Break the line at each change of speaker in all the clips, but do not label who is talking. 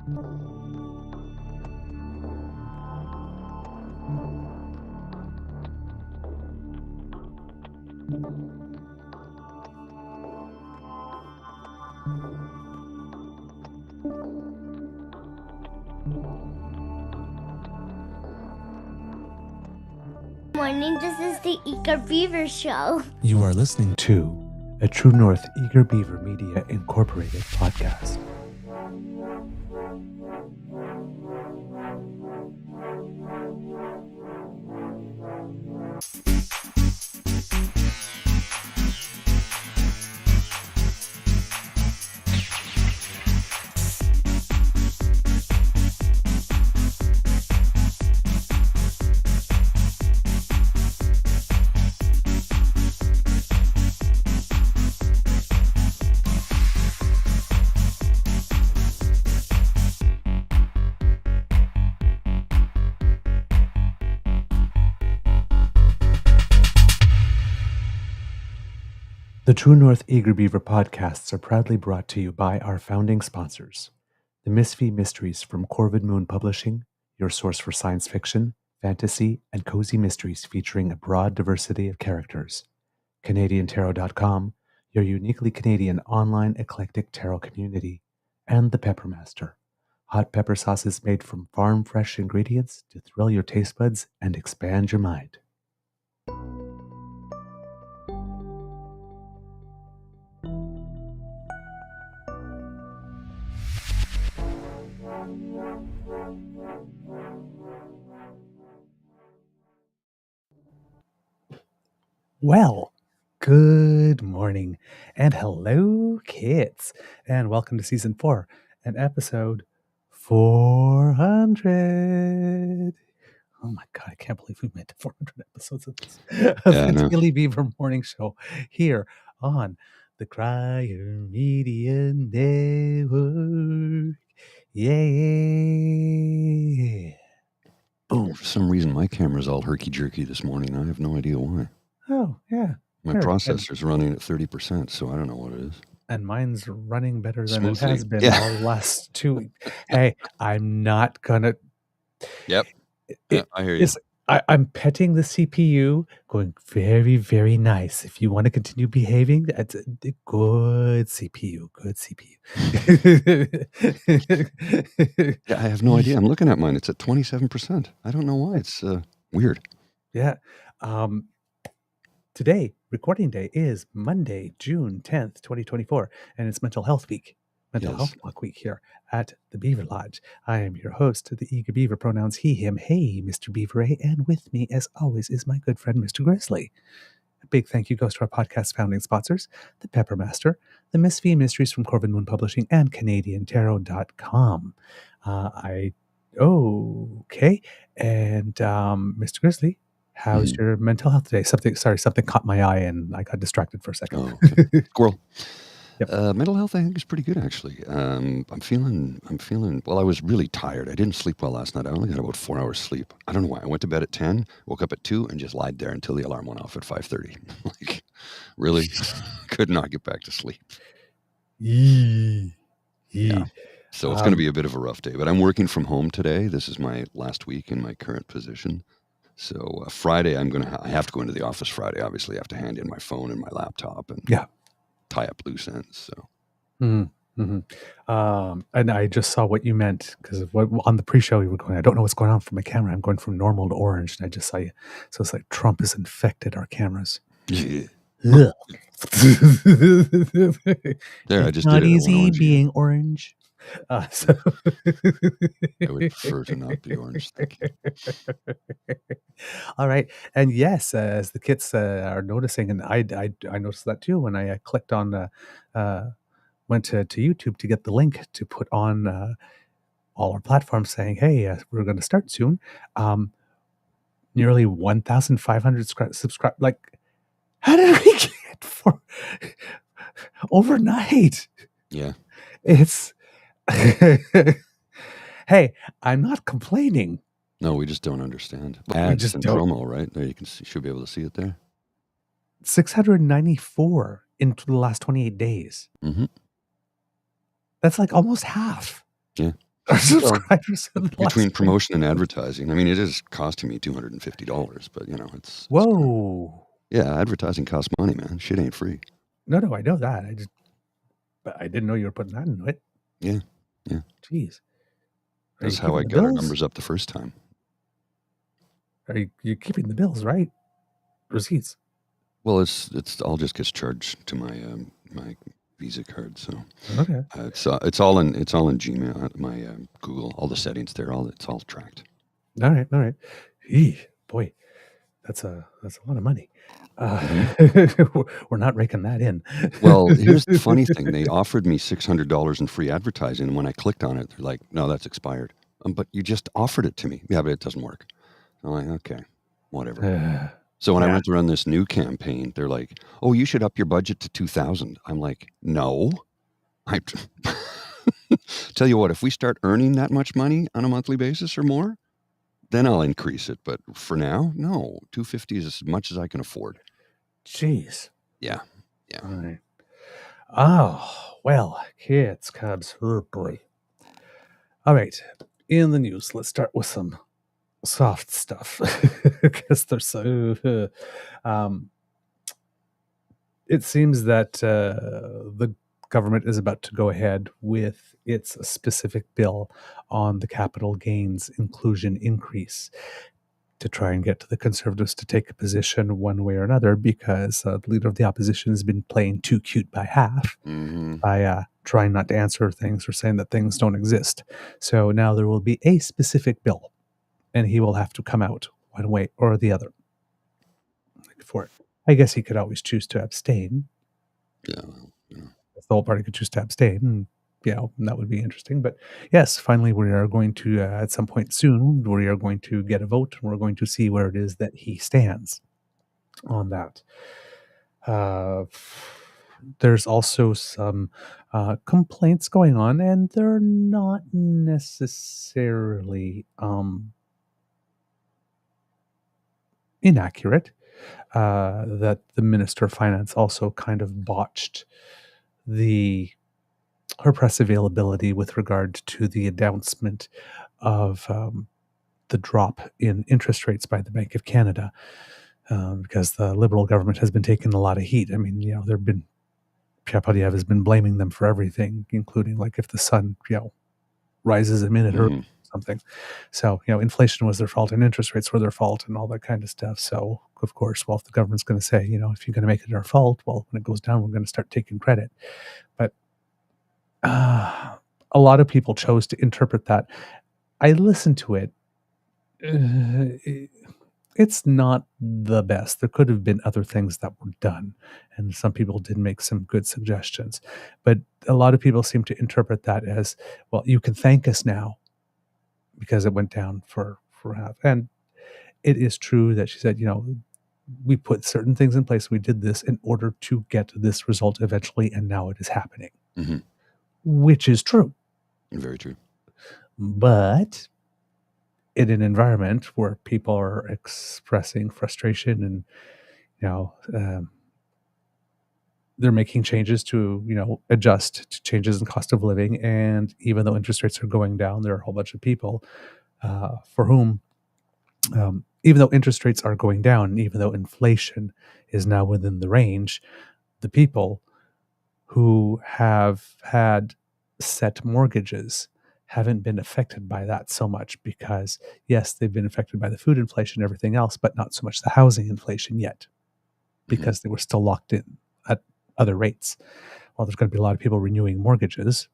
Morning, this is the Eager Beaver Show.
You are listening to a True North Eager Beaver Media Incorporated podcast. The True North Eager Beaver podcasts are proudly brought to you by our founding sponsors, the Misfit Mysteries from Corvid Moon Publishing, your source for science fiction, fantasy, and cozy mysteries featuring a broad diversity of characters, CanadianTarot.com, your uniquely Canadian online eclectic tarot community, and the Pepper Master, hot pepper sauces made from farm-fresh ingredients to thrill your taste buds and expand your mind. Well, good morning and hello, kids, and welcome to season 4 and episode 400. Oh my God, I can't believe we made 400 episodes of this the Daily Beaver Morning Show here on the Crier Media Network. Yeah.
Boom. For some reason, my camera's all herky-jerky this morning. I have no idea why.
Oh, yeah.
My processor's running at 30%, so I don't know what it is.
And mine's running better than
Smoothly.
it has been all the last 2 weeks. Hey, I'm not gonna.
Yep. I hear you.
I'm petting the CPU, going very, very nice. If you want to continue behaving, that's a good CPU. Good CPU.
Yeah, I have no idea. I'm looking at mine. It's at 27%. I don't know why. It's weird.
Yeah. Today, recording day, is Monday, June 10th, 2024, and it's Mental Health Week. Mental Health Block Week here at the Beaver Lodge. I am your host, the Eager Beaver, pronouns he, him, hey, Mr. Beaver, and with me, as always, is my good friend, Mr. Grizzly. A big thank you goes to our podcast founding sponsors, the Pepper Master, the Misfit Mysteries from Corvid Moon Publishing, and CanadianTarot.com. Okay, and Mr. Grizzly, how's your mental health today? Something caught my eye and I got distracted for a second.
Oh, okay. Squirrel.
Yep.
Mental health, I think, is pretty good, actually. I'm feeling, well, I was really tired. I didn't sleep well last night. I only got about 4 hours sleep. I don't know why. I went to bed at 10, woke up at 2, and just lied there until the alarm went off at 5:30. Like, really? Could not get back to sleep. Yeah. So it's going to be a bit of a rough day, but I'm working from home today. This is my last week in my current position. So Friday, I have to go into the office Friday. Obviously, I have to hand in my phone and my laptop and tie up loose ends. So,
and I just saw what you meant because on the pre-show you were going, I don't know what's going on for my camera. I'm going from normal to orange, and I just saw you. So it's like Trump has infected our cameras.
Yeah.
There,
I just
not
did it.
easy being orange. So
I would prefer to not be orange. Thank you.
All right, and yes, as the kids are noticing, and I noticed that too when I clicked on went to YouTube to get the link to put on all our platforms, saying, "Hey, we're going to start soon." Nearly 1,500 subscribe. Like, how did we get for overnight?
Yeah,
it's. Hey, I'm not complaining.
No, we just don't understand. Ads and promo, right? There you should be able to see it there.
694 in the last 28 days.
Mm-hmm.
That's like almost half.
Yeah.
Our subscribers in the
Between
last
promotion and advertising, I mean, it is costing me $250, but it's
Whoa.
yeah, advertising costs money, man. Shit ain't free.
No, I know that. But I didn't know you were putting that into it.
Yeah.
Jeez.
That's how I got our numbers up the first time.
Are you keeping the bills, right? Receipts.
Well, it's all just gets charged to my my Visa card, so
Okay.
it's all in Gmail, my Google, all the settings there, it's all tracked.
All right. Boy, that's a lot of money. We're not raking that in.
Well, here's the funny thing: they offered me $600 in free advertising, and when I clicked on it, they're like, "No, that's expired." But you just offered it to me. Yeah, but it doesn't work. I'm like, okay, whatever. So when I went to run this new campaign, they're like, "Oh, you should up your budget to $2,000." I'm like, "No." I tell you what, if we start earning that much money on a monthly basis or more, then I'll increase it. But for now, no. $250 is as much as I can afford.
Jeez.
Yeah.
All right. Oh, well, kids, Cubs. Oh, boy. All right. In the news, let's start with some soft stuff. Because they're so... it seems that the government is about to go ahead with its specific bill on the capital gains inclusion increase to try and get to the Conservatives to take a position one way or another, because the leader of the opposition has been playing too cute by half by trying not to answer things or saying that things don't exist. So now there will be a specific bill, and he will have to come out one way or the other for it. I guess he could always choose to abstain.
Yeah.
The whole party could choose to abstain, and that would be interesting. But yes, finally, we are going to, at some point soon, we are going to get a vote, and we're going to see where it is that he stands on that. There's also some complaints going on, and they're not necessarily inaccurate, that the Minister of Finance also kind of botched her press availability with regard to the announcement of the drop in interest rates by the Bank of Canada, because the Liberal government has been taking a lot of heat. I mean, Pierre Poilievre has been blaming them for everything, including like if the sun, rises a minute or something. So, inflation was their fault and interest rates were their fault and all that kind of stuff. So, of course, if the government's going to say, if you're going to make it our fault, well, when it goes down, we're going to start taking credit. But a lot of people chose to interpret that. I listened to it. It's not the best. There could have been other things that were done, and some people did make some good suggestions. But a lot of people seem to interpret that as, well, you can thank us now because it went down for half. And it is true that she said, we put certain things in place. We did this in order to get this result eventually, and now it is happening.
Mm-hmm.
Which is true.
Very true.
But in an environment where people are expressing frustration and, they're making changes to, adjust to changes in cost of living. And even though interest rates are going down, there are a whole bunch of people for whom, even though interest rates are going down, even though inflation is now within the range, the people who have had set mortgages haven't been affected by that so much, because yes, they've been affected by the food inflation and everything else, but not so much the housing inflation yet, because they were still locked in at other rates. Well, there's going to be a lot of people renewing mortgages,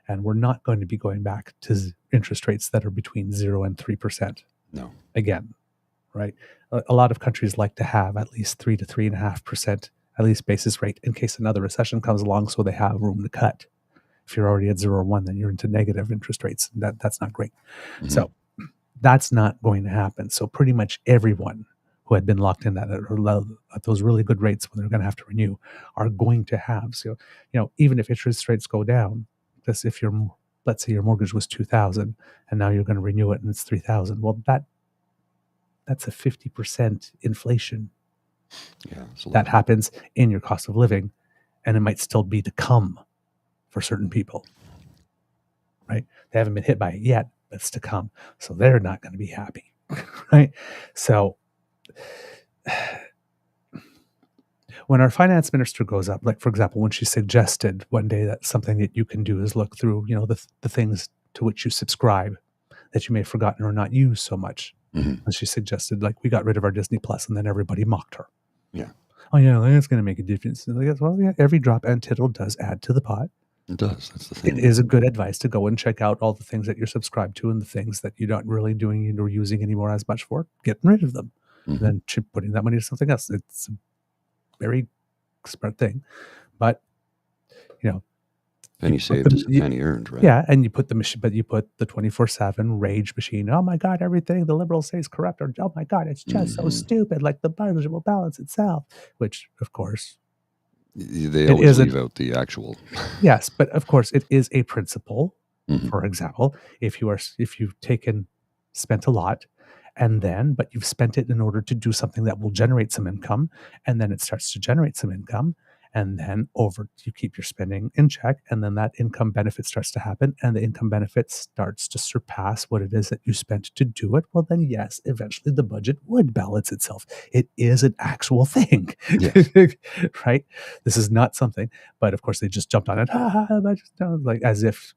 and we're not going to be going back to interest rates that are between 0 and 3%.
No.
Again, right? A lot of countries like to have at least 3 to 3.5%, at least basis rate, in case another recession comes along, so they have room to cut. If you're already at 0 or 1, then you're into negative interest rates. That's not great. Mm-hmm. So that's not going to happen. So pretty much everyone who had been locked in at those really good rates when they're going to have to renew are going to have. So, even if interest rates go down, let's say your mortgage was $2,000 and now you're going to renew it and it's $3,000. Well, that's a 50% inflation.
Yeah,
that happens in your cost of living, and it might still be to come for certain people. right? They haven't been hit by it yet, but it's to come. So they're not going to be happy, right? So when our finance minister goes up, like for example, when she suggested one day that something that you can do is look through, the things to which you subscribe that you may have forgotten or not used so much.
Mm-hmm.
And she suggested, like, we got rid of our Disney Plus, and then everybody mocked her.
Yeah.
Oh yeah, that's going to make a difference. And like, well, yeah, every drop and tittle does add to the pot.
It does. That's the thing.
It is a good advice to go and check out all the things that you're subscribed to and the things that you're not really doing or using anymore as much for, getting rid of them.
Mm-hmm.
Then putting that money to something else. It's a very smart thing. But,
penny saved is a penny earned, right?
Yeah, and you put the machine, but you put the 24/7 rage machine. Oh my God, everything the liberals say is corrupt, or oh my God, it's just so stupid. Like the budget will balance itself, which of course
they always leave out the actual.
Yes, but of course it is a principle.
Mm-hmm.
For example, if you've spent a lot, but you've spent it in order to do something that will generate some income, and then it starts to generate some income. And then you keep your spending in check, and then that income benefit starts to happen, and the income benefit starts to surpass what it is that you spent to do it. Well, then yes, eventually the budget would balance itself. It is an actual thing,
yes.
right? This is not something, but of course they just jumped on it, like as if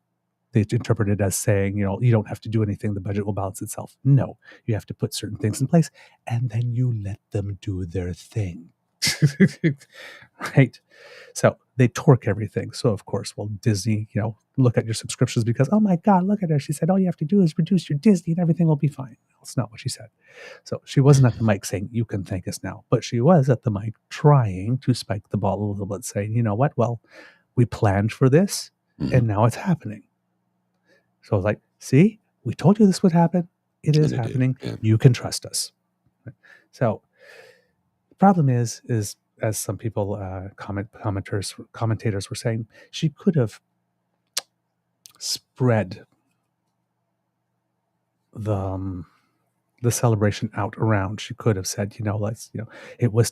they interpret it as saying, you don't have to do anything, the budget will balance itself. No, you have to put certain things in place, and then you let them do their thing. Right? So they torque everything. So of course, Disney, look at your subscriptions because, oh my God, look at her. She said, all you have to do is reduce your Disney and everything will be fine. That's not what she said. So she wasn't at the mic saying, you can thank us now, but she was at the mic trying to spike the ball a little bit, saying, you know what? Well, we planned for this and now it's happening. So I was like, see, we told you this would happen. It is happening. Yeah. You can trust us. So the problem is as some people, commentators were saying, she could have spread the celebration out around. She could have said, it was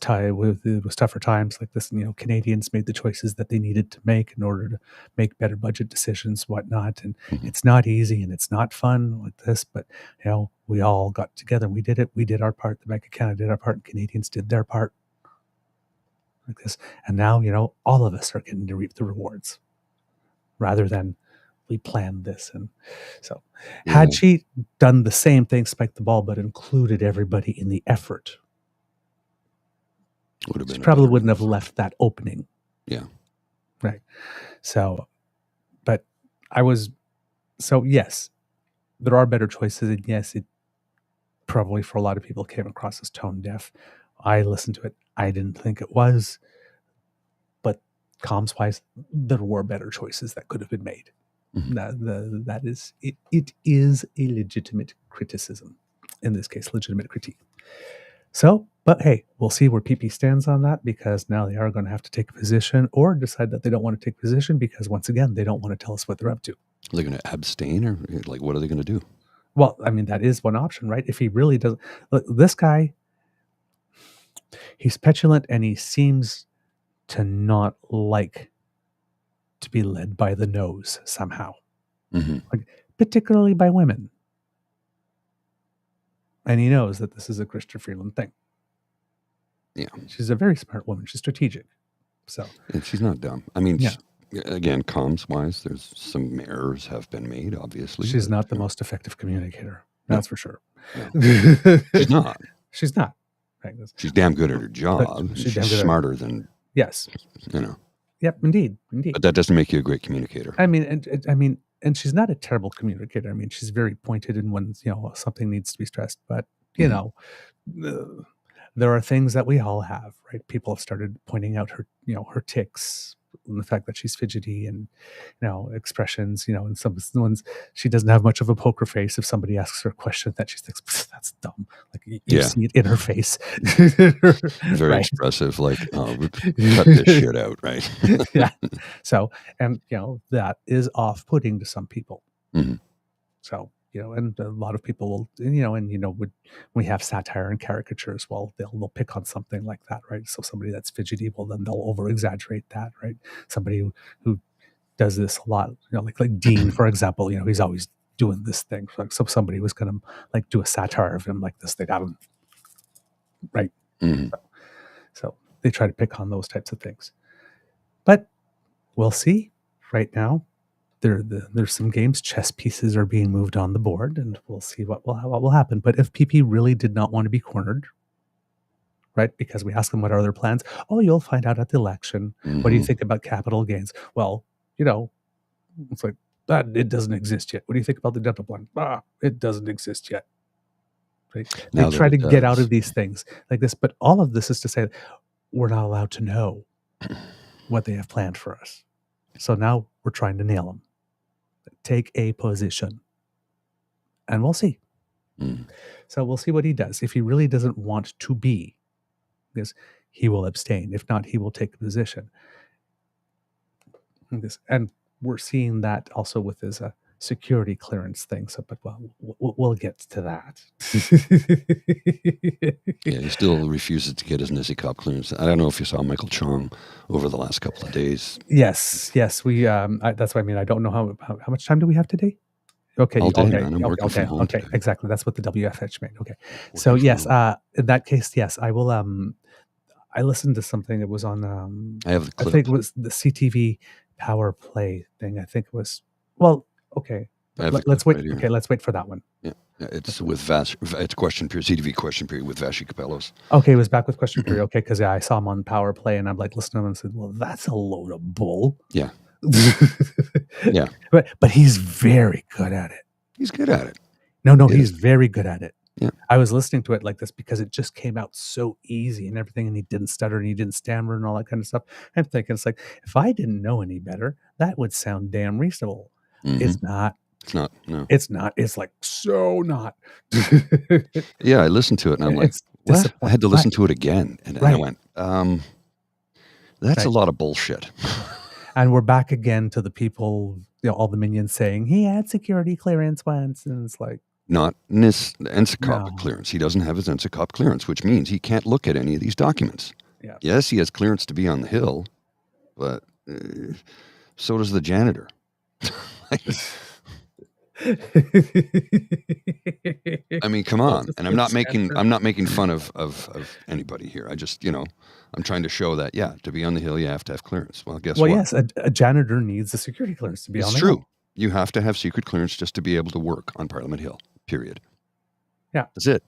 tougher times like this. Canadians made the choices that they needed to make in order to make better budget decisions, whatnot. And it's not easy and it's not fun like this, but we all got together and we did it. We did our part. The Bank of Canada did our part. And Canadians did their part. Like this, and now all of us are getting to reap the rewards, rather than we planned this. And so, had she done the same thing, spiked the ball, but included everybody in the effort, she probably wouldn't have left that opening.
Yeah,
right. So, yes, there are better choices, and yes, it probably for a lot of people came across as tone deaf. I listened to it. I didn't think it was. Comms wise, there were better choices that could have been made. That is it. It is a legitimate criticism, in this case, legitimate critique. So, but hey, we'll see where PP stands on that, because now they are going to have to take a position or decide that they don't want to take a position, because once again, they don't want to tell us what they're up to.
Are they going to abstain, or like what are they going to do?
Well, I mean, that is one option, right? If he really doesn't, look, this guy, he's petulant and he seems to not like to be led by the nose somehow, like, particularly by women. And he knows that this is a Chrystia Freeland thing.
Yeah.
She's a very smart woman. She's strategic. So.
And she's not dumb. I mean, again, comms-wise, there's some errors have been made, obviously.
She's not the most effective communicator. That's for sure.
No. She's not.
She's not. Right?
She's damn good at her job. She's smarter than...
Yes. Yep, indeed.
But that doesn't make you a great communicator.
I mean, and she's not a terrible communicator. I mean, she's very pointed in when, something needs to be stressed. But, there are things that we all have, right? People have started pointing out her, her tics, and the fact that she's fidgety, and, expressions, and some ones, she doesn't have much of a poker face. If somebody asks her a question that she thinks, that's dumb. Like, you see it in her face.
Very expressive, like, cut this shit out, right?
Yeah. So, and, that is off-putting to some people. So, and a lot of people will, when we have satire and caricatures, well, they'll pick on something like that, right? So somebody that's fidgety, well, then they'll over-exaggerate that, right? Somebody who does this a lot. Like Dean, for example, he's always doing this thing. So somebody was going to do a satire of him like this. They got him right.
Mm-hmm.
So they try to pick on those types of things. But we'll see. Right now, there's some games. Chess pieces are being moved on the board, and we'll see what will happen. But if PP really did not want to be cornered, right? Because we ask them what are their plans. Oh, you'll find out at the election.
Mm-hmm.
What do you think about capital gains? Well, it's like that. It doesn't exist yet. What do you think about the dental plan? It doesn't exist yet. Right? They try to get out of these things like this, but all of this is to say that we're not allowed to know what they have planned for us. So now we're trying to nail them. Take a position, and we'll see. So we'll see what he does. If he really doesn't want to be, because he will abstain. If not, he will take a position. And we're seeing that also with his security clearance thing. So, but we'll get to that.
Yeah, he still refuses to get his NSICOP clearance. I don't know if you saw Michael Chong over the last couple of days.
Yes. We. That's what I mean. I don't know how much time do we have today. Okay.
All day, man. I'm working from home today.
Exactly. That's what the WFH made. Okay. So yes, in that case, yes, I will. I listened to something. It was on.
I have the clip.
I think it was the CTV Power Play thing. I think it was. Well, okay. Let's wait. Okay, let's wait for that one.
Yeah, it's with it's question period, CTV question period with Vashi Capellos.
Okay, it was back with question period. Okay, because I saw him on Power Play, and I'm like listening to him and said, "Well, that's a load of bull."
Yeah. Yeah.
But he's very good at it.
He's good at it.
No, he's very good at it.
Yeah.
I was listening to it like this because it just came out so easy and everything, and he didn't stutter and he didn't stammer and all that kind of stuff. I'm thinking, it's like, if I didn't know any better, that would sound damn reasonable.
Mm-hmm.
It's not.
It's not. No.
It's not. It's like so not.
Yeah, I listened to it and I'm like, what? I had to listen to it again, and I went, that's a lot of bullshit.
And we're back again to the people, all the minions saying he had security clearance once, and it's like,
not NSICOP clearance. He doesn't have his NSICOP clearance, which means he can't look at any of these documents.
Yeah. Yes,
he has clearance to be on the Hill, but so does the janitor. I mean, come on. And I'm not making fun of anybody here. I just, I'm trying to show that, to be on the Hill, you have to have clearance. Well, guess what?
Well, yes, a janitor needs a security clearance to be on the Hill. It's true.
You have to have secret clearance just to be able to work on Parliament Hill, period.
Yeah.
That's it.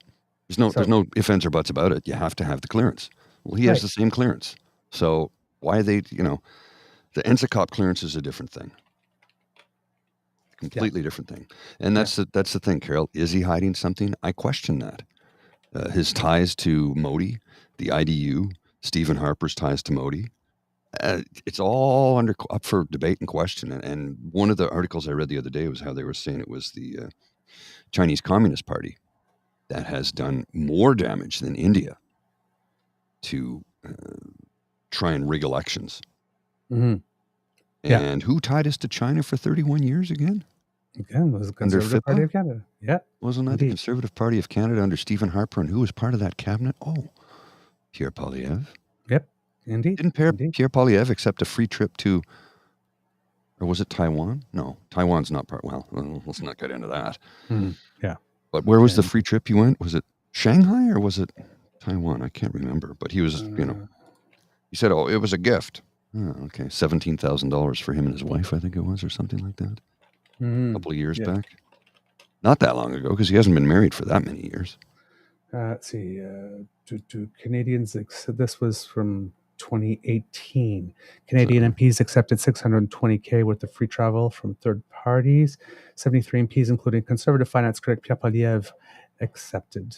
There's no ifs, ands, or buts about it. You have to have the clearance. Well, he has the same clearance. So why the NSICOP clearance is a different thing. Completely different thing. And that's the thing, Carol. Is he hiding something? I question that. His ties to Modi, the IDU, Stephen Harper's ties to Modi, it's all up for debate and question. And one of the articles I read the other day was how they were saying it was the Chinese Communist Party that has done more damage than India to try and rig elections.
Mm-hmm.
And who tied us to China for 31 years again?
Again, it was the Conservative Party of Canada. Yeah.
Wasn't that the Conservative Party of Canada under Stephen Harper? And who was part of that cabinet? Oh, Pierre Poilievre.
Yep, indeed.
Didn't Pierre Poilievre accept a free trip to, or was it Taiwan? No, Taiwan's not part. Well, let's not get into that.
Yeah.
But where was the free trip you went? Was it Shanghai or was it Taiwan? I can't remember. But he was, he said, oh, it was a gift. Oh, okay, $17,000 for him and his wife, I think it was, or something like that. A couple of years back. Not that long ago, because he hasn't been married for that many years.
Let's see. To Canadians, this was from 2018. Canadian MPs accepted $620K worth of free travel from third parties. 73 MPs, including Conservative finance critic Pierre Poilievre, accepted.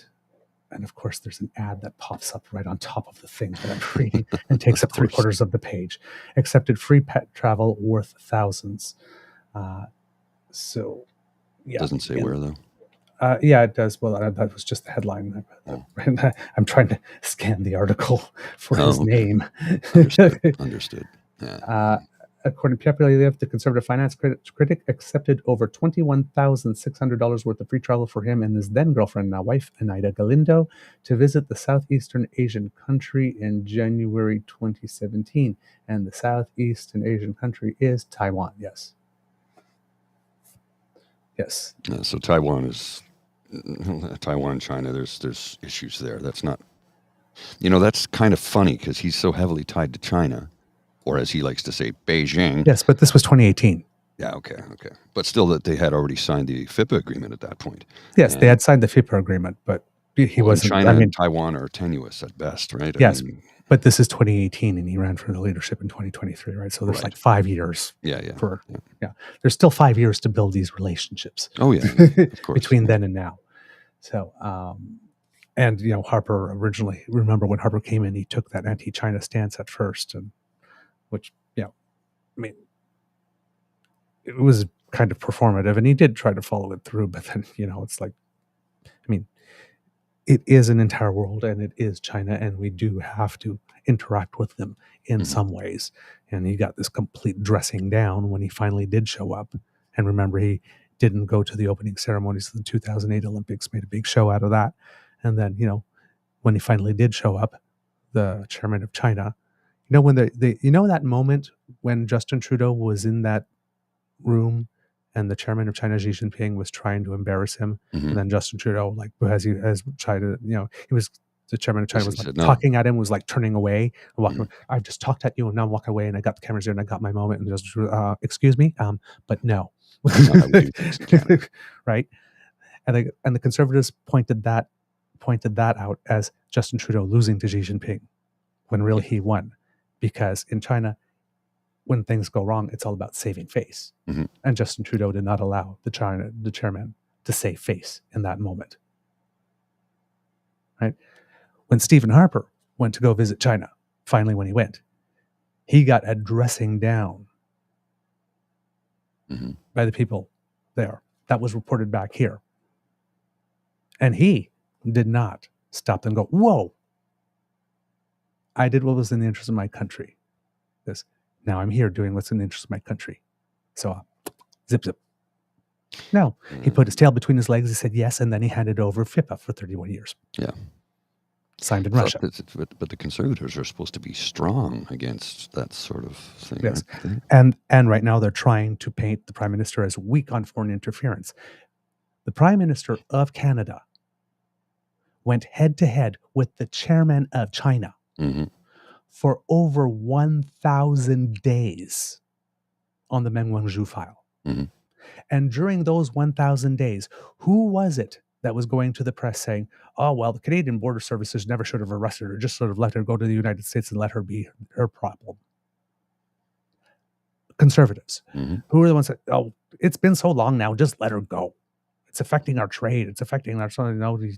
And of course, there's an ad that pops up right on top of the thing that I'm reading and takes up 3/4 of the page. Accepted free pet travel worth thousands. So, yeah.
Doesn't say where, though.
Yeah, it does. Well, that was just the headline. I'm trying to scan the article for his name.
Understood. Yeah.
according to Pierre Poilievre, the conservative finance critic accepted over $21,600 worth of free travel for him and his then girlfriend, now wife, Anaida Galindo, to visit the Southeastern Asian country in January 2017. And the Southeastern Asian country is Taiwan. Yes. Yes.
So Taiwan is Taiwan, China. There's issues there. That's not. That's kind of funny because he's so heavily tied to China, or as he likes to say, Beijing.
Yes, but this was 2018.
Yeah, okay. But still, that they had already signed the FIPA agreement at that point.
Yes, they had signed the FIPA agreement, but he wasn't.
China and Taiwan are tenuous at best, right?
Yes, but this is 2018, and he ran for the leadership in 2023, right? So there's like 5 years.
Yeah.
There's still 5 years to build these relationships.
Oh yeah, of course.
Between then and now. So, and Harper originally, remember when Harper came in, he took that anti-China stance at first, and which it was kind of performative, and he did try to follow it through, but then it's like, it is an entire world, and it is China, and we do have to interact with them in some ways. And he got this complete dressing down when he finally did show up. And remember, he didn't go to the opening ceremonies of the 2008 Olympics, made a big show out of that. And then, when he finally did show up, the chairman of China, when that moment when Justin Trudeau was in that room and the chairman of China, Xi Jinping, was trying to embarrass him. And then Justin Trudeau, the chairman of China was like talking at him, was like turning away and walking away. I've just talked at you and now I'm walking away and I got the cameras here and I got my moment. And Justin Trudeau, excuse me, but no. Right? And the conservatives pointed that out as Justin Trudeau losing to Xi Jinping when really he won. Because in China, when things go wrong, it's all about saving face. And Justin Trudeau did not allow the chairman to save face in that moment. Right? When Stephen Harper went to go visit China, finally when he went, he got a dressing down by the people there. That was reported back here. And he did not stop and go, whoa, I did what was in the interest of my country. Now I'm here doing what's in the interest of my country. So zip. No, he put his tail between his legs. He said yes, and then he handed over FIPA for 31 years.
Yeah.
Signed in Russia.
But the conservatives are supposed to be strong against that sort of thing.
Yes.
Right?
And right now they're trying to paint the Prime Minister as weak on foreign interference. The Prime Minister of Canada went head-to-head with the chairman of China for over 1,000 days on the Meng Wanzhou file. And during those 1,000 days, who was it that was going to the press saying, oh, well, the Canadian Border Services never should have arrested her, just sort of let her go to the United States and let her be her problem? Conservatives. Who are the ones that, oh, it's been so long now, just let her go. It's affecting our trade. It's affecting our,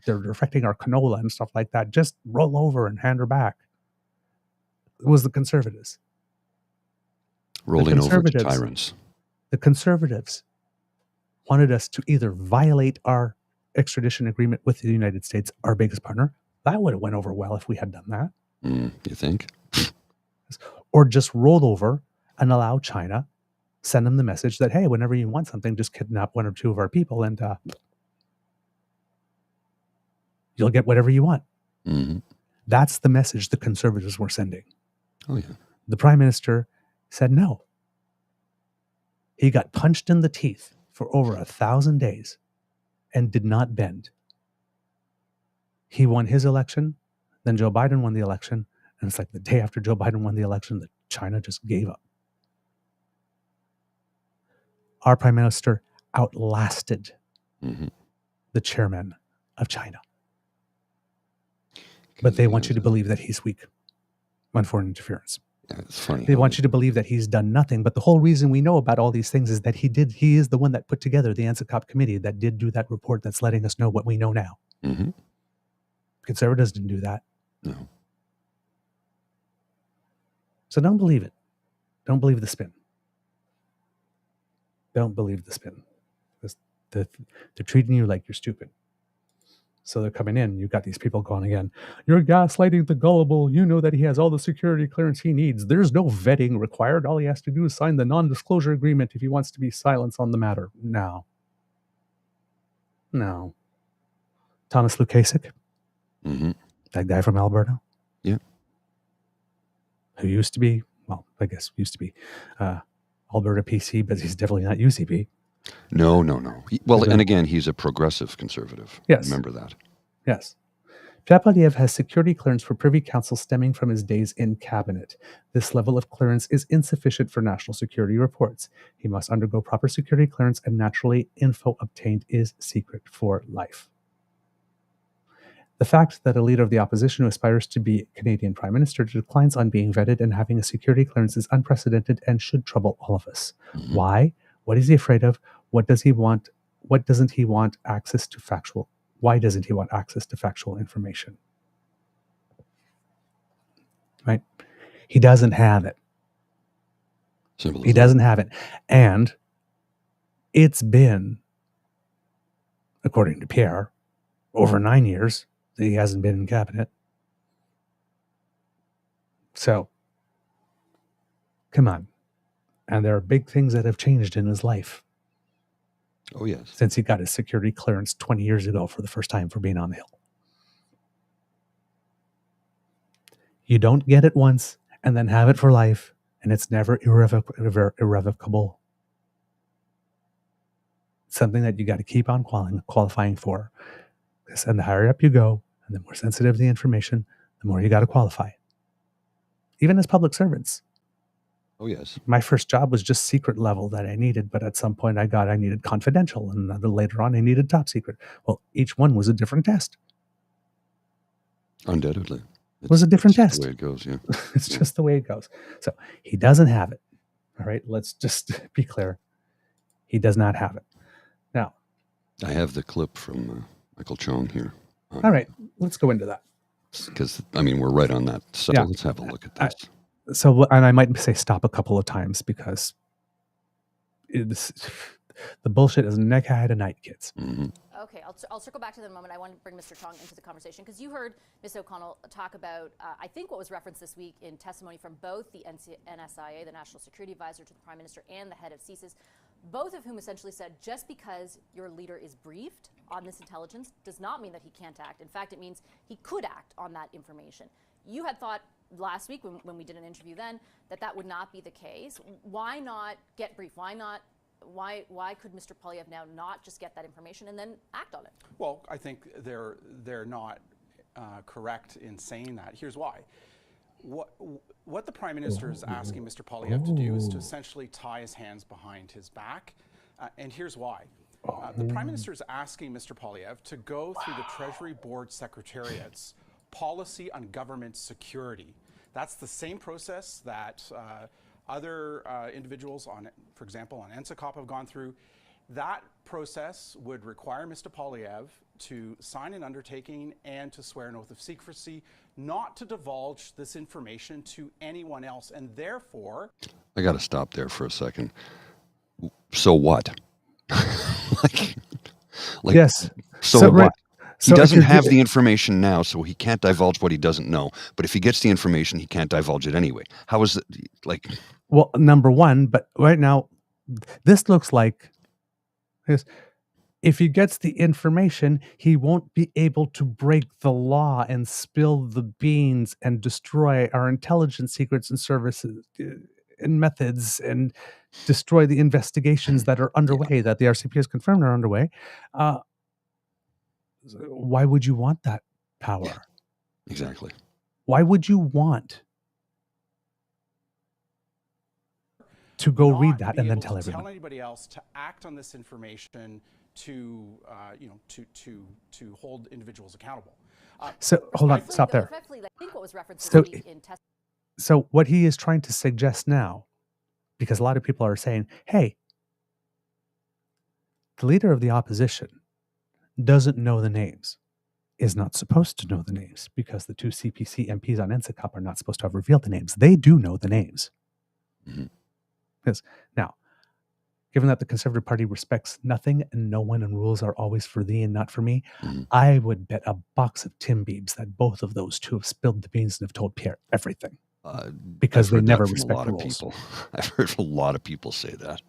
they're affecting our canola and stuff like that. Just roll over and hand her back. It was the conservatives.
Rolling over to tyrants.
The conservatives wanted us to either violate our extradition agreement with the United States, our biggest partner. That would have went over well if we had done that.
You think?
Or just roll over and allow China, send them the message that, hey, whenever you want something, just kidnap one or two of our people and you'll get whatever you want. That's the message the conservatives were sending.
Oh, yeah.
The Prime Minister said no. He got punched in the teeth for over 1,000 days and did not bend. He won his election, then Joe Biden won the election, and it's like the day after Joe Biden won the election that China just gave up. Our Prime Minister outlasted the chairman of China. But they want you to believe that he's weak on foreign interference.
Yeah, it's funny.
They want you to believe that he's done nothing. But the whole reason we know about all these things is that he is the one that put together the NSICOP committee that did do that report that's letting us know what we know now. Conservatives didn't do that.
No.
So don't believe it. Don't believe the spin. Don't believe the spin. They're treating you like you're stupid. So they're coming in. You've got these people going again. You're gaslighting the gullible. You know that he has all the security clearance he needs. There's no vetting required. All he has to do is sign the non-disclosure agreement if he wants to be silent on the matter. No. Thomas Lukasik, that guy from Alberta.
Yeah.
Who used to be, Alberta PC, but he's definitely not UCP.
No. And again, he's a progressive conservative.
Yes.
Remember that.
Yes. Pierre Poilievre has security clearance for Privy Council stemming from his days in cabinet. This level of clearance is insufficient for national security reports. He must undergo proper security clearance, and naturally, info obtained is secret for life. The fact that a leader of the opposition who aspires to be Canadian Prime Minister declines on being vetted and having a security clearance is unprecedented and should trouble all of us. Why? What is he afraid of? What does he want? What doesn't he want access to factual? Why doesn't he want access to factual information? Right? He doesn't have it. He doesn't have it. And it's been, according to Pierre, over 9 years that he hasn't been in cabinet. So, come on. And there are big things that have changed in his life.
Oh, yes.
Since he got his security clearance 20 years ago for the first time for being on the Hill. You don't get it once and then have it for life, and it's never irrevocable. It's something that you got to keep on qualifying for. And the higher up you go, and the more sensitive the information, the more you got to qualify. Even as public servants.
Oh, yes.
My first job was just secret level that I needed, but at some point I needed confidential, and later on I needed top secret. Well, each one was a different test.
Undoubtedly.
It was a different test.
The way it goes, yeah.
It's just the way it goes. So he doesn't have it. All right, let's just be clear. He does not have it. Now,
I have the clip from Michael Chong here.
All right, let's go into that.
Because, we're right on that. So let's have a look at this.
And I might say stop a couple of times because the bullshit is neck high tonight, kids.
Okay, I'll circle back to that in a moment. I want to bring Mr. Chong into the conversation because you heard Ms. O'Connell talk about, I think what was referenced this week in testimony from both the NSIA, the National Security Advisor to the Prime Minister, and the head of CSIS, both of whom essentially said just because your leader is briefed on this intelligence does not mean that he can't act. In fact, it means he could act on that information. You had thought last week when we did an interview then that would not be the case. Why not get briefed? Why could Mr. Poilievre now not just get that information and then act on it?
Well, I think they're not correct in saying that. Here's why. What the Prime Minister is asking Mr. Poilievre to do is to essentially tie his hands behind his back, and here's why. The Prime Minister is asking Mr. Poilievre to go through the Treasury Board Secretariat's policy on government security. That's the same process that other individuals for example, on NSICOP have gone through. That process would require Mr. Poilievre to sign an undertaking and to swear an oath of secrecy, not to divulge this information to anyone else. And therefore...
I got to stop there for a second. So what?
Yes.
So what? Right. He doesn't have the information now, so he can't divulge what he doesn't know. But if he gets the information, he can't divulge it anyway. How is it like...
Well, number one, but right now, this looks like this. If he gets the information, he won't be able to break the law and spill the beans and destroy our intelligence secrets and services and methods and destroy the investigations that are underway, that the RCP has confirmed are underway. Why would you want that power?
Yeah, exactly.
Why would you want to go read that and then tell everyone?
Tell anybody else to act on this information to hold individuals accountable.
So hold on, stop there.
I think what was referenced in
so what he is trying to suggest now, because a lot of people are saying, hey, the leader of the opposition doesn't know the names, is not supposed to know the names, because the two CPC MPs on NSICOP are not supposed to have revealed the names. They do know the names. Because now, given that the Conservative Party respects nothing and no one and rules are always for thee and not for me,
Mhm.
I would bet a box of Timbeebs that both of those two have spilled the beans and have told Pierre everything. Because
I've
they
heard
never
that from a
respect
lot of
rules.
people. I've heard a lot of people say that.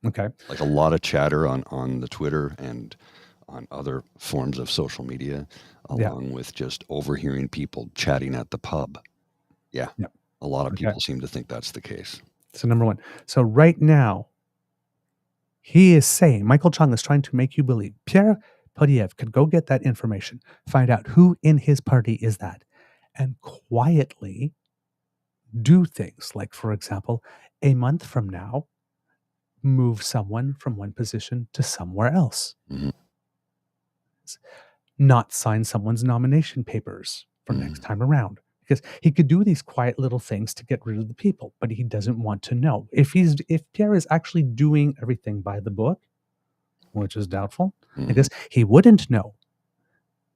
Okay.
Like a lot of chatter on the Twitter and on other forms of social media,
Yeah.
along with just overhearing people chatting at the pub. Yeah.
Yep.
A lot of
Okay.
people seem to think that's the case.
So number one. So right now, he is saying, Michael Chung is trying to make you believe Pierre Poilievre could go get that information, find out who in his party is that, and quietly do things like, for example, a month from now, move someone from one position to somewhere else.
Mhm.
Not sign someone's nomination papers for next time around. Because he could do these quiet little things to get rid of the people, but he doesn't want to know. If Pierre is actually doing everything by the book, which is doubtful, I guess he wouldn't know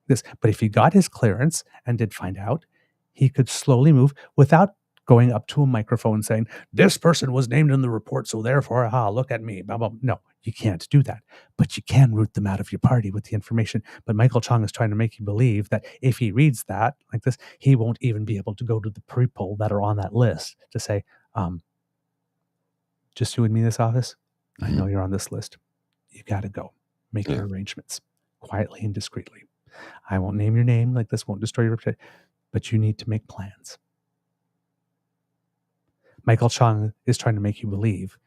this. But if he got his clearance and did find out, he could slowly move without going up to a microphone saying, this person was named in the report, so therefore, look at me, blah, blah. No, you can't do that. But you can root them out of your party with the information. But Michael Chung is trying to make you believe that if he reads that like this, he won't even be able to go to the people that are on that list to say, just you and me in this office, I know you're on this list. You got to go. Make your arrangements quietly and discreetly. I won't name your name, like this won't destroy your reputation, but you need to make plans. Michael Chung is trying to make you believe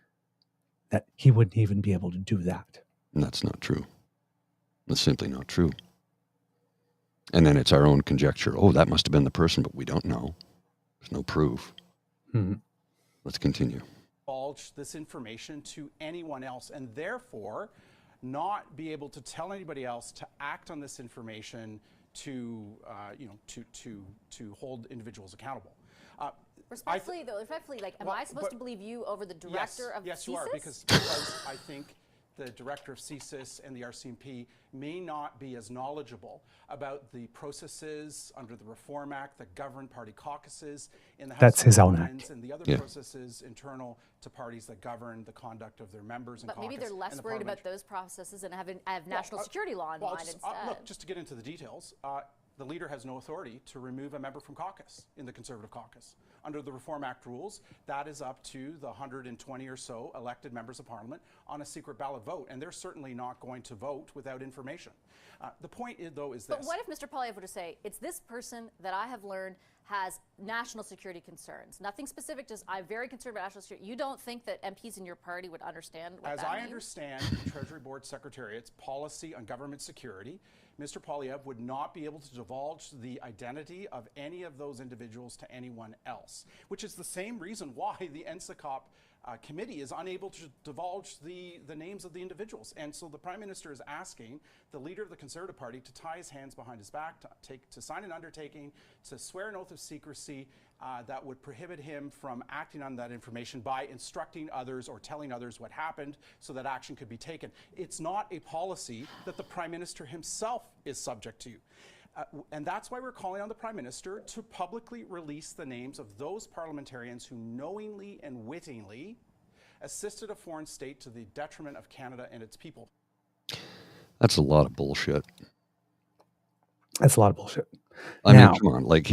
that he wouldn't even be able to do that.
And that's not true. That's simply not true. And then it's our own conjecture. Oh, that must have been the person, but we don't know. There's no proof. Let's continue.
Divulge this information to anyone else, and therefore not be able to tell anybody else to act on this information to hold individuals accountable.
Respectfully, like, am I supposed to believe you over the director of CSIS?
Yes, you are, because I think the director of CSIS and the RCMP may not be as knowledgeable about the processes under the Reform Act that govern party caucuses in the House
That's
of
his own
Commons
act.
and the other processes internal to parties that govern the conduct of their members and
But
caucus.
maybe they're less worried about those processes and have national security law in mind instead.
Look, just to get into the details, the leader has no authority to remove a member from caucus in the Conservative caucus. Under the Reform Act rules, that is up to the 120 or so elected members of Parliament on a secret ballot vote, and they're certainly not going to vote without information. The point is, though, is this.
But what if Mr. Poilievre were to say, it's this person that I have learned has national security concerns? Nothing specific, just I'm very concerned about national security. You don't think that MPs in your party would understand what that means?
As I understand the Treasury Board Secretariat's policy on government security, Mr. Poilievre would not be able to divulge the identity of any of those individuals to anyone else, which is the same reason why the NSICOP committee is unable to divulge the names of the individuals. And so the Prime Minister is asking the leader of the Conservative Party to tie his hands behind his back, to sign an undertaking, to swear an oath of secrecy that would prohibit him from acting on that information by instructing others or telling others what happened so that action could be taken. It's not a policy that the Prime Minister himself is subject to. And that's why we're calling on the Prime Minister to publicly release the names of those parliamentarians who knowingly and wittingly assisted a foreign state to the detriment of Canada and its people.
That's a lot of bullshit.
That's a lot of bullshit.
I mean, come on. Like,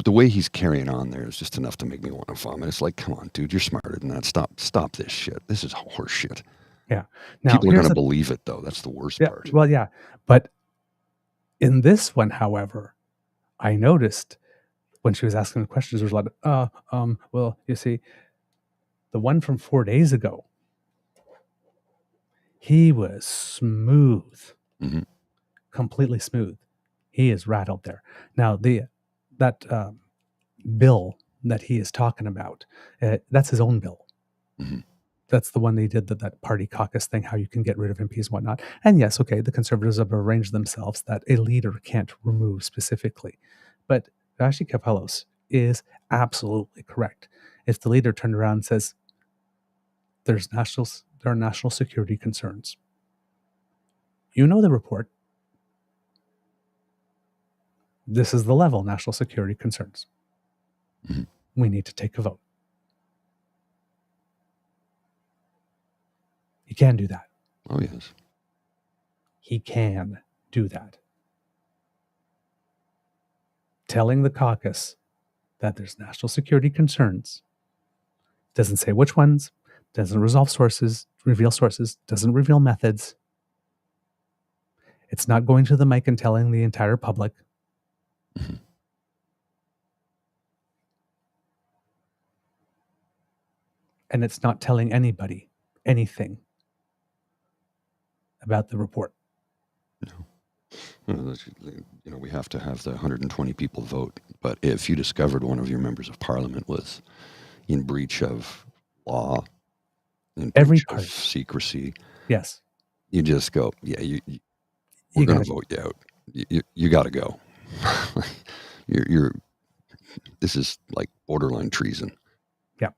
the way he's carrying on there is just enough to make me want to vomit. It's like, come on, dude, you're smarter than that. Stop this shit. This is horse shit.
Yeah. Now,
people are going to believe it, though. That's the worst part.
Well, yeah. But in this one, however, I noticed when she was asking the questions, there was a lot of, well, you see, the one from 4 days ago, he was smooth, completely smooth. He is rattled there. Now, that bill that he is talking about, that's his own bill. That's the one they did, that party caucus thing, how you can get rid of MPs and whatnot. And yes, okay, the Conservatives have arranged themselves that a leader can't remove specifically. But Vashi Kapelos is absolutely correct. If the leader turned around and says, there are national security concerns. You know the report. This is the level, national security concerns. We need to take a vote. He can do that.
Oh, yes.
He can do that. Telling the caucus that there's national security concerns, doesn't say which ones, doesn't reveal sources, doesn't reveal methods. It's not going to the mic and telling the entire public.
Mm-hmm.
And it's not telling anybody anything about the report.
No. We have to have the 120 people vote. But if you discovered one of your members of parliament was in breach of law, in breach of secrecy,
yes,
you just go, yeah, we're going to vote you out. You got to go. This is like borderline treason.
Yeah.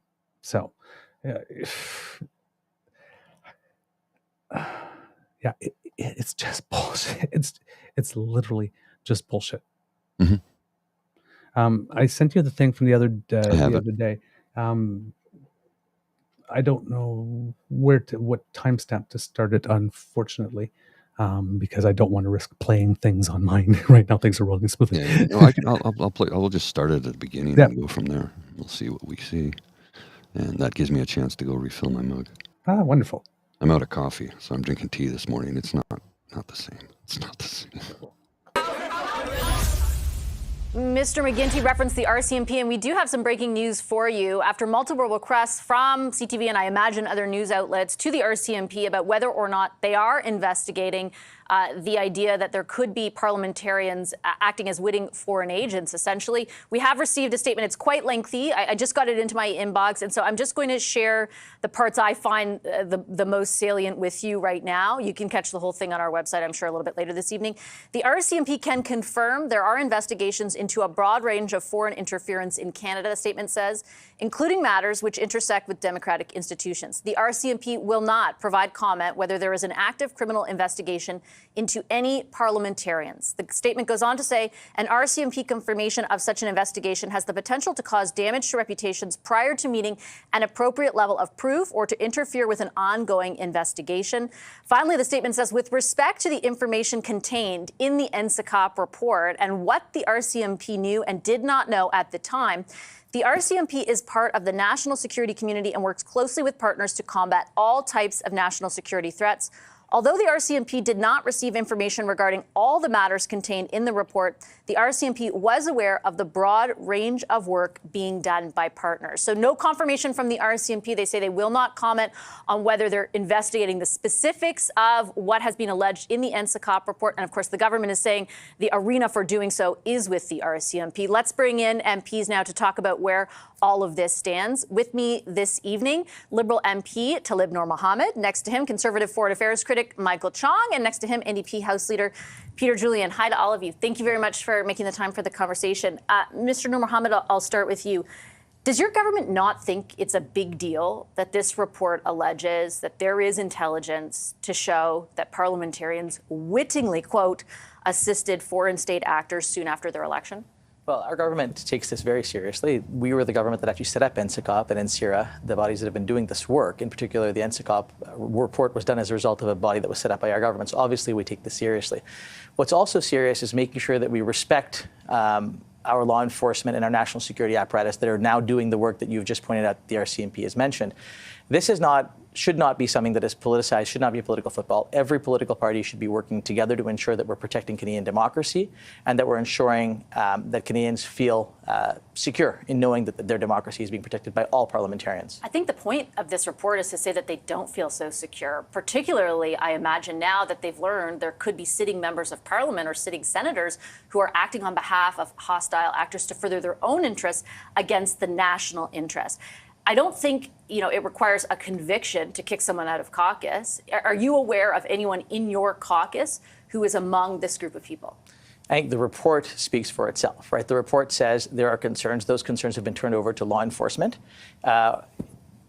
So, yeah, it's just bullshit. It's literally just bullshit.
Mm-hmm.
I sent you the thing from the other day. I don't know what timestamp to start it, unfortunately, because I don't want to risk playing things on mine. Right now, things are rolling smoothly.
Yeah, no, I'll play. I'll just start it at the beginning and go from there. We'll see what we see, and that gives me a chance to go refill my mug.
Ah, wonderful.
I'm out of coffee, so I'm drinking tea this morning. It's not the same. It's not the same.
Mr. McGuinty referenced the RCMP, and we do have some breaking news for you. After multiple requests from CTV and I imagine other news outlets to the RCMP about whether or not they are investigating the idea that there could be parliamentarians acting as witting foreign agents, essentially. We have received a statement. It's quite lengthy. I just got it into my inbox, and so I'm just going to share the parts I find the most salient with you right now. You can catch the whole thing on our website, I'm sure, a little bit later this evening. The RCMP can confirm there are investigations into a broad range of foreign interference in Canada, the statement says, including matters which intersect with democratic institutions. The RCMP will not provide comment whether there is an active criminal investigation into any parliamentarians. The statement goes on to say, an RCMP confirmation of such an investigation has the potential to cause damage to reputations prior to meeting an appropriate level of proof or to interfere with an ongoing investigation. Finally, the statement says, with respect to the information contained in the NSICOP report and what the RCMP knew and did not know at the time, the RCMP is part of the national security community and works closely with partners to combat all types of national security threats. Although the RCMP did not receive information regarding all the matters contained in the report, the RCMP was aware of the broad range of work being done by partners. So no confirmation from the RCMP. They say they will not comment on whether they're investigating the specifics of what has been alleged in the NSICOP report. And of course, the government is saying the arena for doing so is with the RCMP. Let's bring in MPs now to talk about where all of this stands. With me this evening, Liberal MP Talib Noor Mohammed. Next to him, Conservative Foreign Affairs critic Michael Chong. And next to him, NDP House Leader Peter Julian. Hi to all of you. Thank you very much for making the time for the conversation. Mr. Noor Mohammed, I'll start with you. Does your government not think it's a big deal that this report alleges that there is intelligence to show that parliamentarians wittingly, quote, assisted foreign state actors soon after their election?
Well, our government takes this very seriously. We were the government that actually set up NSICOP and NSIRA, the bodies that have been doing this work. In particular, the NSICOP report was done as a result of a body that was set up by our government. So obviously, we take this seriously. What's also serious is making sure that we respect our law enforcement and our national security apparatus that are now doing the work that you've just pointed out the RCMP has mentioned. This should not be something that is politicized, should not be a political football. Every political party should be working together to ensure that we're protecting Canadian democracy and that we're ensuring that Canadians feel secure in knowing that their democracy is being protected by all parliamentarians.
I think the point of this report is to say that they don't feel so secure. Particularly, I imagine now that they've learned there could be sitting members of parliament or sitting senators who are acting on behalf of hostile actors to further their own interests against the national interest. I don't think, it requires a conviction to kick someone out of caucus. Are you aware of anyone in your caucus who is among this group of people?
I think the report speaks for itself, right? The report says there are concerns. Those concerns have been turned over to law enforcement.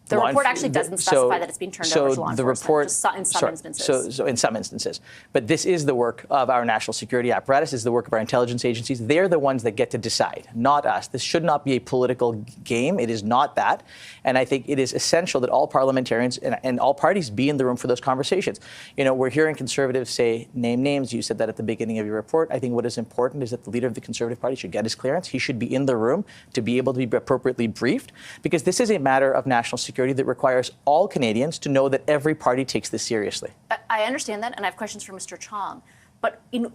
The report actually doesn't specify that it's being turned over to law enforcement, just in some instances.
So in some instances. But this is the work of our national security apparatus, is the work of our intelligence agencies. They're the ones that get to decide, not us. This should not be a political game. It is not that. And I think it is essential that all parliamentarians and all parties be in the room for those conversations. You know, we're hearing conservatives say, name names. You said that at the beginning of your report. I think what is important is that the leader of the Conservative Party should get his clearance. He should be in the room to be able to be appropriately briefed, because this is a matter of national security that requires all Canadians to know that every party takes this seriously.
I understand that, and I have questions for Mr. Chong. But in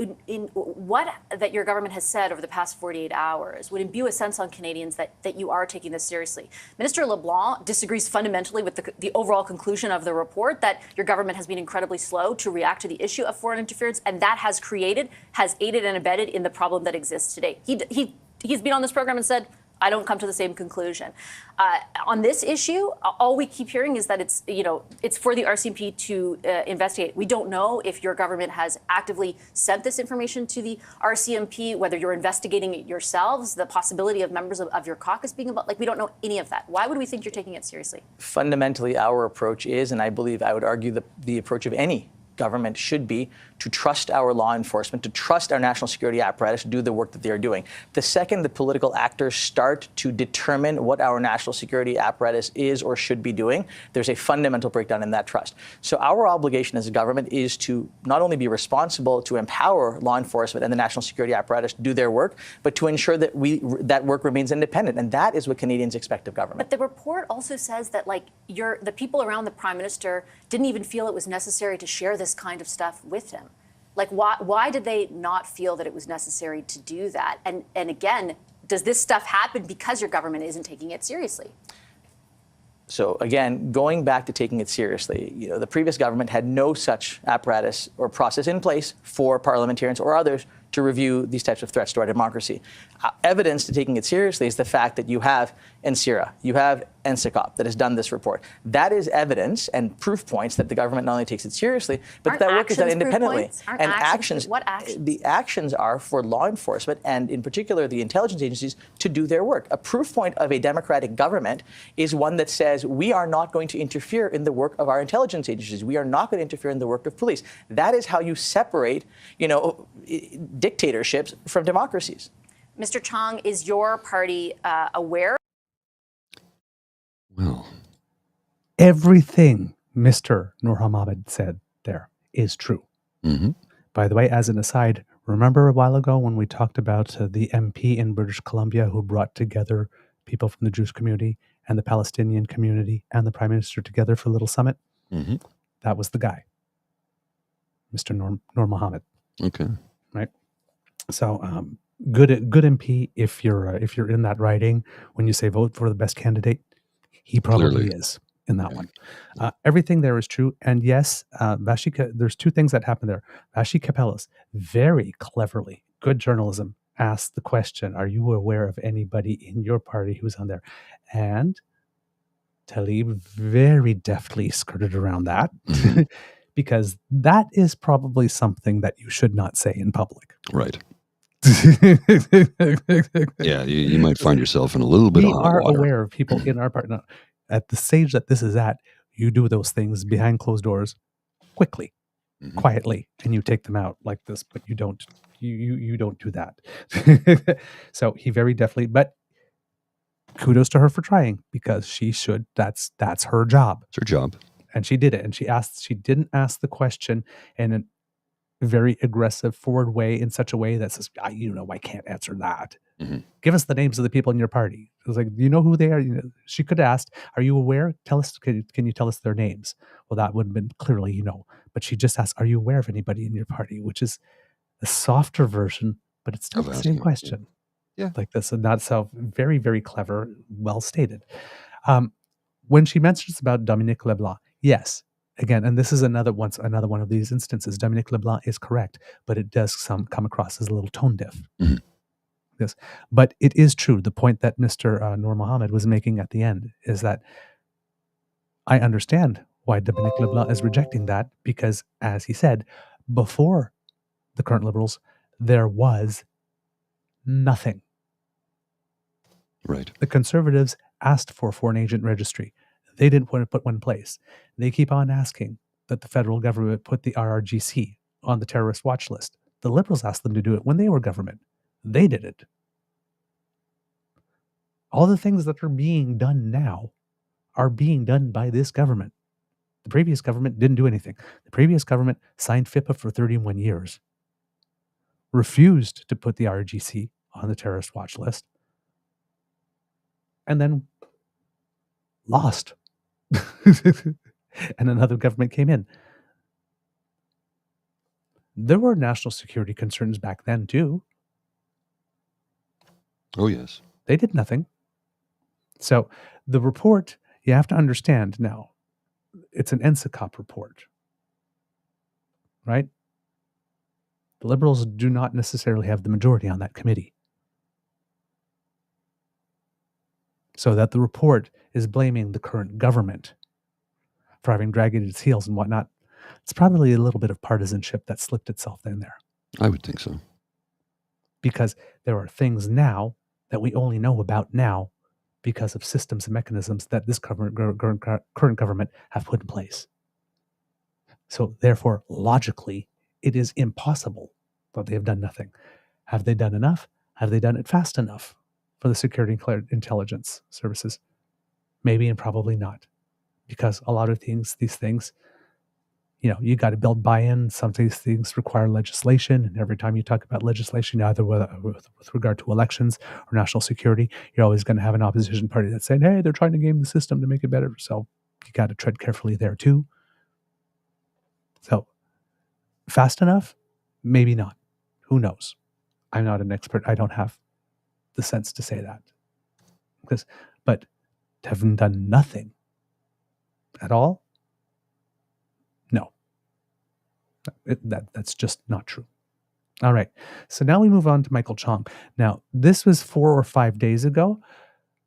what that your government has said over the past 48 hours would imbue a sense on Canadians that you are taking this seriously. Minister LeBlanc disagrees fundamentally with the overall conclusion of the report, that your government has been incredibly slow to react to the issue of foreign interference, and that has aided and abetted in the problem that exists today. He's been on this program and said, I don't come to the same conclusion. On this issue, all we keep hearing is that it's for the RCMP to investigate. We don't know if your government has actively sent this information to the RCMP, whether you're investigating it yourselves, the possibility of members of your caucus being involved. Like, we don't know any of that. Why would we think you're taking it seriously?
Fundamentally, our approach is, and I believe I would argue the approach of any government should be, to trust our law enforcement, to trust our national security apparatus to do the work that they are doing. The second the political actors start to determine what our national security apparatus is or should be doing, there's a fundamental breakdown in that trust. So our obligation as a government is to not only be responsible to empower law enforcement and the national security apparatus to do their work, but to ensure that that work remains independent. And that is what Canadians expect of government.
But the report also says that, like, the people around the Prime Minister didn't even feel it was necessary to share this kind of stuff with him. Like, why did they not feel that it was necessary to do that? And again, does this stuff happen because your government isn't taking it seriously?
So again, going back to taking it seriously, the previous government had no such apparatus or process in place for parliamentarians or others to review these types of threats to our democracy. Evidence to taking it seriously is the fact that you have NSIRA, you have NSICOP that has done this report. That is evidence and proof points that the government not only takes it seriously, but that work is done independently.
And actions, what actions?
The actions are for law enforcement and in particular the intelligence agencies to do their work. A proof point of a democratic government is one that says we are not going to interfere in the work of our intelligence agencies. We are not going to interfere in the work of police. That is how you separate, dictatorships from democracies.
Mr. Chong, is your party aware?
Well,
everything Mr. Noor Mohammed said there is true.
mm-hmm.
By the way, as an aside, remember a while ago when we talked about the MP in British Columbia who brought together people from the Jewish community and the Palestinian community and the Prime Minister together for a little summit?
Mm-hmm.
That was the guy, Mr. Noor Mohammed.
Okay.
Right. So good MP if you're in that riding, when you say vote for the best candidate, he probably
Clearly
is in that one. Everything there is true. And yes, there's two things that happen there. Vashi Kapelas very cleverly, good journalism, asked the question, are you aware of anybody in your party who's on there? And Tlaib very deftly skirted around that because that is probably something that you should not say in public.
Right. Yeah, you might find yourself in a little bit of hot water.
We are aware of people in our party. At the stage that this is at, you do those things behind closed doors quickly, quietly, and you take them out like this, but you don't do that. So he very definitely, but kudos to her for trying, because she should, that's her job.
It's her job.
And she did it. And she didn't ask the question in a very aggressive forward way, in such a way that says, I can't answer that.
Mm-hmm.
Give us the names of the people in your party. It was like, do you know who they are? She could have asked, are you aware? Tell us, can you tell us their names? Well, that would have been clearly, but she just asked, are you aware of anybody in your party? Which is a softer version, but it's still the same question.
Yeah.
Like this. And that's how very, very clever, well stated. When she mentions about Dominique Leblanc, yes, again, and this is another one of these instances, Dominique Leblanc is correct, but it does come across as a little tone deaf.
Mm-hmm.
Yes, but it is true. The point that Mr. Noor Mohammed was making at the end is that I understand why Dominique Leblanc is rejecting that, because, as he said, before the current Liberals, there was nothing.
Right.
The Conservatives asked for foreign agent registry. They didn't want to put one in place. They keep on asking that the federal government put the RRGC on the terrorist watch list. The Liberals asked them to do it when they were government. They did it. All the things that are being done now are being done by this government. The previous government didn't do anything. The previous government signed FIPA for 31 years, refused to put the RGC on the terrorist watch list, and then lost. And another government came in. There were national security concerns back then, too.
Oh, yes.
They did nothing. So the report, you have to understand now, it's an NSICOP report, right? The Liberals do not necessarily have the majority on that committee. So that the report is blaming the current government for having dragged its heels and whatnot. It's probably a little bit of partisanship that slipped itself in there.
I would think so.
Because there are things now that we only know about now because of systems and mechanisms that this current government have put in place. So therefore, logically, it is impossible that they have done nothing. Have they done enough? Have they done it fast enough for the security and intelligence services? Maybe and probably not. Because a lot of these things, you got to build buy-in. Some of these things require legislation. And every time you talk about legislation, either with regard to elections or national security, you're always going to have an opposition party that's saying, hey, they're trying to game the system to make it better. So you got to tread carefully there too. So fast enough? Maybe not. Who knows? I'm not an expert. I don't have the sense to say that. But haven't done nothing at all? No. That's just not true. All right. So now we move on to Michael Chong. Now, this was 4 or 5 days ago.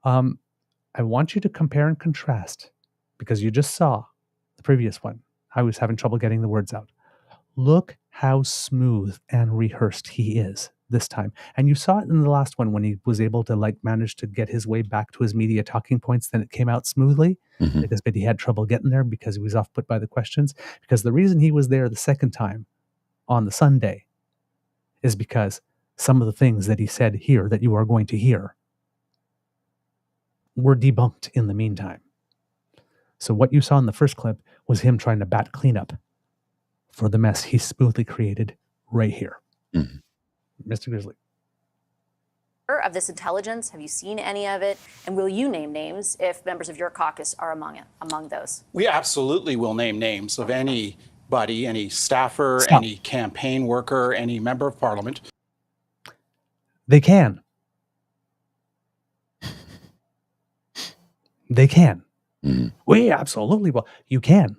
I want you to compare and contrast because you just saw the previous one. I was having trouble getting the words out. Look how smooth and rehearsed he is this time. And you saw it in the last one when he was able to manage to get his way back to his media talking points. Then it came out smoothly but he had trouble getting there because he was off put by the questions. Because the reason he was there the second time on the Sunday is because some of the things that he said here that you are going to hear were debunked in the meantime. So what you saw in the first clip was him trying to bat cleanup for the mess he smoothly created right here. Mr. Grizzly.
Of this intelligence, have you seen any of it? And will you name names if members of your caucus are among those?
We absolutely will name names of anybody, any staffer, any campaign worker, any member of parliament.
They can. They can. We absolutely will. You can.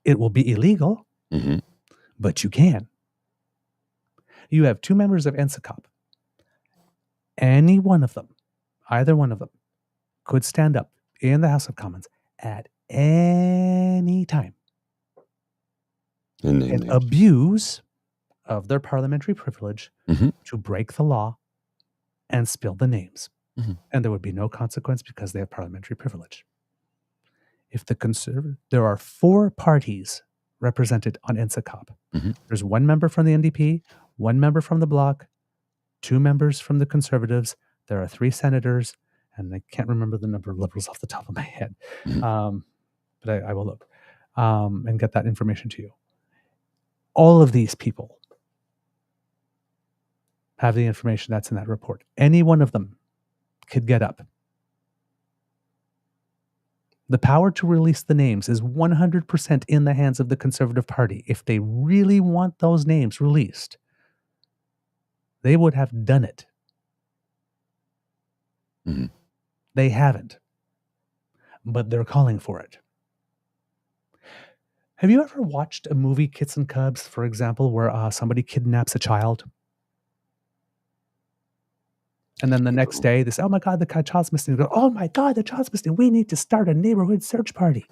It will be illegal, but you can. You have 2 members of NSICOP. Any one of them, either one of them, could stand up in the House of Commons at any time and abuse of their parliamentary privilege to break the law and spill the names. And there would be no consequence because they have parliamentary privilege. If there are 4 parties represented on NSICOP. There's 1 member from the NDP, 1 member from the Bloc, 2 members from the Conservatives. There are 3 senators, and I can't remember the number of Liberals off the top of my head. But I will look and get that information to you. All of these people have the information that's in that report. Any one of them could get up. The power to release the names is 100% in the hands of the Conservative Party. If they really want those names released, they would have done it. They haven't. But they're calling for it. Have you ever watched a movie, Kits and Cubs, for example, where somebody kidnaps a child? And then the next day, they say, oh my God, the child's missing. They go, oh my God, the child's missing. We need to start a neighborhood search party.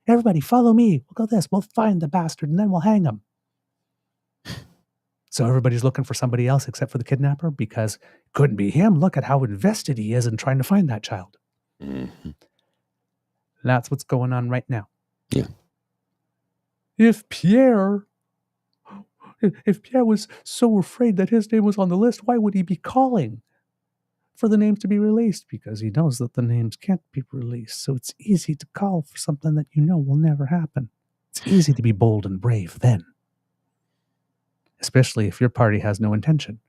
Everybody follow me. We'll go this. We'll find the bastard and then we'll hang him. So everybody's looking for somebody else except for the kidnapper because it couldn't be him. Look at how invested he is in trying to find that child. That's what's going on right now.
Yeah.
If Pierre was so afraid that his name was on the list, why would he be calling for the names to be released? Because he knows that the names can't be released. So it's easy to call for something that you know will never happen. It's easy to be bold and brave then, especially if your party has no intention.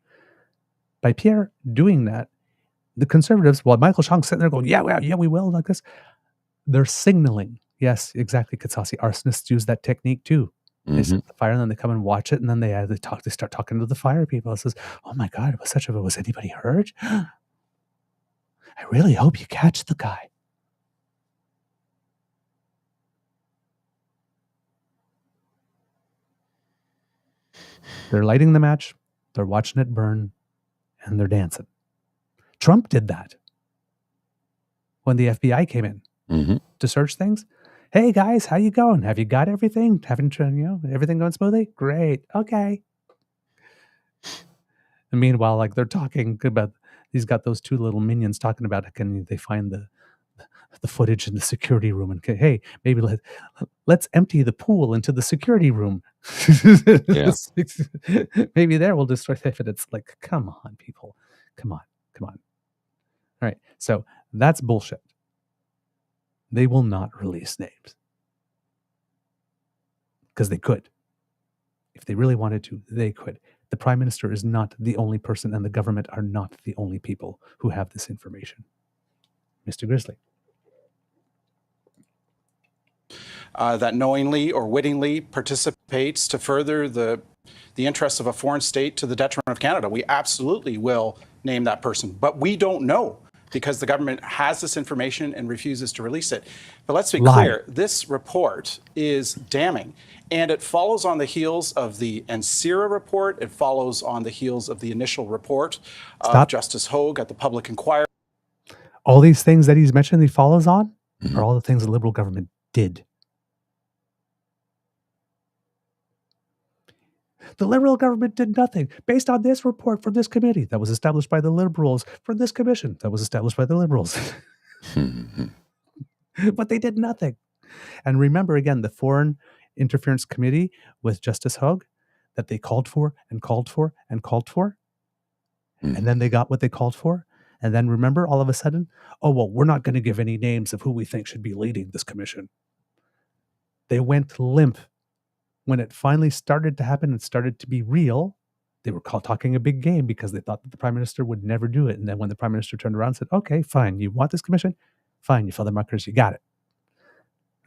By Pierre doing that, the Conservatives, while Michael Chong's sitting there going, yeah, we will, like this, they're signaling. Yes, exactly, Katsasi. Arsonists use that technique too. They set the fire and then they come and watch it, and then they start talking to the fire people. It says, oh my God, was anybody hurt? I really hope you catch the guy. They're lighting the match, they're watching it burn, and they're dancing. Trump did that when the FBI came in to search things. Hey guys, how you going? Have you got everything? Everything going smoothly? Great. Okay. And meanwhile, like they're talking about, he's got those two little minions talking about, can they find the footage in the security room? And hey, maybe let's empty the pool into the security room.
Yeah.
Maybe there we'll destroy evidence. Like, come on, people. Come on. All right. So that's bullshit. They will not release names. Because they could. If they really wanted to, they could. The Prime Minister is not the only person, and the government are not the only people who have this information. Mr. Grizzly.
That knowingly or wittingly participates to further the interests of a foreign state to the detriment of Canada. We absolutely will name that person, but we don't know because the government has this information and refuses to release it. But let's be clear, this report is damning, and it follows on the heels of the NSICOP report. It follows on the heels of the initial report of Justice Hogue at the public inquiry.
All these things that he's mentioned he follows on are all the things the Liberal government did. The Liberal government did nothing based on this report from this committee that was established by the Liberals, from this commission that was established by the Liberals. But they did nothing. And remember, again, the Foreign Interference Committee with Justice Hogue that they called for and called for and called for. And then they got what they called for. And then remember, all of a sudden, oh, well, we're not going to give any names of who we think should be leading this commission. They went limp. When it finally started to happen and started to be real, they were talking a big game because they thought that the Prime Minister would never do it. And then when the Prime Minister turned around and said, okay, fine, you want this commission? Fine, you fill the markers, you got it.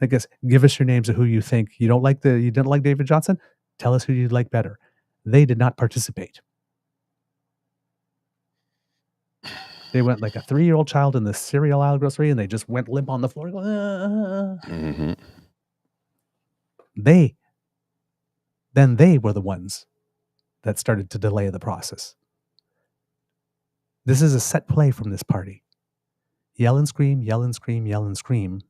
I guess, give us your names of who you think. You didn't like David Johnson? Tell us who you'd like better. They did not participate. They went like a 3-year-old child in the cereal aisle grocery, and they just went limp on the floor. Going, Then they were the ones that started to delay the process. This is a set play from this party. Yell and scream, yell and scream, yell and scream.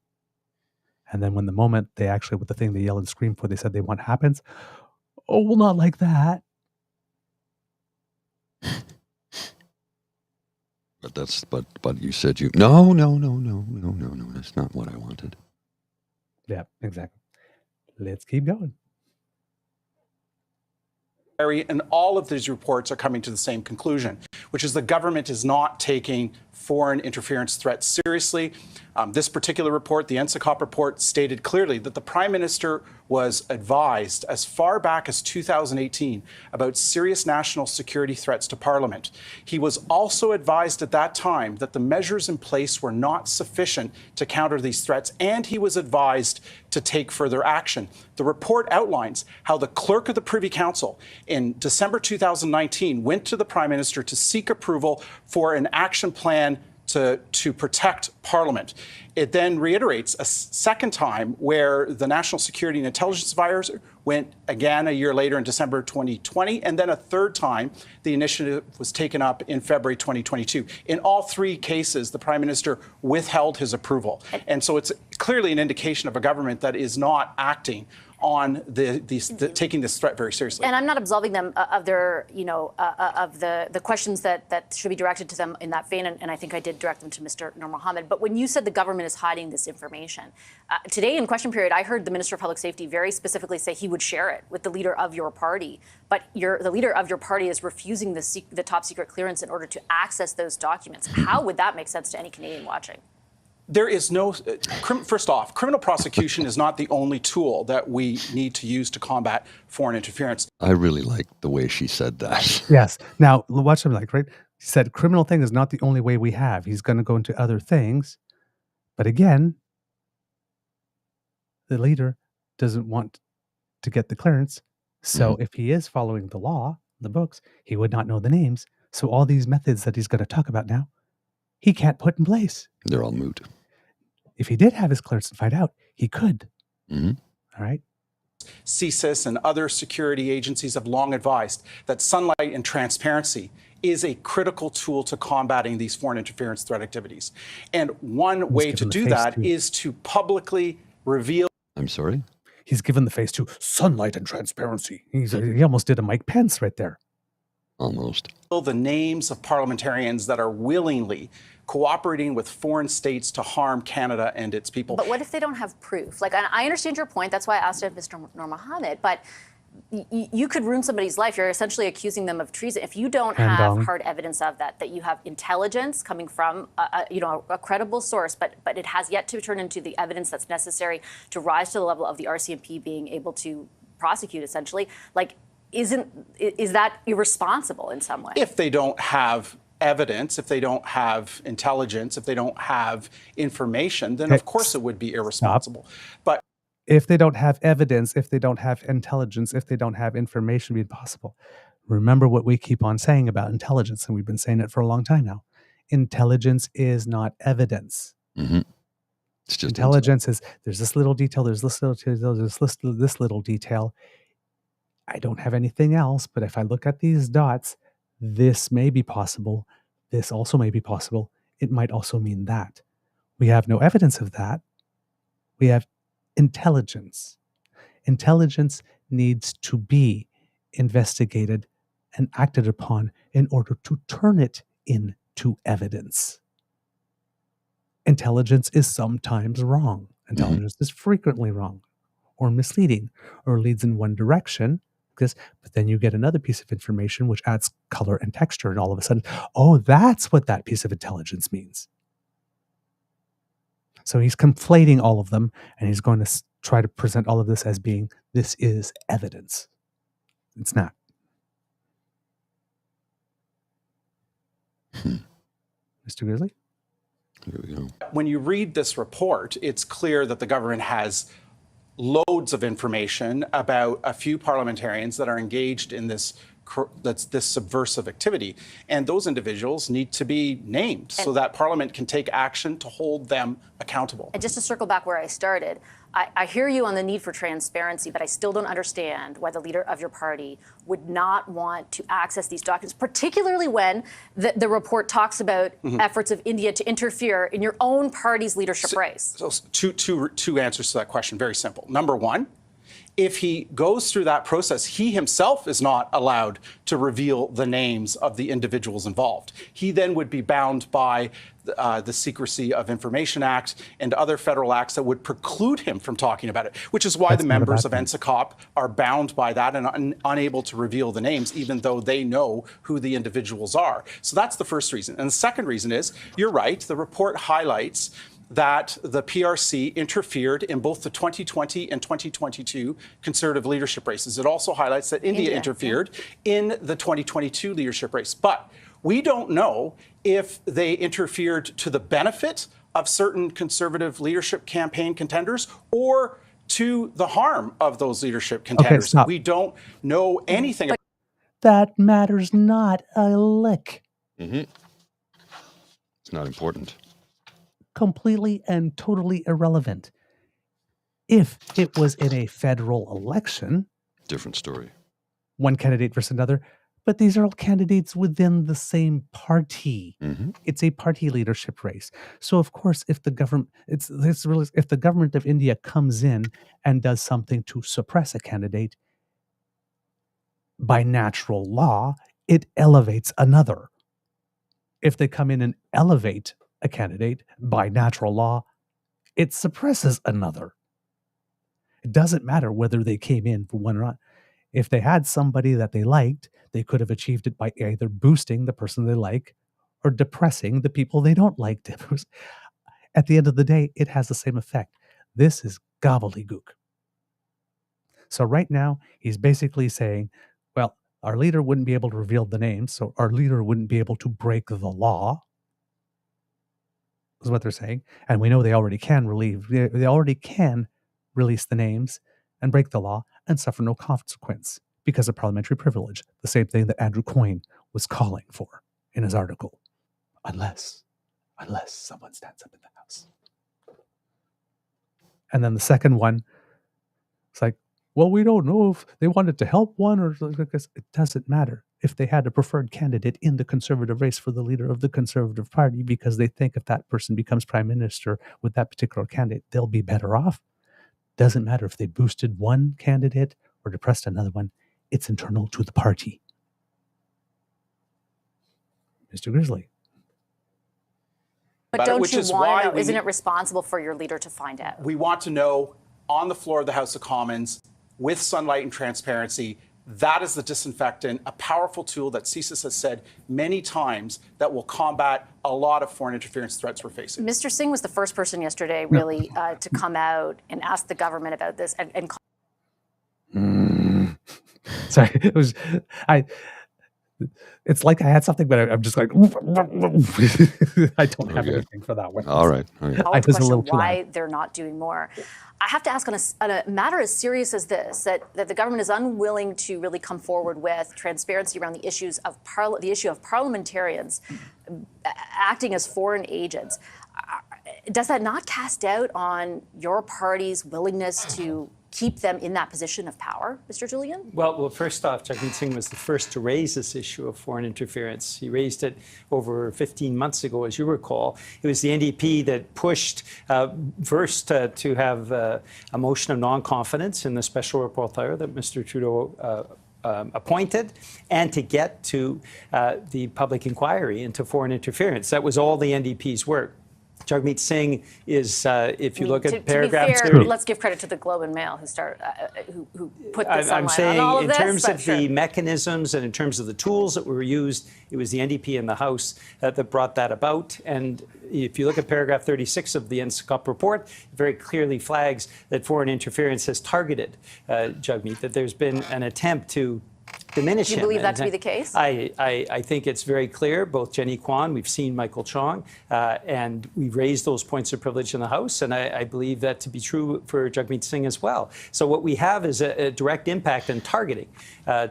And then when the moment they actually, with the thing they yell and scream for, they said they want happens. Oh, well, not like that.
But you said no, that's not what I wanted.
Yeah, exactly. Let's keep going.
And all of these reports are coming to the same conclusion, which is the government is not taking foreign interference threats seriously. This particular report, the NSICOP report, stated clearly that the Prime Minister was advised as far back as 2018 about serious national security threats to Parliament. He was also advised at that time that the measures in place were not sufficient to counter these threats, and he was advised to take further action. The report outlines how the clerk of the Privy Council in December 2019 went to the Prime Minister to seek approval for an action plan to protect Parliament. It then reiterates a second time where the National Security and Intelligence Advisor went again a year later in December 2020, and then a third time the initiative was taken up in February 2022. In all three cases, the Prime Minister withheld his approval. And so it's clearly an indication of a government that is not acting on taking this threat very seriously.
And I'm not absolving them of their, of the questions that should be directed to them in that vein. And I think I did direct them to Mr. Nur Mohammed. But when you said the government is hiding this information, today in question period, I heard the Minister of Public Safety very specifically say he would share it with the leader of your party. But the leader of your party is refusing the top secret clearance in order to access those documents. How would that make sense to any Canadian watching?
There is no, first off, criminal prosecution is not the only tool that we need to use to combat foreign interference.
I really like the way she said that.
Yes. Now, watch him right? He said criminal thing is not the only way we have. He's going to go into other things. But again, the leader doesn't want to get the clearance. So if he is following the law, the books, he would not know the names. So all these methods that he's going to talk about now, he can't put in place.
They're all moot.
If he did have his clearance and find out, he could.
Mm-hmm.
All right.
CSIS and other security agencies have long advised that sunlight and transparency is a critical tool to combating these foreign interference threat activities. And one way to do that is to publicly reveal.
I'm sorry?
He's given the face to sunlight and transparency. He almost did a Mike Pence right there.
Almost.
The names of parliamentarians that are willingly cooperating with foreign states to harm Canada and its people.
But what if they don't have proof? Like, I understand your point. That's why I asked Mr. Nur Mohammed. But you could ruin somebody's life. You're essentially accusing them of treason. If you don't have hard evidence of that you have intelligence coming from a credible source, but it has yet to turn into the evidence that's necessary to rise to the level of the RCMP being able to prosecute, essentially, like, is that irresponsible in some way?
If they don't have evidence, if they don't have intelligence, if they don't have information, then of course it would be irresponsible. But
if they don't have evidence, if they don't have intelligence, if they don't have information, it'd be impossible. Remember what we keep on saying about intelligence, and we've been saying it for a long time now. Intelligence is not evidence.
Mm-hmm. It's just
intelligence is there's this little detail, there's this little detail, there's this little detail. I don't have anything else, but if I look at these dots, this may be possible. This also may be possible. It might also mean that. We have no evidence of that. We have intelligence. Intelligence needs to be investigated and acted upon in order to turn it into evidence. Intelligence is sometimes wrong. Intelligence is frequently wrong or misleading or leads in one direction. But then you get another piece of information which adds color and texture, and all of a sudden, oh, that's what that piece of intelligence means. So he's conflating all of them, and he's going to try to present all of this as being, this is evidence. It's not. Mr. Grizzly?
Here we go.
When you read this report, it's clear that the government has loads of information about a few parliamentarians that are engaged in this subversive activity. And those individuals need to be named so that Parliament can take action to hold them accountable. And
just to circle back where I started, I hear you on the need for transparency, but I still don't understand why the leader of your party would not want to access these documents, particularly when the report talks about efforts of India to interfere in your own party's leadership race.
So two answers to that question, very simple. Number one, if he goes through that process, he himself is not allowed to reveal the names of the individuals involved. He then would be bound by the Secrecy of Information Act and other federal acts that would preclude him from talking about it, which is why the members of NSICOP are bound by that and unable to reveal the names, even though they know who the individuals are. So that's the first reason. And the second reason is, you're right, the report highlights that the PRC interfered in both the 2020 and 2022 Conservative leadership races. It also highlights that India interfered in the 2022 leadership race. But we don't know if they interfered to the benefit of certain Conservative leadership campaign contenders or to the harm of those leadership contenders. We don't know anything about
that. Matters not a lick.
It's not important.
Completely and totally irrelevant. If it was in a federal election,
different story.
One candidate versus another, But these are all candidates within the same party.
Mm-hmm.
It's a party leadership race. So of course, if the government, if the government of India comes in and does something to suppress a candidate, by natural law, it elevates another. If they come in and elevate a candidate, by natural law, it suppresses another. It doesn't matter whether they came in for one or not. If they had somebody that they liked, they could have achieved it by either boosting the person they like or depressing the people they don't like. At the end of the day, it has the same effect. This is gobbledygook. So right now, he's basically saying, well, our leader wouldn't be able to reveal the names, so our leader wouldn't be able to break the law, is what they're saying. And we know they already can they already can release the names and break the law and suffer no consequence because of parliamentary privilege, the same thing that Andrew Coyne was calling for in his article. Unless someone stands up in the House. And then the second one, it's like, well, we don't know if they wanted to help one or because it doesn't matter. If they had a preferred candidate in the Conservative race for the leader of the Conservative Party because they think if that person becomes prime minister with that particular candidate, they'll be better off. Doesn't matter if they boosted one candidate or depressed another one. It's internal to the party. Mr. Grizzly.
But don't you want to know, isn't it responsible for your leader to find out?
We want to know on the floor of the House of Commons with sunlight and transparency. That is the disinfectant, a powerful tool that CSIS has said many times that will combat a lot of foreign interference threats we're facing.
Mr. Singh was the first person yesterday really to come out and ask the government about this and
Sorry, it's like I had something, but I'm just like, I don't have anything for that one.
All right.
I was a little why they're not doing more. I have to ask on a matter as serious as this, that the government is unwilling to really come forward with transparency around the issue of parliamentarians acting as foreign agents. Does that not cast doubt on your party's willingness to keep them in that position of power, Mr. Julian?
Well, first off, Jagmeet Singh was the first to raise this issue of foreign interference. He raised it over 15 months ago, as you recall. It was the NDP that pushed first to have a motion of non-confidence in the special rapporteur that Mr. Trudeau appointed, and to get to the public inquiry into foreign interference. That was all the NDP's work. Jagmeet Singh is, if you look at paragraph
to be fair,
30.
Let's give credit to the Globe and Mail who put this
I'm saying
on all of
in
this,
terms of
sure.
the mechanisms and in terms of the tools that were used, it was the NDP in the House that brought that about. And if you look at paragraph 36 of the NSICOP report, it very clearly flags that foreign interference has targeted Jagmeet, that there's been an attempt to diminish him.
Do you believe that to be the case?
I think it's very clear. Both Jenny Kwan, we've seen Michael Chong, and we've raised those points of privilege in the House, and I believe that to be true for Jagmeet Singh as well. So what we have is a direct impact and targeting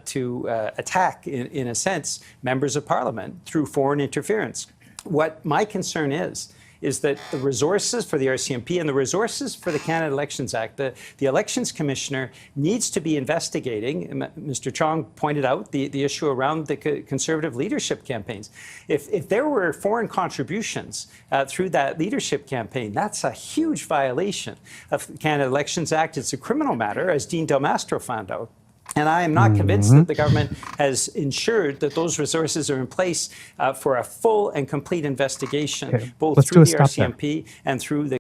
to attack, in a sense, members of Parliament through foreign interference. What my concern is that the resources for the RCMP and the resources for the Canada Elections Act, the Elections Commissioner needs to be investigating, Mr. Chong pointed out, the issue around the Conservative leadership campaigns. If there were foreign contributions through that leadership campaign, that's a huge violation of the Canada Elections Act. It's a criminal matter, as Dean Del Mastro found out. And I am not convinced that the government has ensured that those resources are in place for a full and complete investigation, both through the RCMP and through the...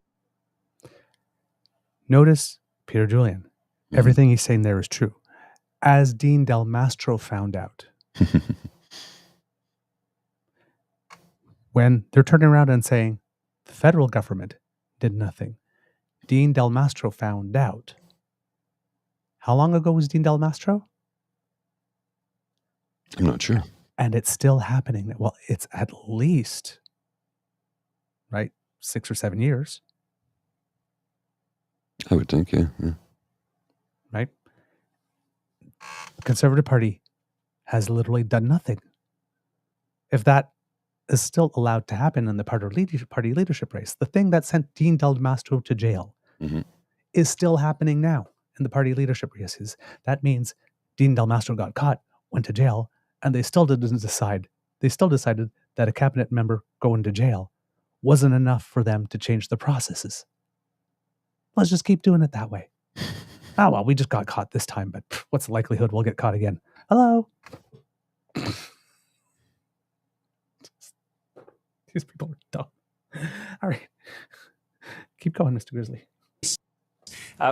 Notice, Peter Julian, everything he's saying there is true. As Dean Del Mastro found out, when they're turning around and saying the federal government did nothing, Dean Del Mastro found out. How long ago was Dean Del Mastro?
I'm not sure.
And it's still happening. Well, it's at least, right, 6 or 7 years.
I would think, yeah.
Right? The Conservative Party has literally done nothing. If that is still allowed to happen in the party leadership race, the thing that sent Dean Del Mastro to jail is still happening now in the party leadership races. That means Dean Del Mastro got caught, went to jail, and they still decided that a cabinet member going to jail wasn't enough for them to change the processes. Let's just keep doing it that way. Oh, well, we just got caught this time, but what's the likelihood we'll get caught again? Hello? These people are dumb. All right. Keep going, Mr. Grizzly.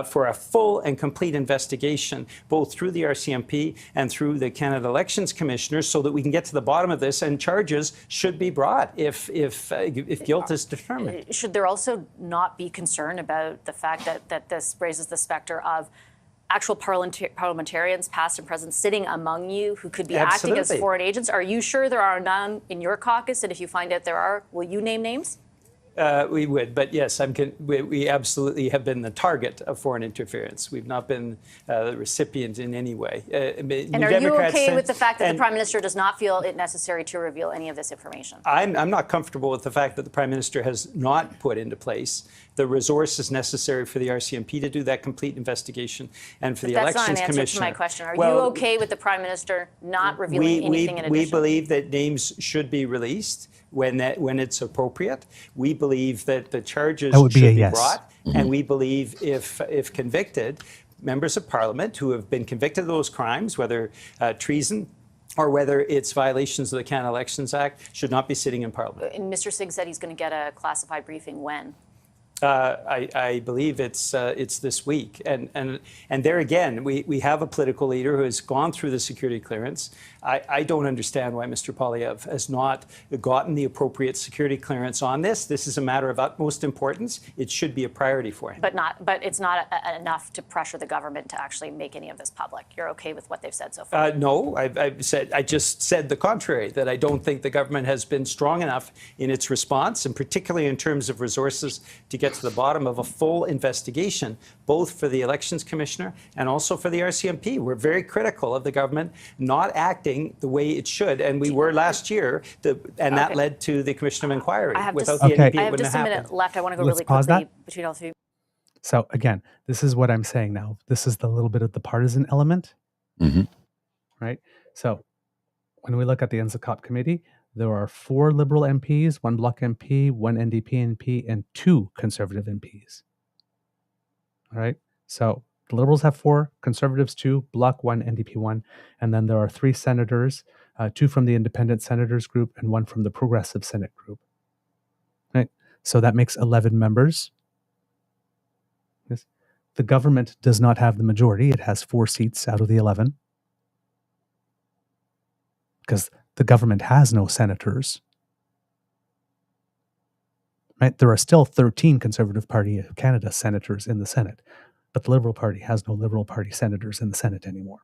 For a full and complete investigation, both through the RCMP and through the Canada Elections Commissioner, so that we can get to the bottom of this, and charges should be brought if guilt is determined.
Should there also not be concern about the fact that this raises the specter of actual parliamentarians, past and present, sitting among you who could be acting as foreign agents? Are you sure there are none in your caucus? And if you find out there are, will you name names?
We would, but yes, we absolutely have been the target of foreign interference. We've not been the recipient in any way.
And are you okay with the fact that the Prime Minister does not feel it necessary to reveal any of this information?
I'm not comfortable with the fact that the Prime Minister has not put into place the resources necessary for the RCMP to do that complete investigation, and for the Elections Commissioner.
That's not an answer to my question. Are you okay with the Prime Minister not revealing anything in addition?
We believe that names should be released when it's appropriate. We believe that the charges should be brought, and we believe if convicted, members of Parliament who have been convicted of those crimes, whether treason or whether it's violations of the Canada Elections Act, should not be sitting in Parliament.
And Mr. Singh said he's going to get a classified briefing when?
I believe it's this week, and there again, we have a political leader who has gone through the security clearance. I don't understand why Mr. Poilievre has not gotten the appropriate security clearance on this. This is a matter of utmost importance. It should be a priority for him.
But it's not enough to pressure the government to actually make any of this public. You're okay with what they've said so far?
No, I just said the contrary, that I don't think the government has been strong enough in its response, and particularly in terms of resources to get to the bottom of a full investigation, both for the Elections Commissioner and also for the RCMP. We're very critical of the government not acting the way it should, and we were last year, and that led to the Commission of Inquiry. Without the NDP,
I have just a minute left. I want to go really quickly between all three.
So again, this is what I'm saying now. This is the little bit of the partisan element, right? So when we look at the NSICOP committee, there are 4 Liberal MPs, 1 Bloc MP, 1 NDP MP, and 2 Conservative MPs. All right? So the Liberals have 4, Conservatives 2, Bloc 1, NDP 1, and then there are 3 senators, 2 from the Independent Senators group and 1 from the Progressive Senate group. Right? So that makes 11 members. Yes. The government does not have the majority. It has 4 seats out of the 11. Because the government has no senators. Right? There are still 13 Conservative Party of Canada senators in the Senate, but the Liberal Party has no Liberal Party senators in the Senate anymore.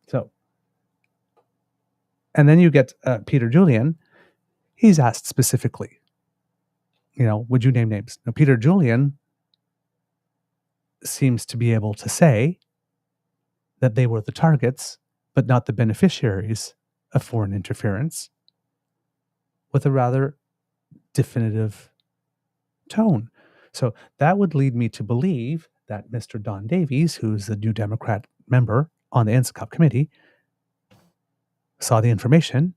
So, and then you get Peter Julian. He's asked specifically, would you name names? Now, Peter Julian seems to be able to say that they were the targets, but not the beneficiaries of foreign interference, with a rather definitive tone. So that would lead me to believe that Mr. Don Davies, who's the New Democrat member on the NSICOP committee, saw the information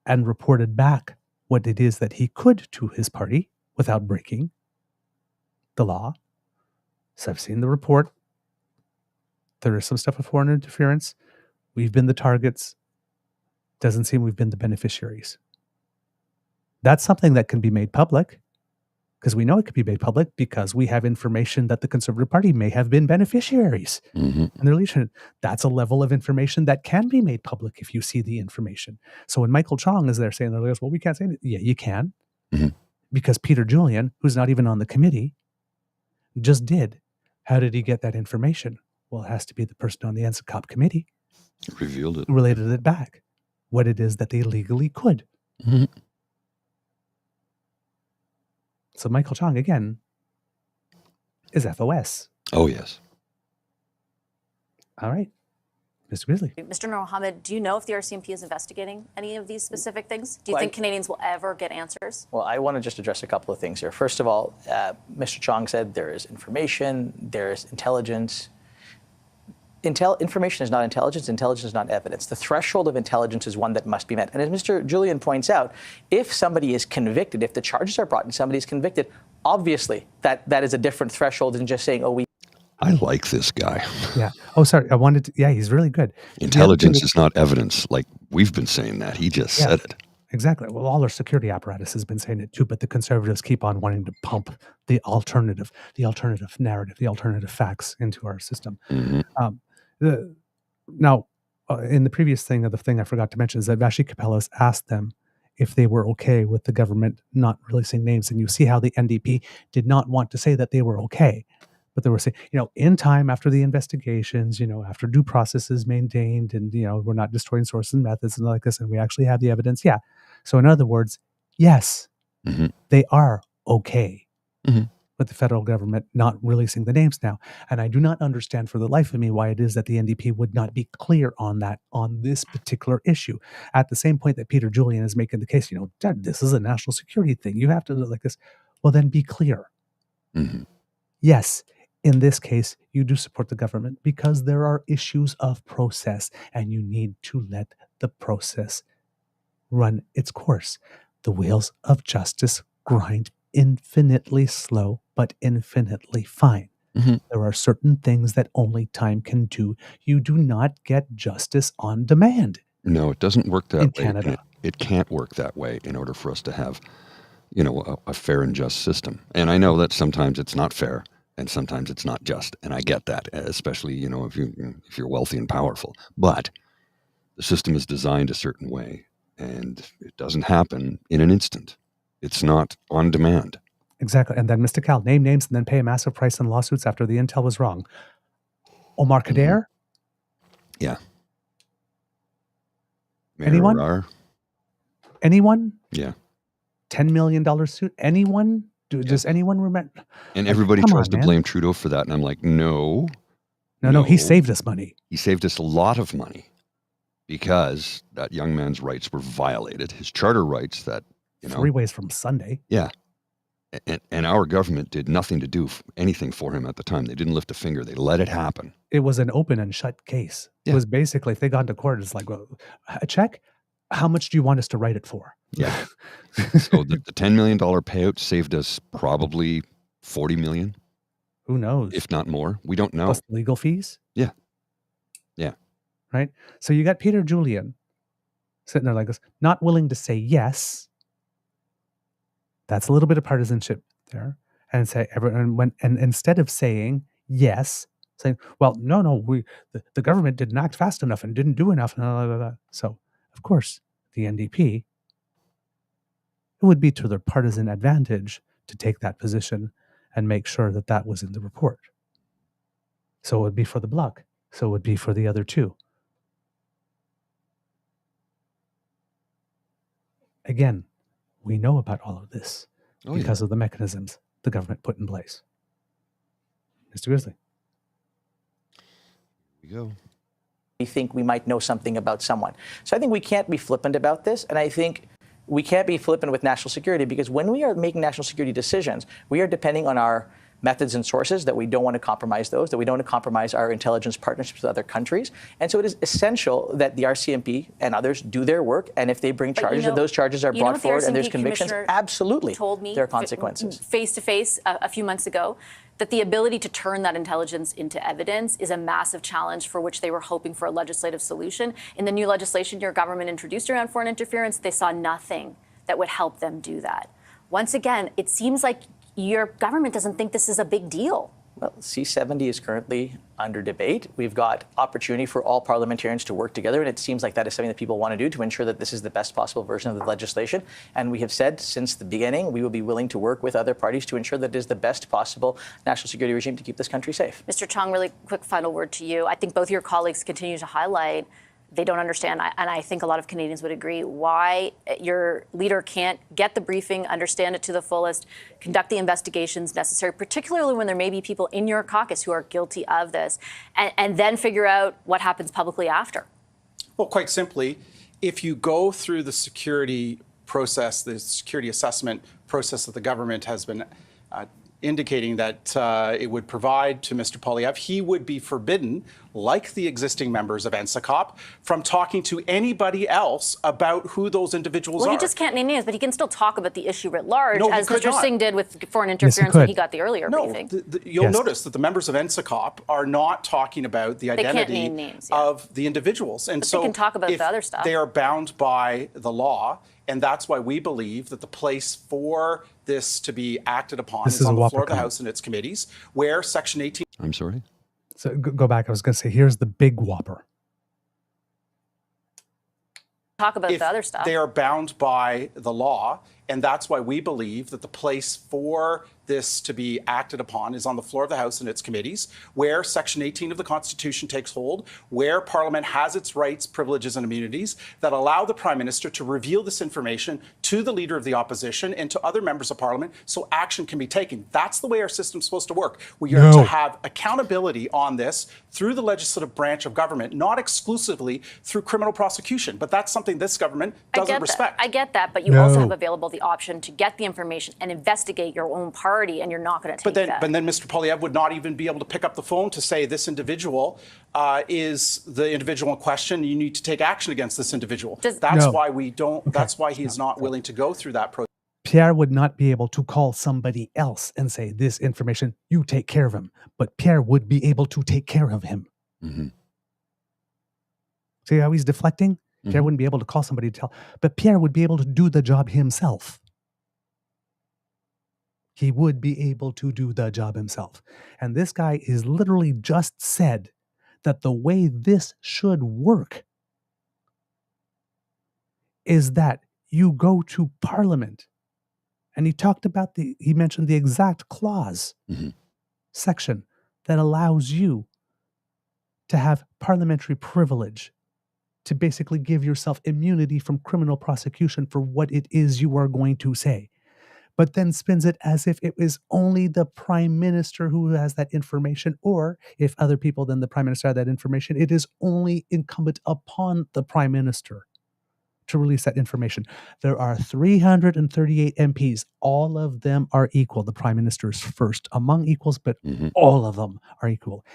and reported back what it is that he could to his party without breaking the law. So I've seen the report. There is some stuff of foreign interference. We've been the targets. Doesn't seem we've been the beneficiaries. That's something that can be made public, because we know it could be made public because we have information that the Conservative Party may have been beneficiaries in their leadership. That's a level of information that can be made public if you see the information. So when Michael Chong is there saying, well, we can't say anything. Yeah, you can. Because Peter Julian, who's not even on the committee, just did. How did he get that information? Well, it has to be the person on the NSICOP committee.
Revealed it.
Related it back. What it is that they legally could. So Michael Chong, again, is FOS.
Oh, yes.
All right. Mr. Grizzly.
Mr. Mohammed, do you know if the RCMP is investigating any of these specific things? Do you think Canadians will ever get answers?
Well, I want to just address a couple of things here. First of all, Mr. Chong said there is information, there is intelligence. Information is not intelligence. Intelligence is not evidence. The threshold of intelligence is one that must be met. And as Mr. Julian points out, if somebody is convicted, if the charges are brought and somebody is convicted, obviously that is a different threshold than just saying,
I like this guy.
Yeah. Oh, sorry. I wanted to, yeah, he's really good.
Intelligence is not evidence. Like we've been saying that. He just said it.
Exactly. Well, all our security apparatus has been saying it too, but the conservatives keep on wanting to pump the alternative narrative, the alternative facts into our system.
Mm-hmm.
Now, in the previous thing, the thing I forgot to mention is that Vashi Kapelas asked them if they were okay with the government not releasing names. And you see how the NDP did not want to say that they were okay. But they were saying, in time after the investigations, after due process is maintained and, we're not destroying sources and methods and like this, and we actually have the evidence. Yeah. So in other words, yes, they are okay with the federal government not releasing the names now. And I do not understand for the life of me why it is that the NDP would not be clear on that, on this particular issue. At the same point that Peter Julian is making the case, Dad, this is a national security thing. You have to do it like this. Well, then be clear. Yes. In this case, you do support the government because there are issues of process and you need to let the process run its course. The wheels of justice grind infinitely slow, but infinitely fine. There are certain things that only time can do. You do not get justice on demand.
No, it doesn't work that
in
way.
Canada.
It can't work that way in order for us to have, a fair and just system. And I know that sometimes it's not fair. And sometimes it's not just, and I get that, especially if you're wealthy and powerful. But the system is designed a certain way, and it doesn't happen in an instant. It's not on demand.
Exactly. And then Mr. Cal, name names and then pay a massive price in lawsuits after the intel was wrong. Omar Kader?
Yeah.
Anyone?
Mayor
Anyone?
Yeah.
$10 million suit? Anyone? Does anyone remember?
And everybody tries to blame Trudeau for that. And I'm like, no.
No, he saved us money.
He saved us a lot of money because that young man's rights were violated. His charter rights that,
3 ways from Sunday.
Yeah. And our government did nothing to do anything for him at the time. They didn't lift a finger. They let it happen.
It was an open and shut case.
Yeah.
It was basically, if they got into court, it's like, well, a check? How much do you want us to write it for?
Yeah. So the $10 million payout saved us probably $40 million.
Who knows?
If not more. We don't know.
Plus legal fees?
Yeah. Yeah.
Right? So you got Peter Julian sitting there like this, not willing to say yes. That's a little bit of partisanship there. And say and instead of saying yes, saying, well, no, the government didn't act fast enough and didn't do enough. So of course, the NDP, it would be to their partisan advantage to take that position and make sure that that was in the report. So it would be for the Bloc. So it would be for the other two. Again, we know about all of this because of the mechanisms the government put in place. Mr. Grizzly.
Here we go.
We think we might know something about someone. So I think we can't be flippant about this. And I think we can't be flippant with national security because when we are making national security decisions, we are depending on our methods and sources, that we don't want to compromise those, that we don't want to compromise our intelligence partnerships with other countries. And so it is essential that the RCMP and others do their work. And if they bring charges and those charges are brought forward and there's convictions, absolutely, there are consequences.
Face to face a few months ago, that the ability to turn that intelligence into evidence is a massive challenge for which they were hoping for a legislative solution. In the new legislation your government introduced around foreign interference, they saw nothing that would help them do that. Once again, it seems like your government doesn't think this is a big deal.
Well, C-70 is currently under debate. We've got opportunity for all parliamentarians to work together, and it seems like that is something that people want to do to ensure that this is the best possible version of the legislation. And we have said since the beginning we will be willing to work with other parties to ensure that it is the best possible national security regime to keep this country safe.
Mr. Chong, really quick final word to you. I think both your colleagues continue to highlight they don't understand, and I think a lot of Canadians would agree, why your leader can't get the briefing, understand it to the fullest, conduct the investigations necessary, particularly when there may be people in your caucus who are guilty of this, and then figure out what happens publicly after.
Well, quite simply, if you go through the security process, the security assessment process that the government has been indicating that it would provide to Mr. Poilievre, he would be forbidden like the existing members of NSICOP, from talking to anybody else about who those individuals
Well,
are.
he just can't name names, but he can still talk about the issue writ large,
No, he
as
could
Mr.
not.
Singh did with foreign
Yes, he
interference when
could.
he got the earlier
No,
briefing.
you'll
Yes.
notice that the members of NSICOP are not talking about the
can't
identity
name names, yeah.
of the individuals. And
But
so
they can talk about
if
the other stuff.
they are bound by the law, and that's why we believe that the place for this to be acted upon
This
is
is a
on the
Whopper
floor of the
comment.
House and its committees, where Section 18
I'm sorry.
So go back. I was going to say, here's the big whopper.
Talk about
if
the other stuff.
they are bound by the law, and that's why we believe that the place for this to be acted upon is on the floor of the House and its committees, where Section 18 of the Constitution takes hold, where Parliament has its rights, privileges, and immunities that allow the Prime Minister to reveal this information to the Leader of the Opposition and to other members of Parliament so action can be taken. That's the way our system's supposed to work. We are to have accountability on this through the legislative branch of government, not exclusively through criminal prosecution. But that's something this government doesn't respect.
I get that, but you also have available the option to get the information and investigate your own party, and you're not going to take that.
But then Mr. Poilievre would not even be able to pick up the phone to say this individual is the individual in question. You need to take action against this individual. That's why we don't. Okay. That's why he's not willing to go through that process.
Pierre would not be able to call somebody else and say, this information, you take care of him. But Pierre would be able to take care of him.
Mm-hmm.
See how he's deflecting?
Mm-hmm.
Pierre wouldn't be able to call somebody to tell. But Pierre would be able to do the job himself. He would be able to do the job himself. And this guy is literally just said that the way this should work is that you go to Parliament. And he talked about he mentioned the exact clause section that allows you to have parliamentary privilege, to basically give yourself immunity from criminal prosecution for what it is you are going to say, but then spins it as if it is only the Prime Minister who has that information, or if other people than the Prime Minister have that information, it is only incumbent upon the Prime Minister to release that information. There are 338 MPs. All of them are equal. The Prime Minister is first among equals, but all of them are equal.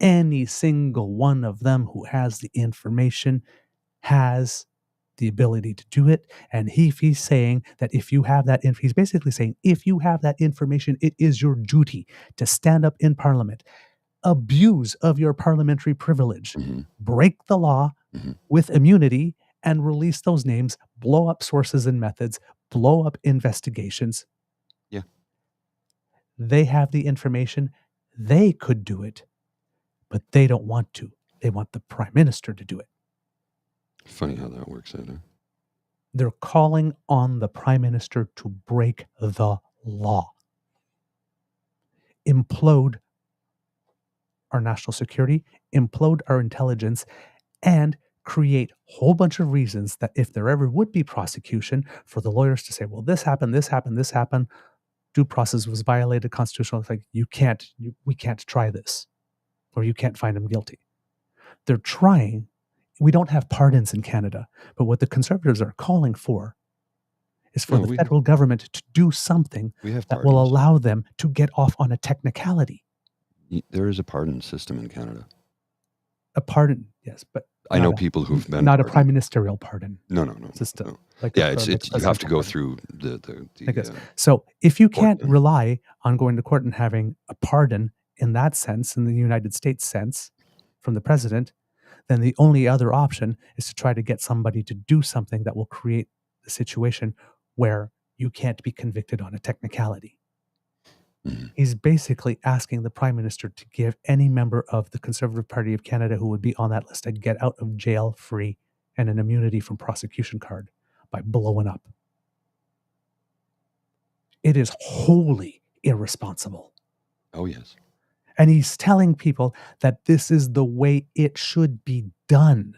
Any single one of them who has the information has the ability to do it. And he's saying that if you have that, he's basically saying, if you have that information, it is your duty to stand up in Parliament, abuse of your parliamentary privilege, break the law with immunity, and release those names, blow up sources and methods, blow up investigations.
Yeah.
They have the information. They could do it, but they don't want to. They want the Prime Minister to do it.
Funny how that works out, huh?
They're calling on the Prime Minister to break the law, implode our national security, implode our intelligence, and create a whole bunch of reasons that if there ever would be prosecution, for the lawyers to say, well, this happened, this happened, this happened, due process was violated, constitutional, it's like, we can't try this, or you can't find him guilty. They're trying. We don't have pardons in Canada, but what the Conservatives are calling for is for the federal government to do something that will allow them to get off on a technicality.
There is a pardon system in Canada.
A pardon, yes, but
I know people who've been
not a prime ministerial pardon.
No.
System.
No.
Like
it's you have to go through the
so if you can't rely on going to court and having a pardon in that sense, in the United States sense, from the president, then the only other option is to try to get somebody to do something that will create the situation where you can't be convicted on a technicality. He's basically asking the Prime Minister to give any member of the Conservative Party of Canada who would be on that list a get out of jail free and an immunity from prosecution card by blowing up. It is wholly irresponsible.
Oh, yes.
And he's telling people that this is the way it should be done.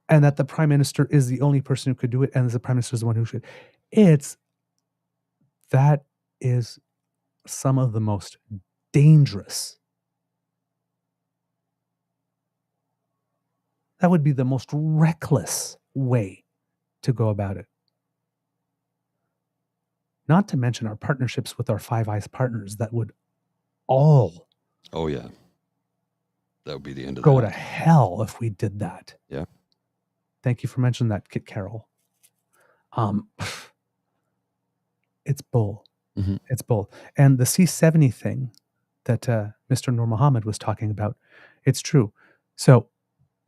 And that the Prime Minister is the only person who could do it, and the Prime Minister is the one who should. That is some of the most dangerous. That would be the most reckless way to go about it. not to mention our partnerships with our Five Eyes partners that would all
Oh, yeah. That would be the end of
go
that.
to hell if we did that.
Yeah.
Thank you for mentioning that, Kit Carroll. It's bull.
Mhm.
It's bull. And the C70 thing that Mr. Nur Mohammed was talking about, it's true. So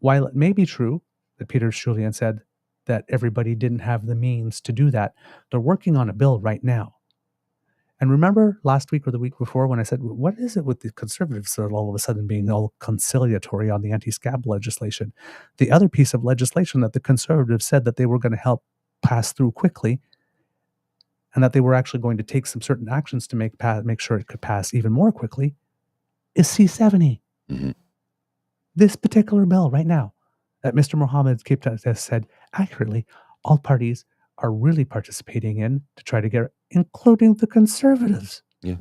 while it may be true that Peter Julian said that everybody didn't have the means to do that, they're working on a bill right now. And remember last week or the week before when I said, what is it with the Conservatives that are all of a sudden being all conciliatory on the anti-scab legislation? The other piece of legislation that the Conservatives said that they were going to help pass through quickly, and that they were actually going to take some certain actions to make sure it could pass even more quickly, is C70.
Mhm.
This particular bill right now that Mr. Mohammed has said accurately, all parties are really participating in to try to get, including the Conservatives,
Yeah.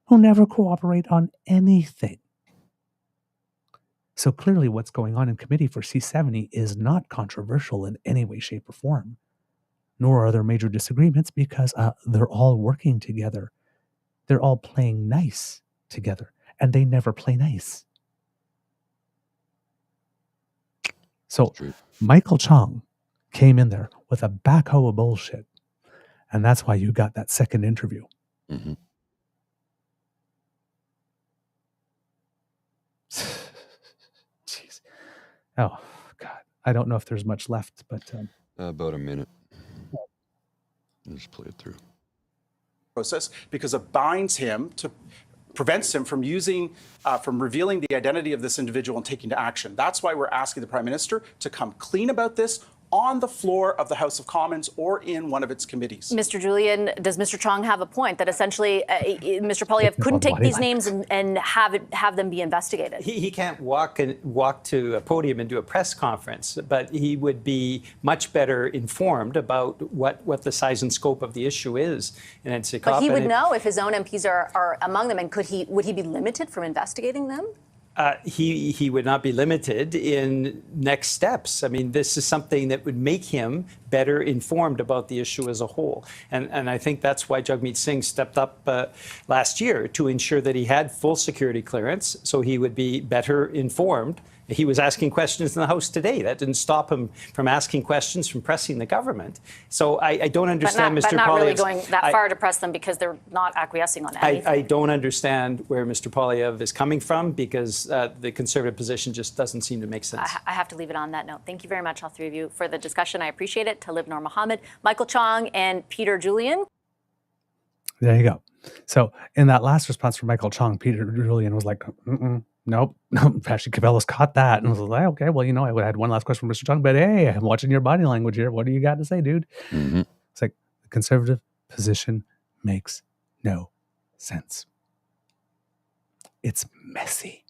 who never cooperate on anything. So clearly what's going on in committee for C70 is not controversial in any way, shape, or form, nor are there major disagreements because they're all working together. They're all playing nice together, and they never play nice. So
True.
Michael Chong came in there with a backhoe of bullshit, and that's why you got that second interview.
Mm-hmm.
Jeez. Oh, God. I don't know if there's much left, but...
About a minute. Let's play it through.
Process because it binds him to prevents him from from revealing the identity of this individual and taking to action. That's why we're asking the Prime Minister to come clean about this on the floor of the House of Commons or in one of its committees.
Mr. Julian, does Mr. Chong have a point that essentially Mr. Poilievre couldn't take these names and have them be investigated?
He can't walk to a podium and do a press conference, but he would be much better informed about what the size and scope of the issue is in NSICOP.
But he would know if his own MPs are among them, and would he be limited from investigating them?
He would not be limited in next steps. I mean, this is something that would make him better informed about the issue as a whole. And I think that's why Jagmeet Singh stepped up last year to ensure that he had full security clearance so he would be better informed. He was asking questions in the House today. That didn't stop him from asking questions, from pressing the government. So I don't understand Mr. Poilievre's...
But not really going that far to press them because they're not acquiescing on anything.
I don't understand where Mr. Poilievre is coming from because the Conservative position just doesn't seem to make sense.
I have to leave it on that note. Thank you very much, all three of you, for the discussion. I appreciate it. Talib Nur Mohammed, Michael Chong, and Peter Julian.
There you go. So in that last response from Michael Chong, Peter Julian was like, nope. Patrick Cabela's caught that. And was like, okay, well, I had one last question from Mr. Chong, but hey, I'm watching your body language here. What do you got to say, dude?
Mm-hmm.
It's like the Conservative position makes no sense. It's messy.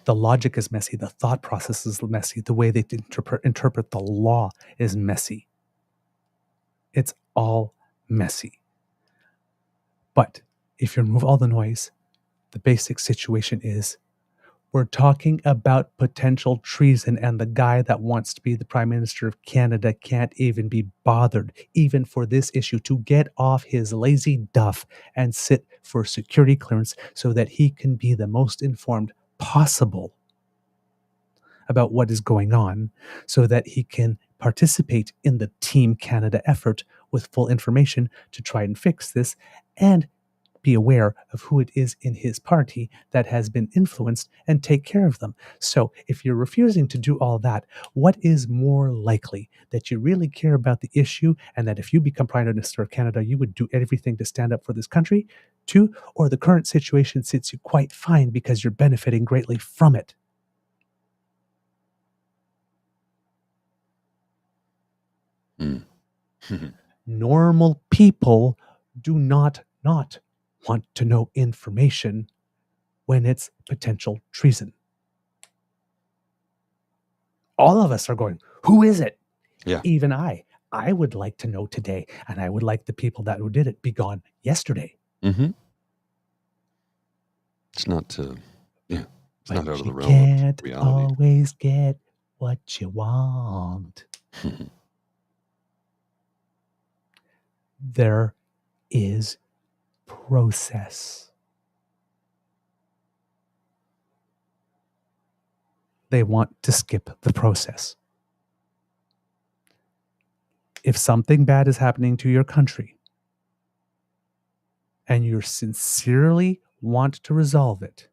The logic is messy. The thought process is messy. The way they interpret the law is messy. It's all messy. But if you remove all the noise, the basic situation is we're talking about potential treason, and the guy that wants to be the Prime Minister of Canada can't even be bothered, even for this issue, to get off his lazy duff and sit for security clearance so that he can be the most informed possible about what is going on, so that he can participate in the Team Canada effort with full information to try and fix this and be aware of who it is in his party that has been influenced and take care of them. So if you're refusing to do all that, what is more likely? That you really care about the issue and that if you become Prime Minister of Canada, you would do everything to stand up for this country? Two, or the current situation sits you quite fine because you're benefiting greatly from it? Normal people do not want to know information when it's potential treason. All of us are going, who is it?
Yeah.
Even I would like to know today, and I would like the people that who did it be gone yesterday.
Mm-hmm. It's not, it's
but
not out of the realm
can't
of reality.
always get what you want. There is process. They want to skip the process. If something bad is happening to your country and you sincerely want to resolve it,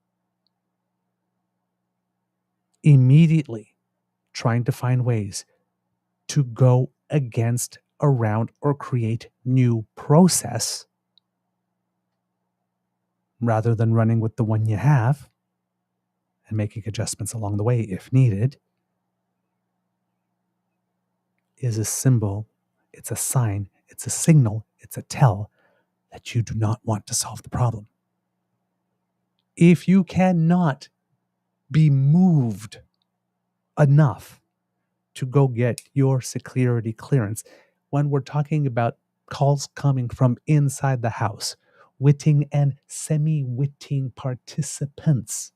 immediately trying to find ways to go against, around, or create new process rather than running with the one you have and making adjustments along the way if needed, is a symbol, it's a sign, it's a signal, it's a tell that you do not want to solve the problem. If you cannot be moved enough to go get your security clearance, when we're talking about calls coming from inside the house, witting and semi-witting participants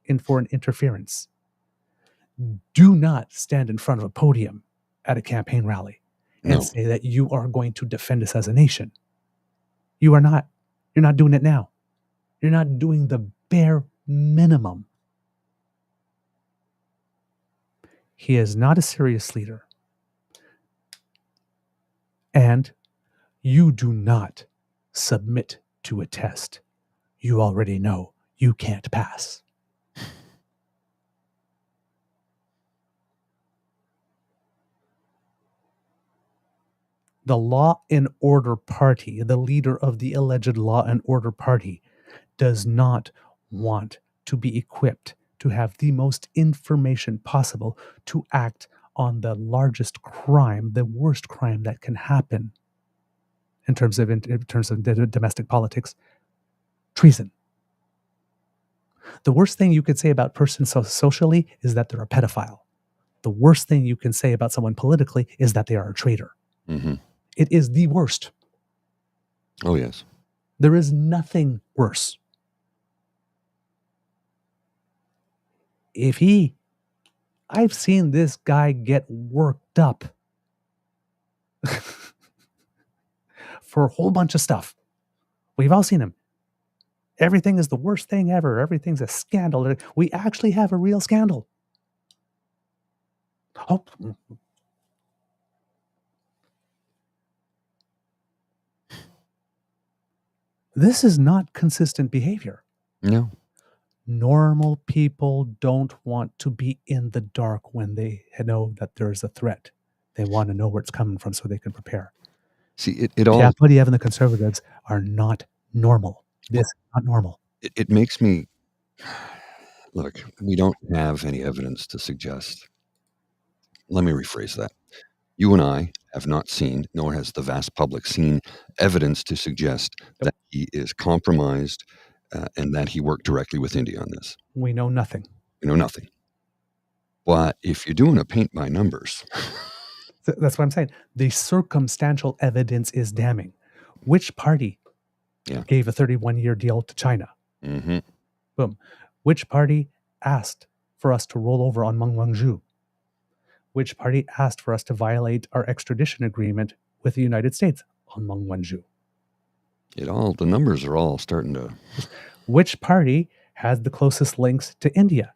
in foreign interference, do not stand in front of a podium at a campaign rally and say that you are going to defend us as a nation. You are not. You're not doing it now. You're not doing the bare minimum. He is not a serious leader. And you do not submit to a test you already know you can't pass. The Law and Order Party, the leader of the alleged Law and Order Party, does not want to be equipped to have the most information possible to act on the largest crime, the worst crime that can happen in terms of domestic politics, treason. The worst thing you could say about a person socially is that they're a pedophile. The worst thing you can say about someone politically is that they are a traitor.
Mm-hmm.
It is the worst.
Oh, yes.
There is nothing worse. I've seen this guy get worked up for a whole bunch of stuff. We've all seen him. Everything is the worst thing ever. Everything's a scandal. We actually have a real scandal. Oh. This is not consistent behavior.
No.
Normal people don't want to be in the dark when they know that there's a threat. They want to know where it's coming from so they can prepare.
See, it all...
Pierre Poilievre and the Conservatives are not normal. This is not normal.
It makes me... Look, we don't have any evidence to suggest... Let me rephrase that. You and I have not seen, nor has the vast public seen, evidence to suggest that he is compromised and that he worked directly with India on this.
We know nothing.
We know nothing. But if you're doing a paint by numbers...
That's what I'm saying. The circumstantial evidence is damning. Which party gave a 31-year deal to China?
Mm-hmm.
Boom. Which party asked for us to roll over on Meng Wanzhou? Which party asked for us to violate our extradition agreement with the United States on Meng Wanzhou?
The numbers are all starting to...
Which party has the closest links to India?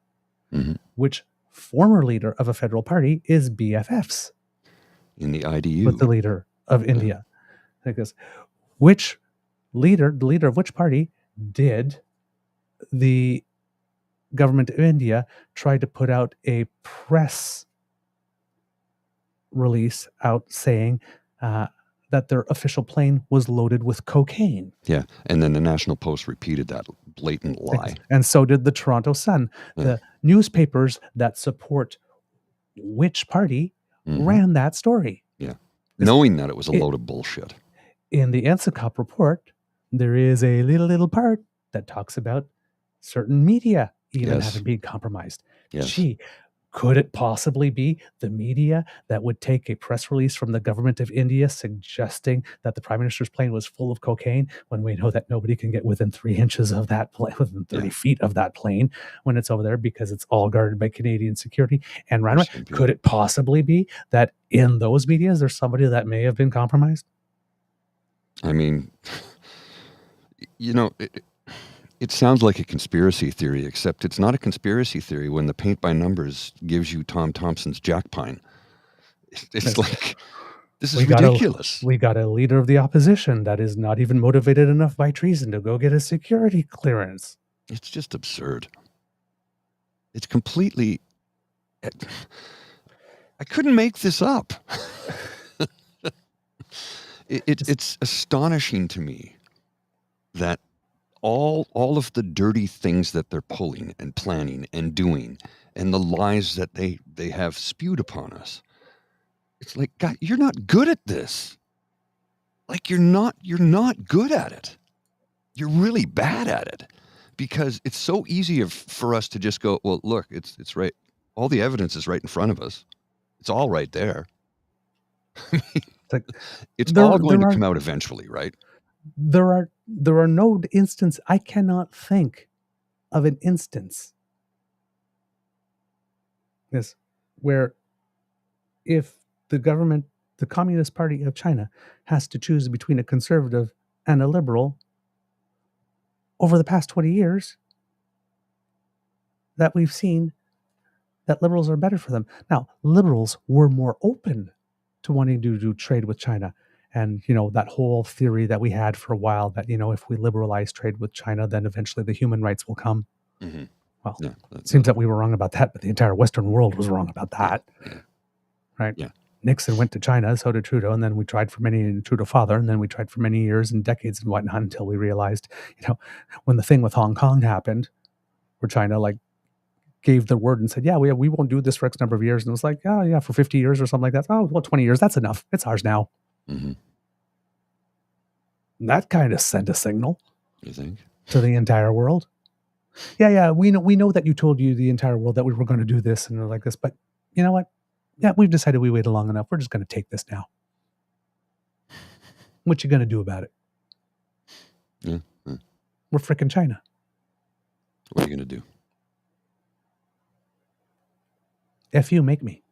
Mm-hmm.
Which former leader of a federal party is BFFs?
In the IDU.
With the leader of India. Because the leader of which party did the government of India try to put out a press release out saying that their official plane was loaded with cocaine?
Yeah, and then the National Post repeated that blatant lie.
And so did the Toronto Sun. Yeah. The newspapers that support which party ran that story.
Yeah, knowing that it was a load of bullshit.
In the NSICOP report, there is a little part that talks about certain media even having been compromised.
Yes.
Gee, could it possibly be the media that would take a press release from the government of India suggesting that the Prime Minister's plane was full of cocaine when we know that nobody can get within 3 inches of that plane, within 30 feet of that plane when it's over there because it's all guarded by Canadian security and runway? Could it possibly be that in those medias there's somebody that may have been compromised?
I mean, it sounds like a conspiracy theory, except it's not a conspiracy theory when the paint by numbers gives you Tom Thompson's Jack Pine. It's like, this is ridiculous.
We got a leader of the opposition that is not even motivated enough by treason to go get a security clearance.
It's just absurd. It's completely... I couldn't make this up. It's astonishing to me that all of the dirty things that they're pulling and planning and doing and the lies that they have spewed upon us. It's like, God, you're not good at this. Like, you're not good at it. You're really bad at it, because it's so easy for us to just go, well, look, it's right. All the evidence is right in front of us. It's all right there. It's all going to come out eventually, right?
There are no instance. I cannot think of an instance. Yes, where if the government, the Communist Party of China, has to choose between a conservative and a liberal over the past 20 years, that we've seen that liberals are better for them. Now, liberals were more open to wanting to do trade with China. And, that whole theory that we had for a while that, if we liberalize trade with China, then eventually the human rights will come. Mm-hmm. Well, yeah, it seems that we were wrong about that, but the entire Western world was wrong about that. Yeah. Right? Yeah. Nixon went to China, so did Trudeau, and then we tried for Trudeau father, and then we tried for many years and decades and whatnot until we realized, when the thing with Hong Kong happened, where China gave the word and said, yeah, we won't do this for X number of years. And it was like, oh yeah, for 50 years or something like that. Oh, well, 20 years, that's enough. It's ours now. Mm-hmm. That kind of sent a signal.
You think?
To the entire world. Yeah, we know that you told the entire world that we were going to do this and like this, but you know what? Yeah, we've decided we waited long enough. We're just going to take this now. What you going to do about it?
Yeah.
We're frickin' China.
What are you going to do?
F you, make me.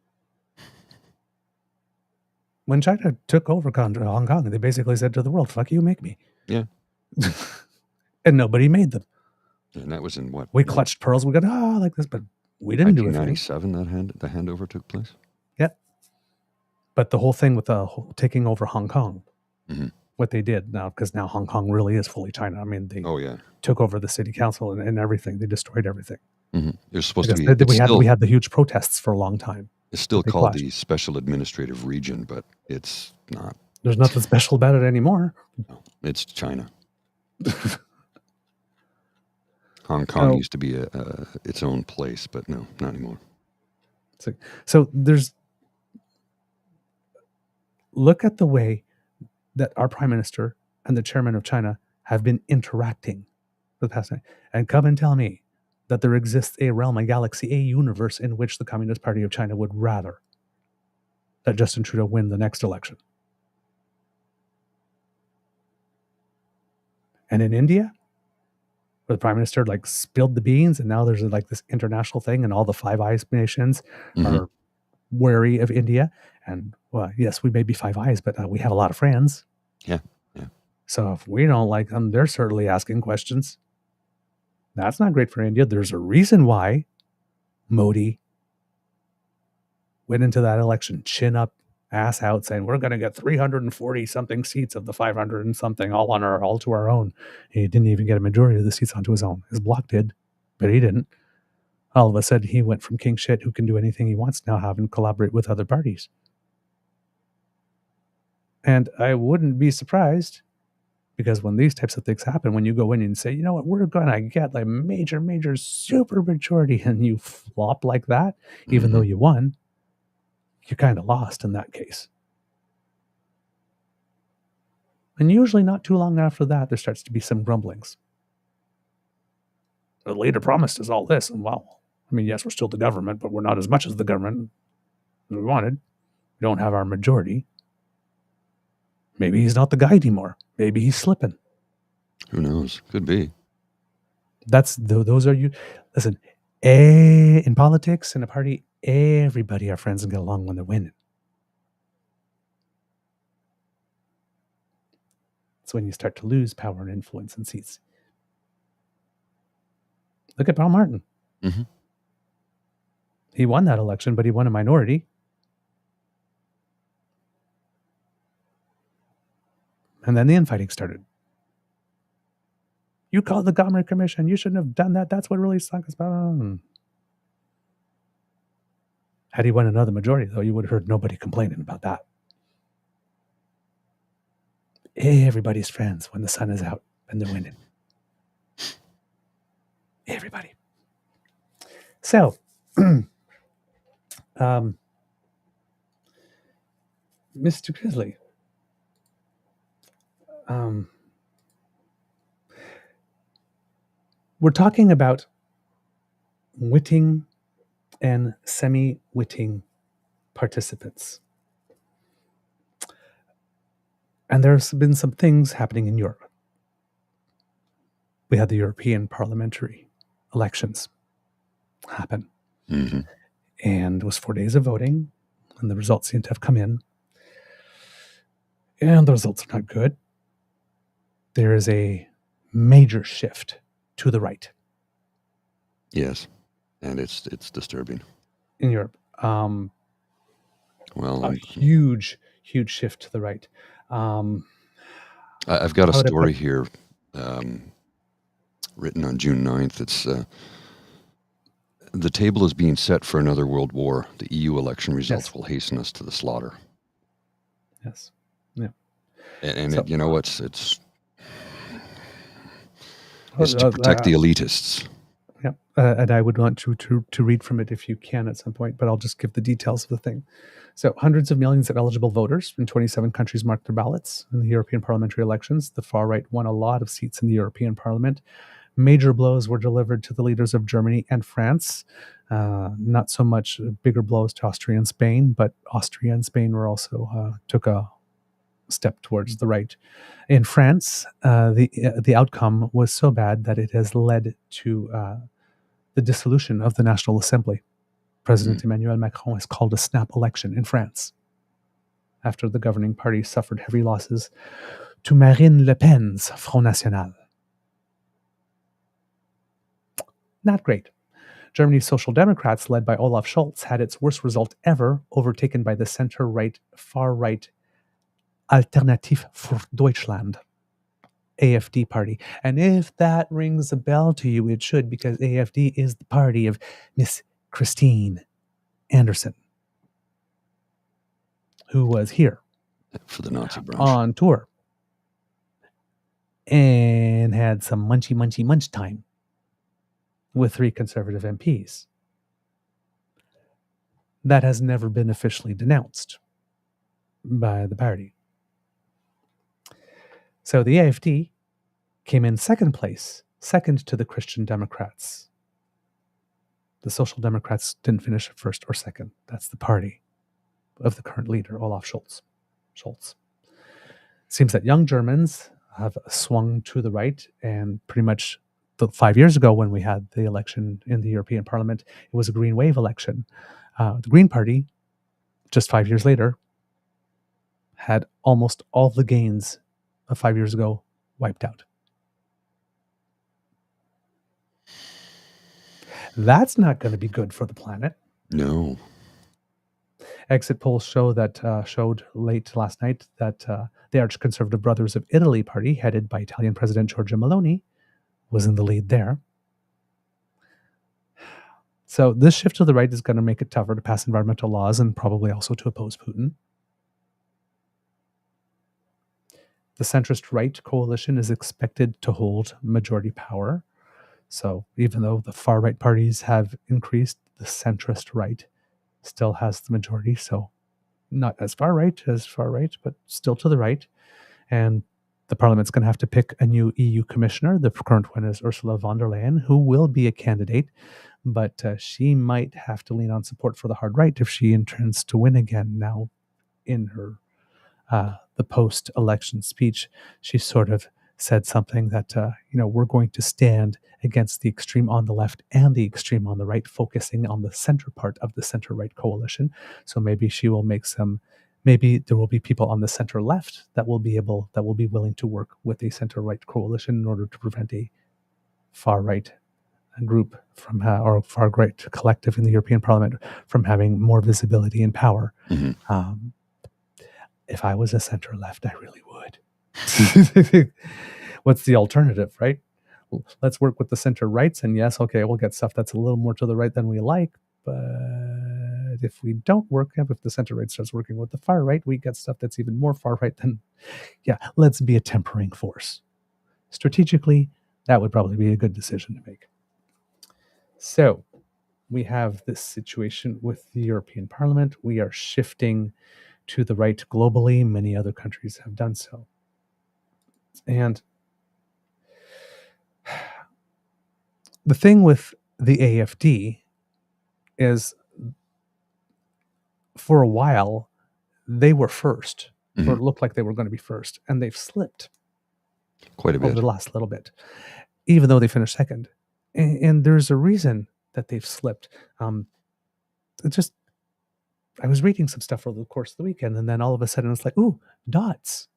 When China took over Hong Kong, they basically said to the world, fuck you, make me.
Yeah.
And nobody made them.
And that was in what?
We clutched pearls. We got, like this, but we didn't do it.
1997, the handover took place?
Yeah. But the whole thing with taking over Hong Kong, what they did now, because now Hong Kong really is fully China. I mean, they took over the city council and everything. They destroyed everything.
Mm-hmm. It was supposed to be.
We had the huge protests for a long time.
It's still called the Special Administrative Region, but it's not.
There's nothing special about it anymore.
No, it's China. Hong Kong used to be its own place, but no, not anymore.
So look at the way that our Prime Minister and the Chairman of China have been interacting for the past night, and come and tell me that there exists a realm, a galaxy, a universe in which the Communist Party of China would rather that Justin Trudeau win the next election. And in India, where the Prime Minister spilled the beans, and now there's this international thing, and all the Five Eyes nations are wary of India. And well, yes, we may be Five Eyes, but we have a lot of friends.
Yeah.
So if we don't like them, they're certainly asking questions. That's not great for India. There's a reason why Modi went into that election chin up, ass out, saying we're going to get 340 something seats of the 500 and something all to our own. He didn't even get a majority of the seats onto his own. His bloc did, but he didn't. All of a sudden, he went from king shit who can do anything he wants now, having to collaborate with other parties. And I wouldn't be surprised, because when these types of things happen, when you go in and say, you know what, we're going to get major super majority, and you flop like that, even though you won, you're kind of lost in that case. And usually not too long after that, there starts to be some grumblings. The leader promised us all this, and well, I mean, yes, we're still the government, but we're not as much as the government as we wanted. We don't have our majority. Maybe he's not the guy anymore. Maybe he's slipping.
Who knows? Could be.
Those are you. Listen, in politics, in a party, everybody are friends and get along when they're winning. It's when you start to lose power and influence and seats. Look at Paul Martin.
Mm-hmm.
He won that election, but he won a minority. And then the infighting started. You called the Gomery Commission. You shouldn't have done that. That's what really sunk us down. Had he won another majority, though, you would have heard nobody complaining about that. Everybody's friends when the sun is out and they're winning. Everybody. So, Mr. Grizzly, we're talking about witting and semi-witting participants. And there's been some things happening in Europe. We had the European parliamentary elections happen.
Mm-hmm.
And it was 4 days of voting, and the results seem to have come in. And the results are not good. There is a major shift to the right.
Yes, and it's disturbing.
In Europe.
Well,
a huge shift to the right.
I've got a story here written on June 9th. It's the table is being set for another world war. The EU election results will hasten us to the slaughter.
Yes. Yeah.
And so, it's to protect the elitists.
Yeah. And I would want to read from it if you can at some point, but I'll just give the details of the thing. So hundreds of millions of eligible voters in 27 countries marked their ballots in the European parliamentary elections. The far right won a lot of seats in the European Parliament. Major blows were delivered to the leaders of Germany and France. Not so much bigger blows to Austria and Spain, but Austria and Spain were also took a step towards the right. In France, the outcome was so bad that it has led to the dissolution of the National Assembly. President Emmanuel Macron has called a snap election in France after the governing party suffered heavy losses to Marine Le Pen's Front National. Not great. Germany's Social Democrats, led by Olaf Scholz, had its worst result ever, overtaken by the center-right, far-right Alternative für Deutschland, AfD party. And if that rings a bell to you, it should, because AfD is the party of Miss Christine Anderson, who was here
for the Nazi brunch
on tour and had some munch time with 3 conservative MPs. That has never been officially denounced by the party. So the AfD came in second place, second to the Christian Democrats. The Social Democrats didn't finish first or second. That's the party of the current leader, Olaf Scholz. Seems that young Germans have swung to the right, and pretty much 5 years ago when we had the election in the European Parliament, it was a Green Wave election. The Green Party, just 5 years later, had almost all the gains of 5 years ago wiped out. That's not going to be good for the planet.
No.
Exit polls showed late last night that the Arch-Conservative Brothers of Italy party, headed by Italian President Giorgia Meloni, was in the lead there. So this shift to the right is going to make it tougher to pass environmental laws and probably also to oppose Putin. The centrist right coalition is expected to hold majority power. So even though the far right parties have increased, the centrist right still has the majority. So not as far right, but still to the right. And the parliament's going to have to pick a new EU commissioner. The current one is Ursula von der Leyen, who will be a candidate, but she might have to lean on support for the hard right if she intends to win again. Now, in her the post-election speech, she sort of said something that, we're going to stand against the extreme on the left and the extreme on the right, focusing on the center part of the center-right coalition. So maybe she will make some Maybe there will be people on the center left that will be willing to work with a center right coalition in order to prevent a far right group from or far right collective in the European Parliament from having more visibility and power. If I was a center left, I really would. What's the alternative, right? Let's work with the center rights, and yes, okay, we'll get stuff that's a little more to the right than we like, but if we don't work, if the center right starts working with the far right, we get stuff that's even more far right. Then, yeah, let's be a tempering force. Strategically, that would probably be a good decision to make. So we have this situation with the European Parliament. We are shifting to the right globally. Many other countries have done so. And the thing with the AFD is, for a while, they were first, or it looked like they were going to be first, and they've slipped
quite a bit
over the last little bit, even though they finished second. And there's a reason that they've slipped. I was reading some stuff over the course of the weekend, and then all of a sudden it's like, ooh, dots.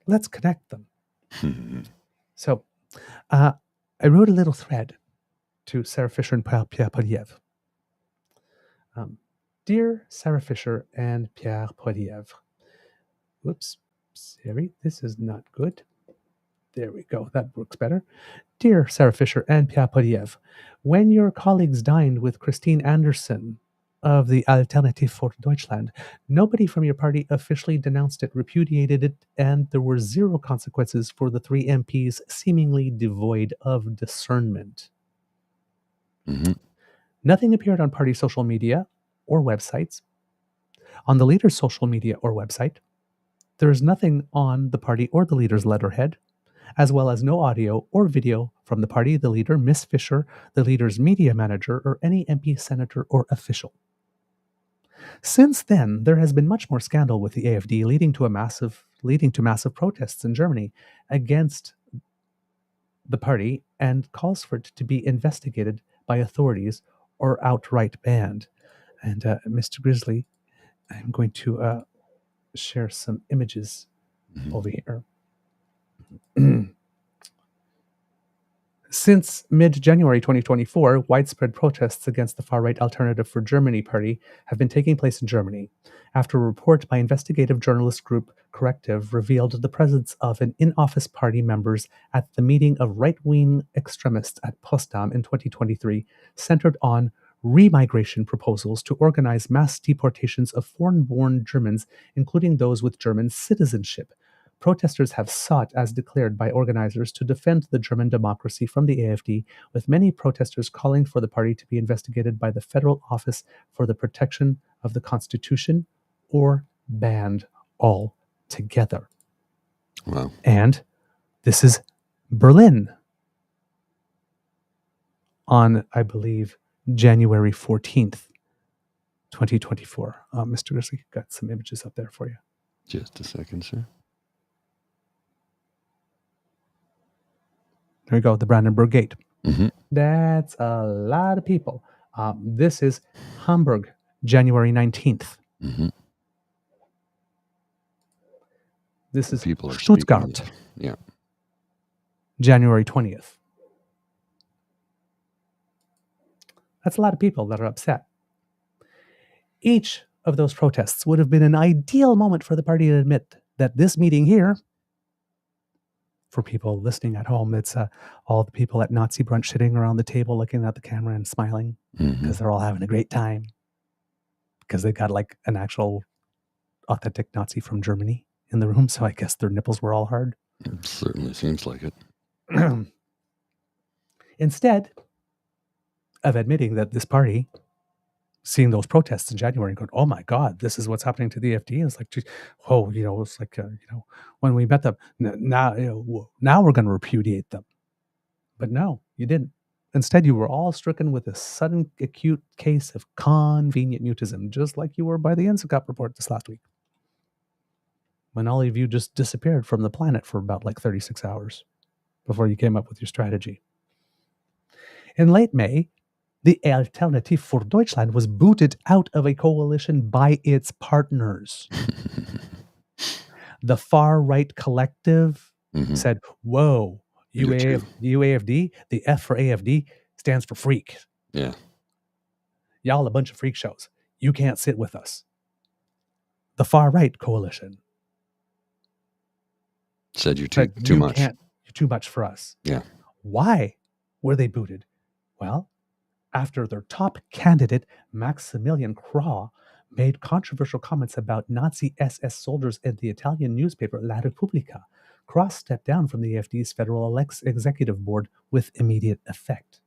Let's connect them. So I wrote a little thread to Sarah Fisher and Pierre Poilievre. Dear Sarah Fisher and Pierre Poilievre. Whoops, sorry, this is not good. There we go, that works better. Dear Sarah Fisher and Pierre Poilievre, when your colleagues dined with Christine Anderson of the Alternative for Deutschland, nobody from your party officially denounced it, repudiated it, and there were zero consequences for the three MPs seemingly devoid of discernment. Nothing appeared on party social media or websites. On the leader's social media or website, there is nothing on the party or the leader's letterhead, as well as no audio or video from the party, the leader, Miss Fisher, the leader's media manager, or any MP, senator, or official. Since then, there has been much more scandal with the AFD, leading to massive protests in Germany against the party, and calls for it to be investigated by authorities or outright banned. And Mr. Grizzly, I'm going to share some images over here. Since mid-January 2024, widespread protests against the far-right Alternative for Germany party have been taking place in Germany, after a report by investigative journalist group Corrective revealed the presence of an in-office party members at the meeting of right-wing extremists at Potsdam in 2023, centered on remigration proposals to organize mass deportations of foreign-born Germans, including those with German citizenship. Protesters have sought, as declared by organizers, to defend the German democracy from the AFD, with many protesters calling for the party to be investigated by the Federal Office for the Protection of the Constitution or banned altogether.
Wow.
And this is Berlin on, I believe, January 14th, 2024. Mr. Grizzly, got some images up there for you.
Just a second, sir.
There we go, the Brandenburg Gate. That's a lot of people. This is Hamburg, January 19th. This is
People are
Stuttgart,
speaking, yeah.
January 20th. That's a lot of people that are upset. Each of those protests would have been an ideal moment for the party to admit that this meeting here, for people listening at home, it's all the people at Nazi brunch sitting around the table looking at the camera and smiling because they're all having a great time because they got like an actual authentic Nazi from Germany in the room. So I guess their nipples were all hard.
It certainly seems like it.
Instead of admitting that this party, seeing those protests in January and going, oh my God, this is what's happening to the AFD. It's like, geez, oh, it's like, when we met them, now we're going to repudiate them. But no, you didn't. Instead, you were all stricken with a sudden acute case of convenient mutism, just like you were by the NSICOP report this last week, when all of you just disappeared from the planet for about like 36 hours before you came up with your strategy. In late May, The Alternative for Deutschland was booted out of a coalition by its partners. The far-right collective said, whoa, UAFD, the F for AFD stands for freak.
Yeah.
Y'all a bunch of freak shows. You can't sit with us. The far-right coalition
said you're
said,
too much.
You're too much for us.
Yeah.
Why were they booted? Well, after their top candidate, Maximilian Krah, made controversial comments about Nazi SS soldiers in the Italian newspaper La Repubblica, Krah stepped down from the AfD's federal executive board with immediate effect.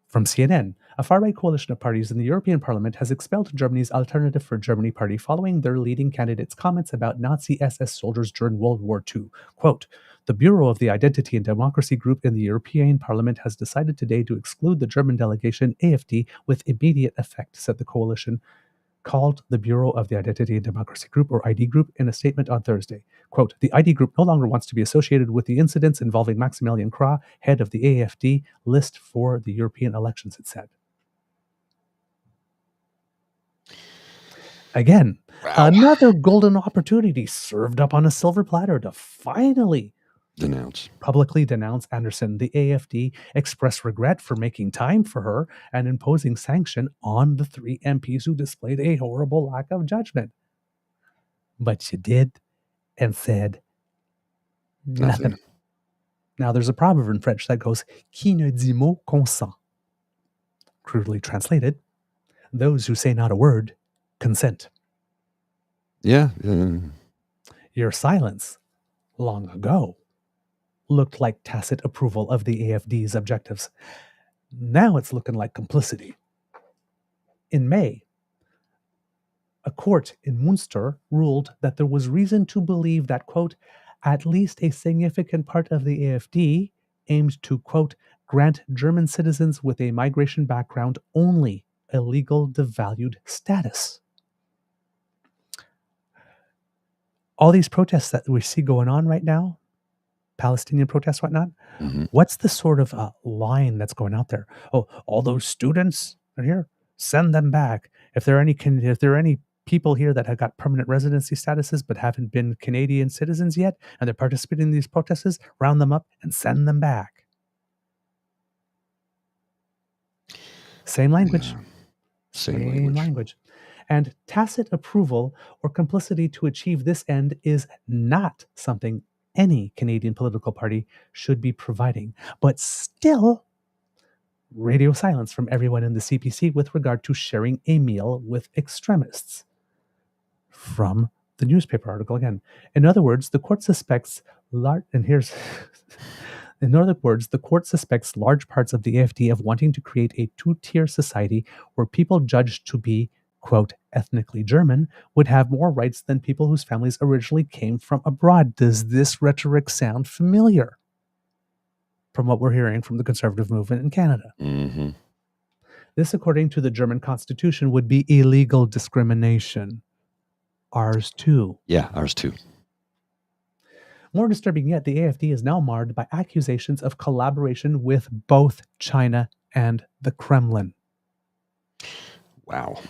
From CNN, a far-right coalition of parties in the European Parliament has expelled Germany's Alternative for Germany party following their leading candidate's comments about Nazi SS soldiers during World War II. Quote, the Bureau of the Identity and Democracy group in the European Parliament has decided today to exclude the German delegation AfD with immediate effect, said the coalition, called the Bureau of the Identity and Democracy Group, or ID Group, in a statement on Thursday. Quote, the ID Group no longer wants to be associated with the incidents involving Maximilian Krah, head of the AfD list for the European elections, it said. Again, another golden opportunity served up on a silver platter to finally publicly denounce Anderson. The AfD expressed regret for making time for her and imposing sanction on the 3 MPs who displayed a horrible lack of judgment. But she did and said nothing. Now, there's a proverb in French that goes, qui ne dit mot consent. Crudely translated, those who say not a word consent.
Yeah.
Your silence long ago looked like tacit approval of the AfD's objectives. Now it's looking like complicity. In May, a court in Munster ruled that there was reason to believe that, quote, at least a significant part of the AfD aimed to, quote, grant German citizens with a migration background only a legal devalued status. All these protests that we see going on right now, Palestinian protests, whatnot, what's the sort of line that's going out there? Oh, all those students are here, send them back. If there are any people here that have got permanent residency statuses but haven't been Canadian citizens yet, and they're participating in these protests, round them up and send them back. Same language.
Yeah. Same
language. And tacit approval or complicity to achieve this end is not something any Canadian political party should be providing. But still, radio silence from everyone in the CPC with regard to sharing a meal with extremists. From the newspaper article again. In other words, the court suspects large parts of the AfD of wanting to create a two-tier society where people judged to be, quote, ethnically German would have more rights than people whose families originally came from abroad. Does this rhetoric sound familiar from what we're hearing from the conservative movement in Canada?
Mm-hmm.
This, according to the German constitution, would be illegal discrimination. Ours too.
Yeah, ours too.
More disturbing yet, the AfD is now marred by accusations of collaboration with both China and the Kremlin.
Wow.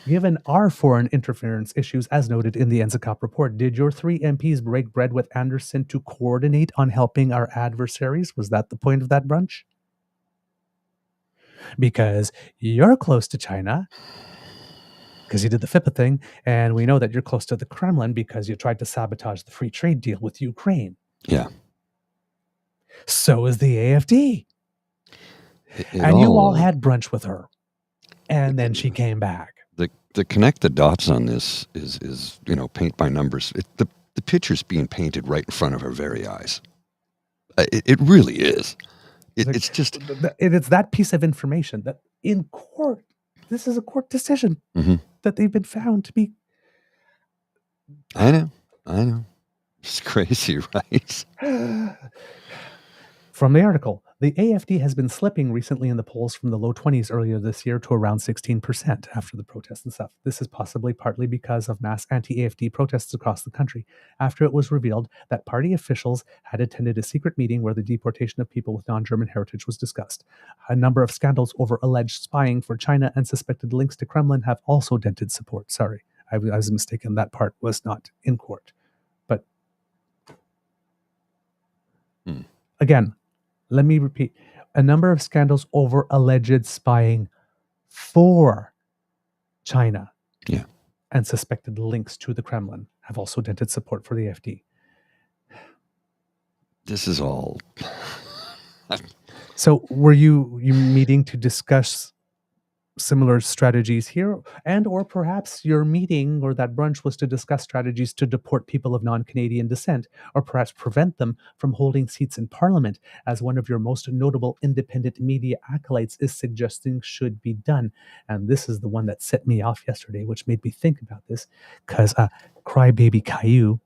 Given our foreign interference issues, as noted in the NSICOP report, did your 3 MPs break bread with Anderson to coordinate on helping our adversaries? Was that the point of that brunch? Because you're close to China, because you did the FIPA thing, and we know that you're close to the Kremlin because you tried to sabotage the free trade deal with Ukraine.
Yeah.
So is the AfD. And you all had brunch with her. And then she came back.
To connect the dots on this is paint by numbers. The picture's being painted right in front of our very eyes. It really is. It's just...
It's that piece of information that in court, this is a court decision that they've been found to be...
I know. It's crazy, right?
From the article, the AFD has been slipping recently in the polls from the low 20s earlier this year to around 16% after the protests and stuff. This is possibly partly because of mass anti-AFD protests across the country after it was revealed that party officials had attended a secret meeting where the deportation of people with non-German heritage was discussed. A number of scandals over alleged spying for China and suspected links to Kremlin have also dented support. Sorry, I was mistaken. That part was not in court. But again, let me repeat. A number of scandals over alleged spying for China and suspected links to the Kremlin have also dented support for the AFD.
This is all...
So were you meeting to discuss similar strategies here, and or perhaps your meeting or that brunch was to discuss strategies to deport people of non-Canadian descent, or perhaps prevent them from holding seats in Parliament, as one of your most notable independent media acolytes is suggesting should be done. And this is the one that set me off yesterday, which made me think about this, because Crybaby Caillou,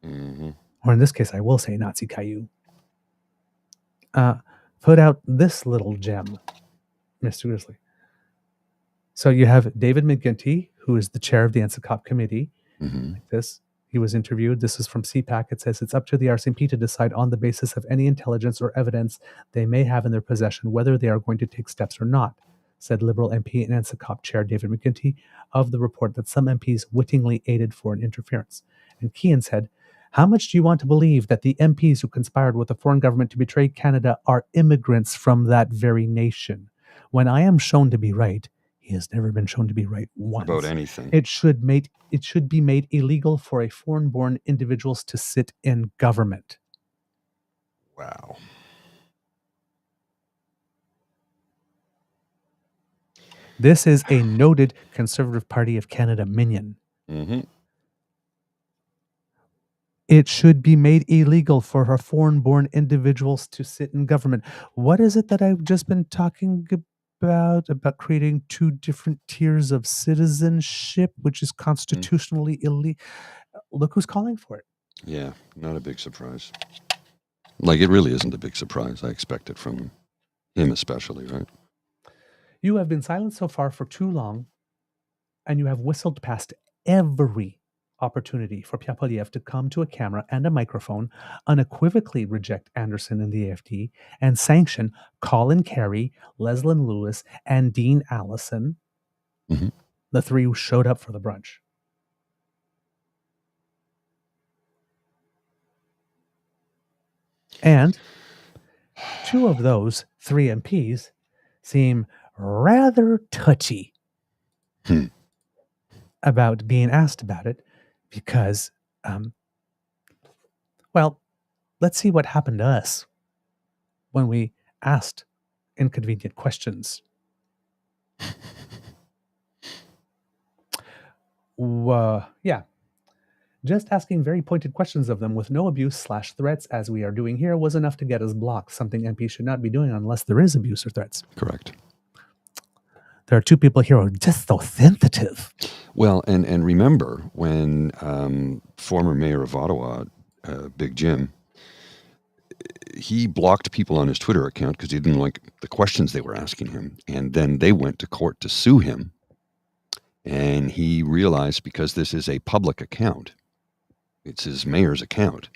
or in this case I will say Nazi Caillou, put out this little gem, Mr. Grizzly. So you have David McGuinty, who is the chair of the NSICOP committee. Like this. He was interviewed. This is from CPAC. It says it's up to the RCMP to decide on the basis of any intelligence or evidence they may have in their possession whether they are going to take steps or not, said Liberal MP and NSICOP chair David McGuinty of the report that some MPs wittingly aided foreign interference. And Kean said, how much do you want to believe that the MPs who conspired with the foreign government to betray Canada are immigrants from that very nation? When I am shown to be right, he has never been shown to be right once.
About anything.
It should be made illegal for a foreign-born individuals to sit in government.
Wow.
This is a noted Conservative Party of Canada minion. It should be made illegal for our foreign-born individuals to sit in government. What is it that I've just been talking about creating two different tiers of citizenship, which is constitutionally illegal? Look who's calling for it.
Yeah, not a big surprise. Like, it really isn't a big surprise. I expect it from him especially, right?
You have been silent so far for too long, and you have whistled past every opportunity for Pierre Poilievre to come to a camera and a microphone, unequivocally reject Anderson and the AFD, and sanction Colin Carey, Leslyn Lewis, and Dean Allison, the three who showed up for the brunch. And two of those three MPs seem rather touchy about being asked about it, because, well, let's see what happened to us when we asked inconvenient questions. Yeah. Just asking very pointed questions of them with no abuse/threats, as we are doing here, was enough to get us blocked, something MPs should not be doing unless there is abuse or threats.
Correct.
There are two people here who are just so sensitive.
Well, and remember when former mayor of Ottawa, Big Jim, he blocked people on his Twitter account because he didn't like the questions they were asking him. And then they went to court to sue him. And he realized, because this is a public account, it's his mayor's account.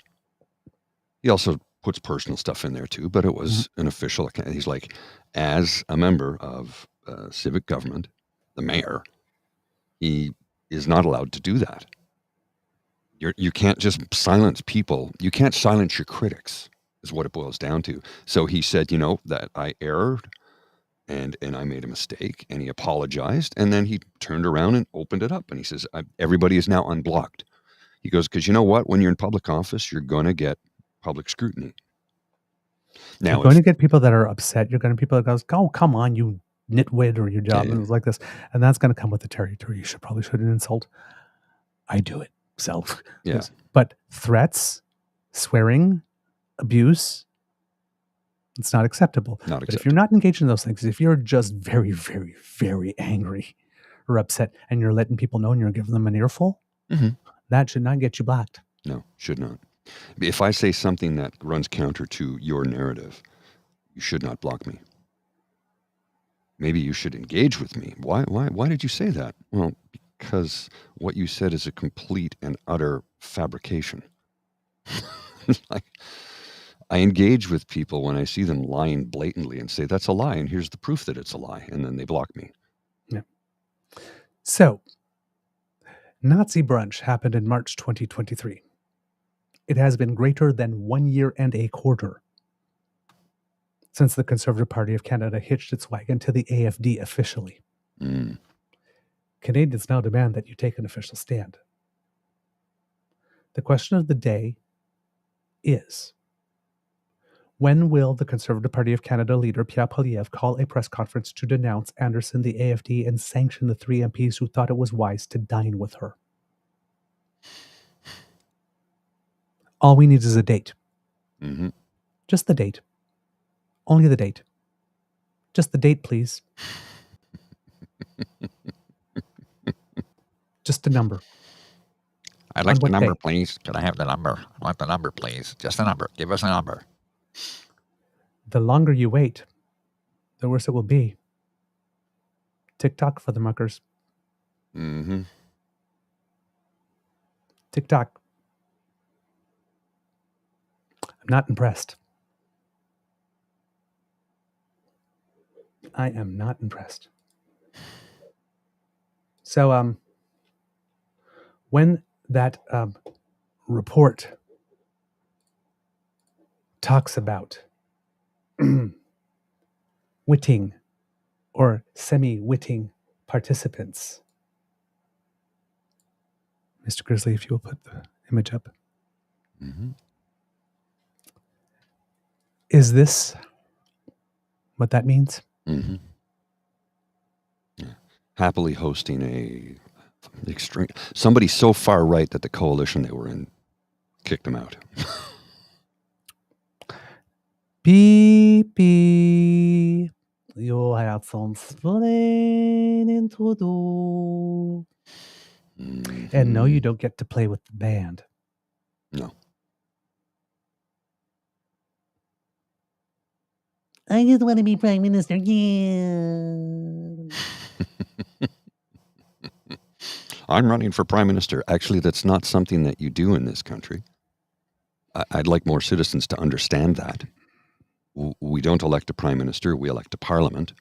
He also puts personal stuff in there too, but it was an official account. He's like, as a member of civic government, the mayor, he is not allowed to do that. You can't just silence people. You can't silence your critics, is what it boils down to. So he said, that I erred and I made a mistake, and he apologized, and then he turned around and opened it up, and he says, everybody is now unblocked. He goes, because you know what? When you're in public office, you're going to get public scrutiny. Now,
you're going to get people that are upset. You're going to get people that goes, oh, come on, you nitwit, or your job is like this. And that's going to come with the territory. You probably shouldn't insult. I do it. Self.
Yeah.
But threats, swearing, abuse, it's not acceptable. But if you're not engaged in those things, if you're just very, very, very angry or upset, and you're letting people know and you're giving them an earful, that should not get you blocked.
No, should not. If I say something that runs counter to your narrative, you should not block me. Maybe you should engage with me. Why did you say that? Well, because what you said is a complete and utter fabrication. Like, I engage with people when I see them lying blatantly and say, that's a lie, and here's the proof that it's a lie, and then they block me.
Yeah. So, Nazi brunch happened in March 2023. It has been greater than 1 year and a quarter since the Conservative Party of Canada hitched its wagon to the AFD officially. Canadians now demand that you take an official stand. The question of the day is, when will the Conservative Party of Canada leader Pierre Poilievre call a press conference to denounce Anderson, the AFD, and sanction the 3 MPs who thought it was wise to dine with her? All we need is a date.
Mm-hmm.
Just the date. Only the date. Just the date, please. Just a number.
I'd like
On
the
what
number,
day?
please. Can I have the number? I want the number, please. Just a number. Give us a number.
The longer you wait, the worse it will be. TikTok for the muckers.
Mm-hmm.
TikTok. I'm not impressed. I am not impressed. So, when that report talks about witting or semi-witting participants, Mr. Grizzly, if you will put the image up.
Mm-hmm.
Is this what that means?
Mm-hmm. Yeah. Happily hosting a extreme, somebody so far right that the coalition they were in kicked them out.
Beep, beep. You have some explaining to do.
Mm-hmm.
And no, you don't get to play with the band.
No.
I just want to be Prime Minister. Yeah.
I'm running for Prime Minister. Actually, that's not something that you do in this country. I'd like more citizens to understand that. We don't elect a Prime Minister, we elect a Parliament.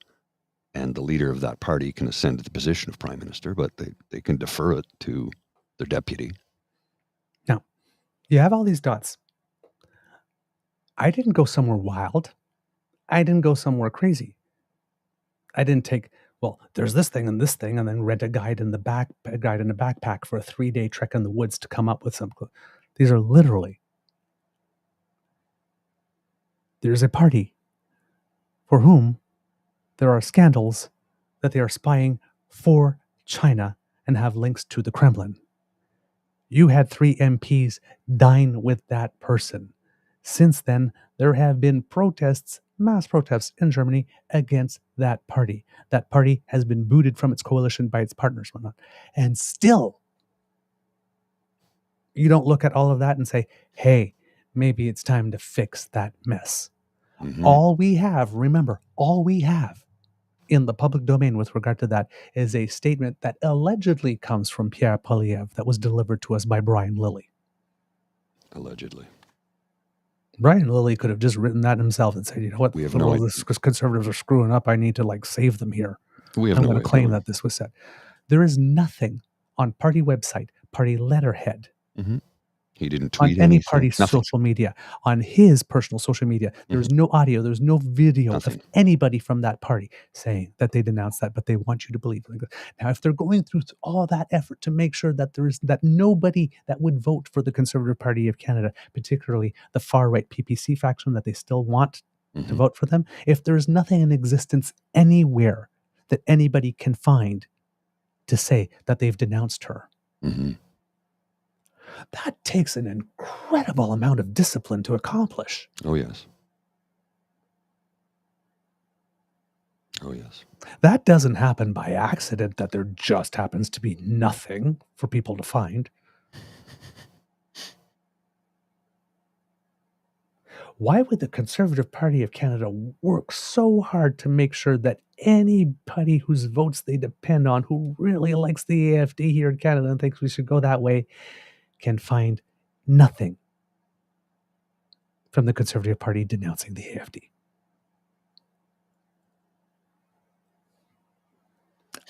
And the leader of that party can ascend to the position of Prime Minister, but they can defer it to their deputy.
Now, you have all these dots. I didn't go somewhere wild. I didn't go somewhere crazy. I didn't take, well, there's this thing, and then rent a guide in a backpack for a 3-day trek in the woods to come up with some. These are literally, there's a party for whom there are scandals that they are spying for China and have links to the Kremlin. You had 3 MPs dine with that person. Since then, there have been protests, mass protests in Germany against that party. That party has been booted from its coalition by its partners, whatnot. And still, you don't look at all of that and say, hey, maybe it's time to fix that mess.
Mm-hmm.
All we have in the public domain with regard to that is a statement that allegedly comes from Pierre Poilievre that was delivered to us by Brian Lilly.
Allegedly.
Brian Lilly could have just written that himself and said, you know what,
We have
well,
no idea.
this conservatives are screwing up. I need to save them here.
We have
I'm
no
going to claim
idea.
that this was said. There is nothing on party website, party letterhead,
Mm-hmm. He didn't
on
tweet
any
anything.
party's
Nothing.
social media, on his personal social media. There's no audio, there's no video
Nothing.
of anybody from that party saying that they denounced that, but they want you to believe it. Now, if they're going through all that effort to make sure that that nobody that would vote for the Conservative Party of Canada, particularly the far-right PPC faction that they still want to vote for them, if there's nothing in existence anywhere that anybody can find to say that they've denounced her,
Mm-hmm.
that takes an incredible amount of discipline to accomplish.
Oh, yes. Oh, yes.
That doesn't happen by accident, that there just happens to be nothing for people to find. why would the Conservative Party of Canada work so hard to make sure that anybody whose votes they depend on, who really likes the AFD here in Canada and thinks we should go that way, can find nothing from the Conservative Party denouncing the AFD?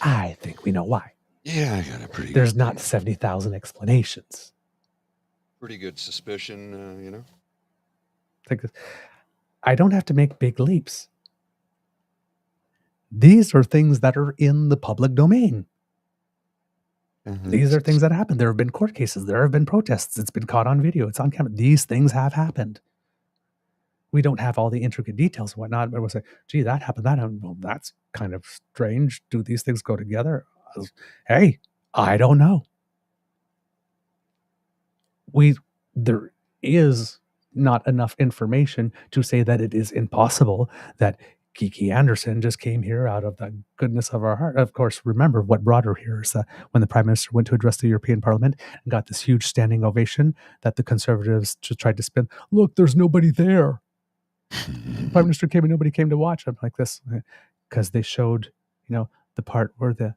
I think we know why.
Yeah, I got a pretty
There's
good,
not 70,000 explanations.
pretty good suspicion, you know.
Like, I don't have to make big leaps. These are things that are in the public domain. These are things that happen. There have been court cases. There have been protests. It's been caught on video. It's on camera. These things have happened. We don't have all the intricate details and whatnot, but we'll say, gee, that happened, that happened. Well, that's kind of strange. Do these things go together? Hey, I don't know. There is not enough information to say that it is impossible that Kiki Anderson just came here out of the goodness of our heart. Of course, remember what brought her here is when the Prime Minister went to address the European Parliament and got this huge standing ovation that the Conservatives just tried to spin. Look, there's nobody there. The Prime Minister came and nobody came to watch. I'm like this because they showed, the part where the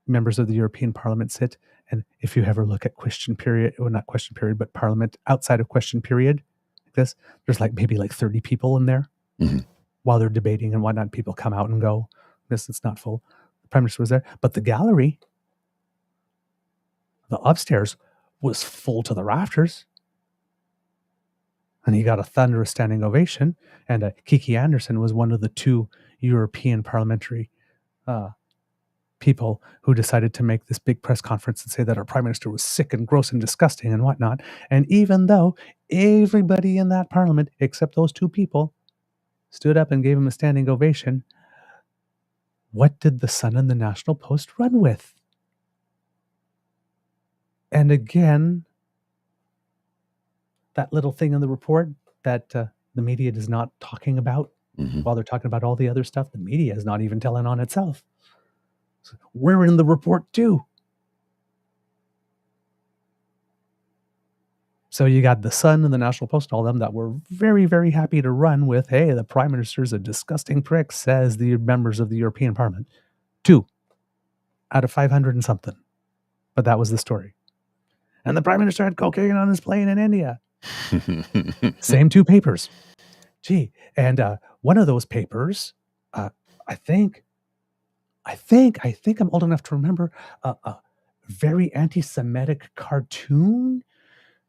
members of the European Parliament sit. And if you ever look at question period, well, not question period, but Parliament outside of question period, like this, there's maybe 30 people in there while they're debating and whatnot. People come out and go. It's not full. The Prime Minister was there, but the gallery, the upstairs, was full to the rafters. And he got a thunderous standing ovation. And Kiki Anderson was one of the 2 European parliamentary people who decided to make this big press conference and say that our Prime Minister was sick and gross and disgusting and whatnot. And even though everybody in that parliament, except those 2 people, stood up and gave him a standing ovation, what did the Sun and the National Post run with? And again, that little thing in the report that the media is not talking about while they're talking about all the other stuff, the media is not even telling on itself. So we're in the report too. So you got the Sun and the National Post, all them that were very, very happy to run with, hey, the Prime Minister's a disgusting prick, says the members of the European Parliament. 2 out of 500 and something. But that was the story. And the Prime Minister had cocaine on his plane in India. Same 2 papers. Gee, and one of those papers, I think I'm old enough to remember a very anti-Semitic cartoon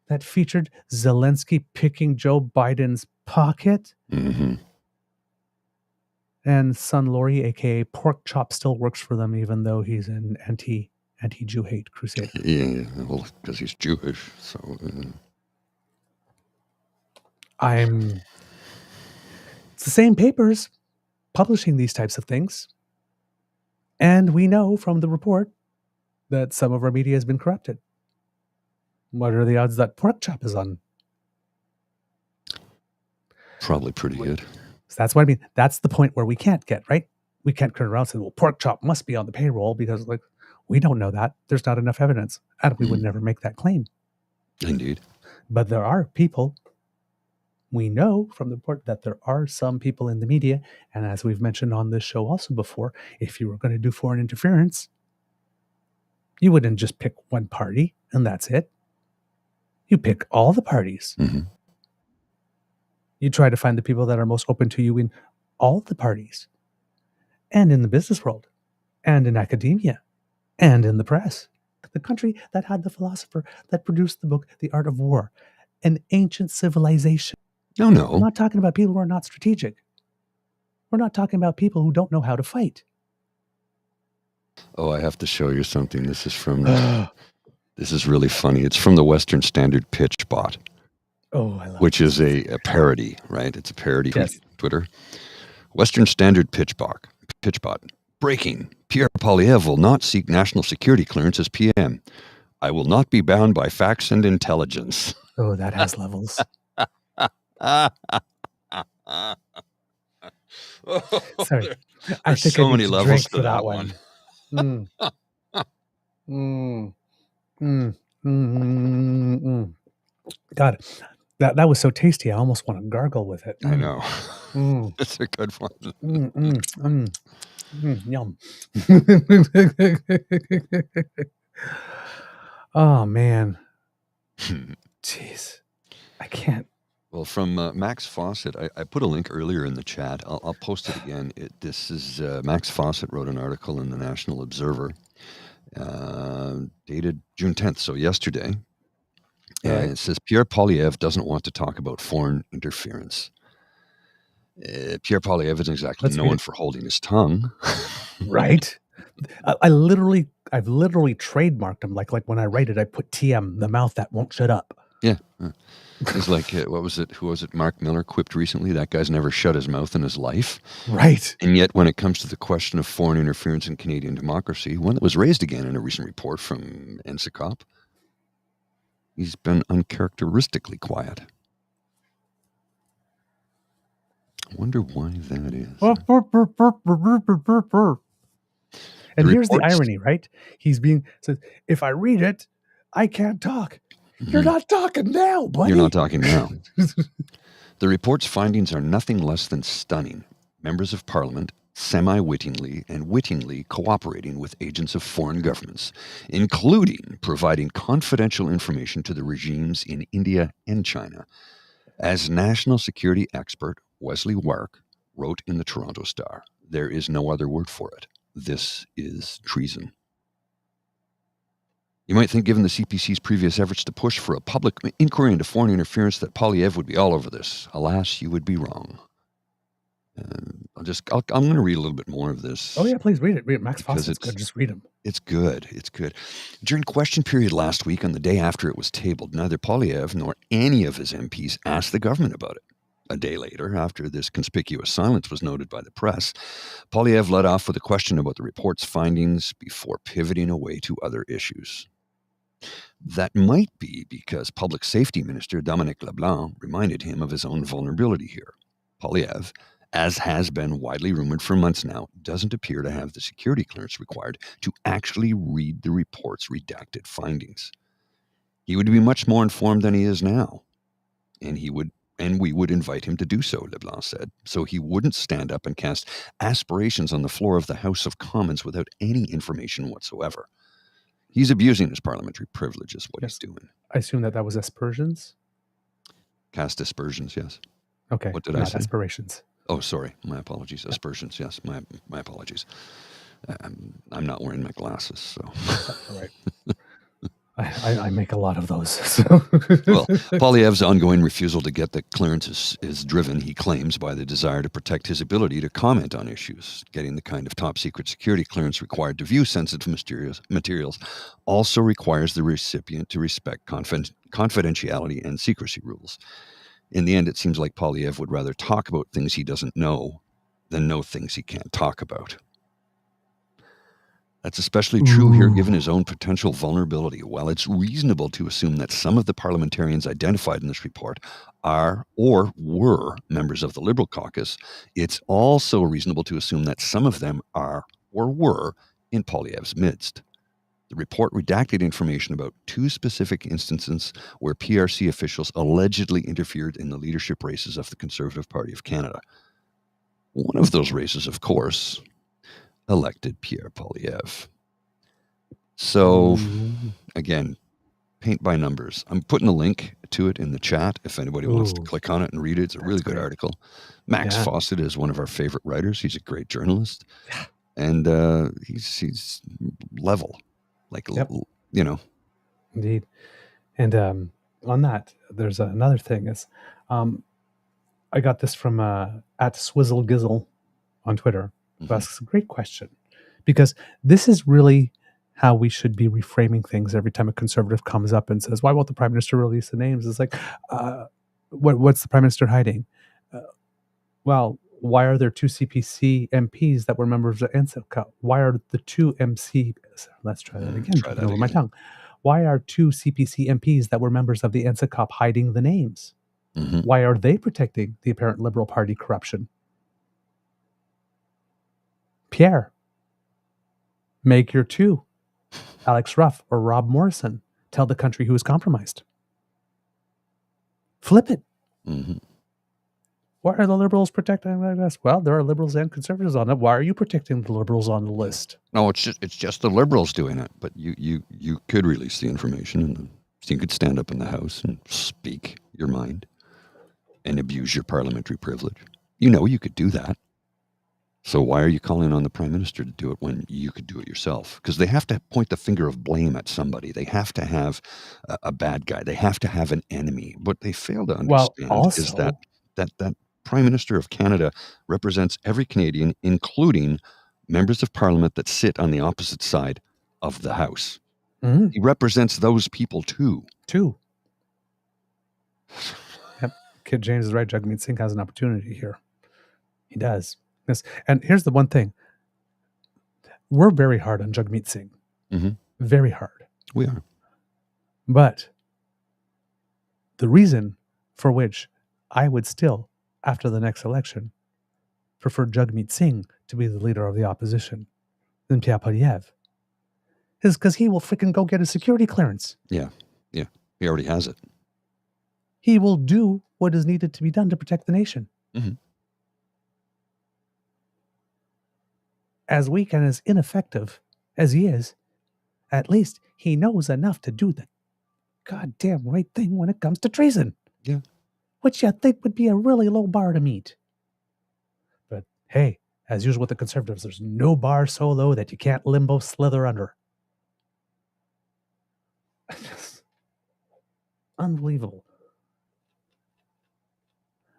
that featured Zelensky picking Joe Biden's pocket. And Son Laurie, aka Pork Chop, still works for them, even though he's an anti-Jew hate crusade.
Yeah, well, because he's Jewish, so.
It's the same papers publishing these types of things. And we know from the report that some of our media has been corrupted. What are the odds that Pork Chop is on?
Probably pretty good.
So that's what I mean. That's the point where we can't get, right? We can't turn around and say, well, Pork Chop must be on the payroll because we don't know that. There's not enough evidence. And we would never make that claim.
Indeed.
But there are people. We know from the report that there are some people in the media, and as we've mentioned on this show also before, if you were going to do foreign interference, you wouldn't just pick one party and that's it. You pick all the parties. You try to find the people that are most open to you in all the parties, and in the business world, and in academia, and in the press. The country that had the philosopher that produced the book, The Art of War, an ancient civilization.
No.
We're not talking about people who are not strategic. We're not talking about people who don't know how to fight.
Oh, I have to show you something. This is from, this is really funny. It's from the Western Standard Pitch Bot.
Oh, I love
which is a parody, right? It's a parody from Twitter. Western Standard Pitch Bot. Breaking. Pierre Poilievre will not seek national security clearance as PM. I will not be bound by facts and intelligence.
Oh, that has levels. Sorry. I think
so
I
many
need to
levels
drink
to
for
that
one. God, That was so tasty. I almost want to gargle with it.
I know.
Mm.
It's a good one.
Yum. Oh man. Jeez. I can't.
Well, from Max Fawcett, I put a link earlier in the chat. I'll post it again. This is Max Fawcett wrote an article in the National Observer dated June 10th, so yesterday. And it says Pierre Poilievre doesn't want to talk about foreign interference. Pierre Poilievre isn't exactly known for holding his tongue.
Right? I've literally trademarked him. Like when I write it, I put TM, the mouth that won't shut up.
Yeah. It's like, what was it? Who was it? Mark Miller quipped recently, that guy's never shut his mouth in his life.
Right.
And yet when it comes to the question of foreign interference in Canadian democracy, one that was raised again in a recent report from NSICOP, he's been uncharacteristically quiet. I wonder why that is.
And here's the irony, right? He's being says, if I read it, I can't talk. You're not talking now, buddy.
You're not talking now. The report's findings are nothing less than stunning. Members of Parliament semi-wittingly and wittingly cooperating with agents of foreign governments, including providing confidential information to the regimes in India and China. As national security expert Wesley Wark wrote in the Toronto Star, there is no other word for it. This is treason. You might think, given the CPC's previous efforts to push for a public inquiry into foreign interference, that Poilievre would be all over this. Alas, you would be wrong. I'm going to read a little bit more of this.
Oh yeah, please read it. Read it. Max Fawcett's good. Just read him.
It's good. It's good. During question period last week, on the day after it was tabled, neither Poilievre nor any of his MPs asked the government about it. A day later, after this conspicuous silence was noted by the press, Poilievre led off with a question about the report's findings before pivoting away to other issues. That might be because Public Safety Minister Dominic LeBlanc reminded him of his own vulnerability here. Poilievre, as has been widely rumored for months now, doesn't appear to have the security clearance required to actually read the report's redacted findings. He would be much more informed than he is now, and we would invite him to do so, LeBlanc said, so he wouldn't stand up and cast aspirations on the floor of the House of Commons without any information whatsoever. He's abusing his parliamentary privilege is what he's doing.
I assume that was aspersions?
Cast aspersions, yes.
Okay.
What did I say?
Aspirations.
Oh, sorry. My apologies. Aspersions, yes. My apologies. I'm not wearing my glasses, so.
All right. I make a lot of those. So.
Well, Poilievre's ongoing refusal to get the clearance is driven, he claims, by the desire to protect his ability to comment on issues. Getting the kind of top-secret security clearance required to view sensitive materials also requires the recipient to respect confidentiality and secrecy rules. In the end, it seems like Poilievre would rather talk about things he doesn't know than know things he can't talk about. That's especially true here, given his own potential vulnerability. While it's reasonable to assume that some of the parliamentarians identified in this report are or were members of the Liberal caucus, it's also reasonable to assume that some of them are or were in Poilievre's midst. The report redacted information about 2 specific instances where PRC officials allegedly interfered in the leadership races of the Conservative Party of Canada. One of those races, of course, elected Pierre Poilievre. So, again, paint by numbers. I'm putting a link to it in the chat if anybody wants to click on it and read it. It's a really good article. Max Fawcett is one of our favorite writers. He's a great journalist. And he's level. Like, you know.
Indeed. And on that, there's another thing is I got this from at Swizzlegizzle on Twitter. Who asks a great question, because this is really how we should be reframing things every time a conservative comes up and says, why won't the Prime Minister release the names? It's like, what's the Prime Minister hiding? Well, why are there 2 CPC MPs that were members of NSICOP? Why are the 2 let's try that again. Over my tongue. Why are 2 CPC MPs that were members of the NSICOP hiding the names? Why are they protecting the apparent Liberal Party corruption? Pierre, make your 2, Alex Ruff or Rob Morrison, tell the country who is compromised. Flip it.
Mhm.
Why are the Liberals protecting us? Well, there are Liberals and Conservatives on it. Why are you protecting the Liberals on the list?
No, it's just the Liberals doing it. But you could release the information, and you could stand up in the House and speak your mind and abuse your parliamentary privilege. You know you could do that. So why are you calling on the Prime Minister to do it when you could do it yourself? Because they have to point the finger of blame at somebody. They have to have a bad guy. They have to have an enemy. What they fail to understand is that Prime Minister of Canada represents every Canadian, including members of Parliament that sit on the opposite side of the House.
Mhm.
He represents those people too.
Yep. Kid James is right. Jagmeet Singh has an opportunity here. He does. Yes. And here's the one thing. We're very hard on Jagmeet Singh.
Mhm.
Very hard.
We are.
But the reason for which I would still, after the next election, prefer Jagmeet Singh to be the leader of the opposition than Pierre Poilievre is because he will freaking go get a security clearance.
Yeah. Yeah. He already has it.
He will do what is needed to be done to protect the nation.
Mhm.
As weak and as ineffective as he is, at least he knows enough to do the goddamn right thing when it comes to treason.
Yeah.
Which you think would be a really low bar to meet. But hey, as usual with the Conservatives, there's no bar so low that you can't limbo slither under. Unbelievable.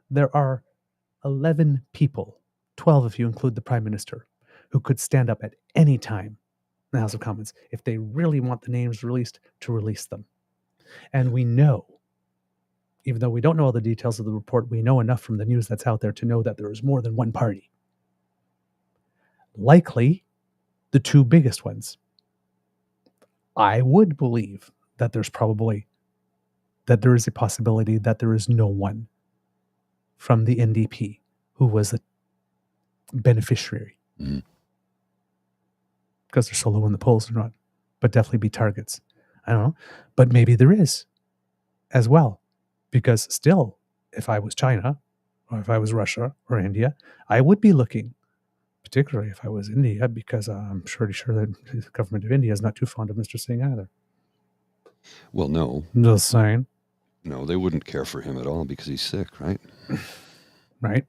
There are 11 people, 12 if you include the Prime Minister, who could stand up at any time in the House of Commons if they really want the names released to release them. And we know, even though we don't know all the details of the report, we know enough from the news that's out there to know that there is more than one party. Likely, the two biggest ones. I would believe that there is a possibility that there is no one from the NDP who was a beneficiary.
Mhm.
Because they're so low in the polls or not, but definitely be targets. I don't know. But maybe there is as well. Because still, if I was China, or if I was Russia or India, I would be looking, particularly if I was India, because I'm pretty sure that the government of India is not too fond of Mr. Singh either.
Well, no.
Just saying.
No, they wouldn't care for him at all because he's sick, right?
Right?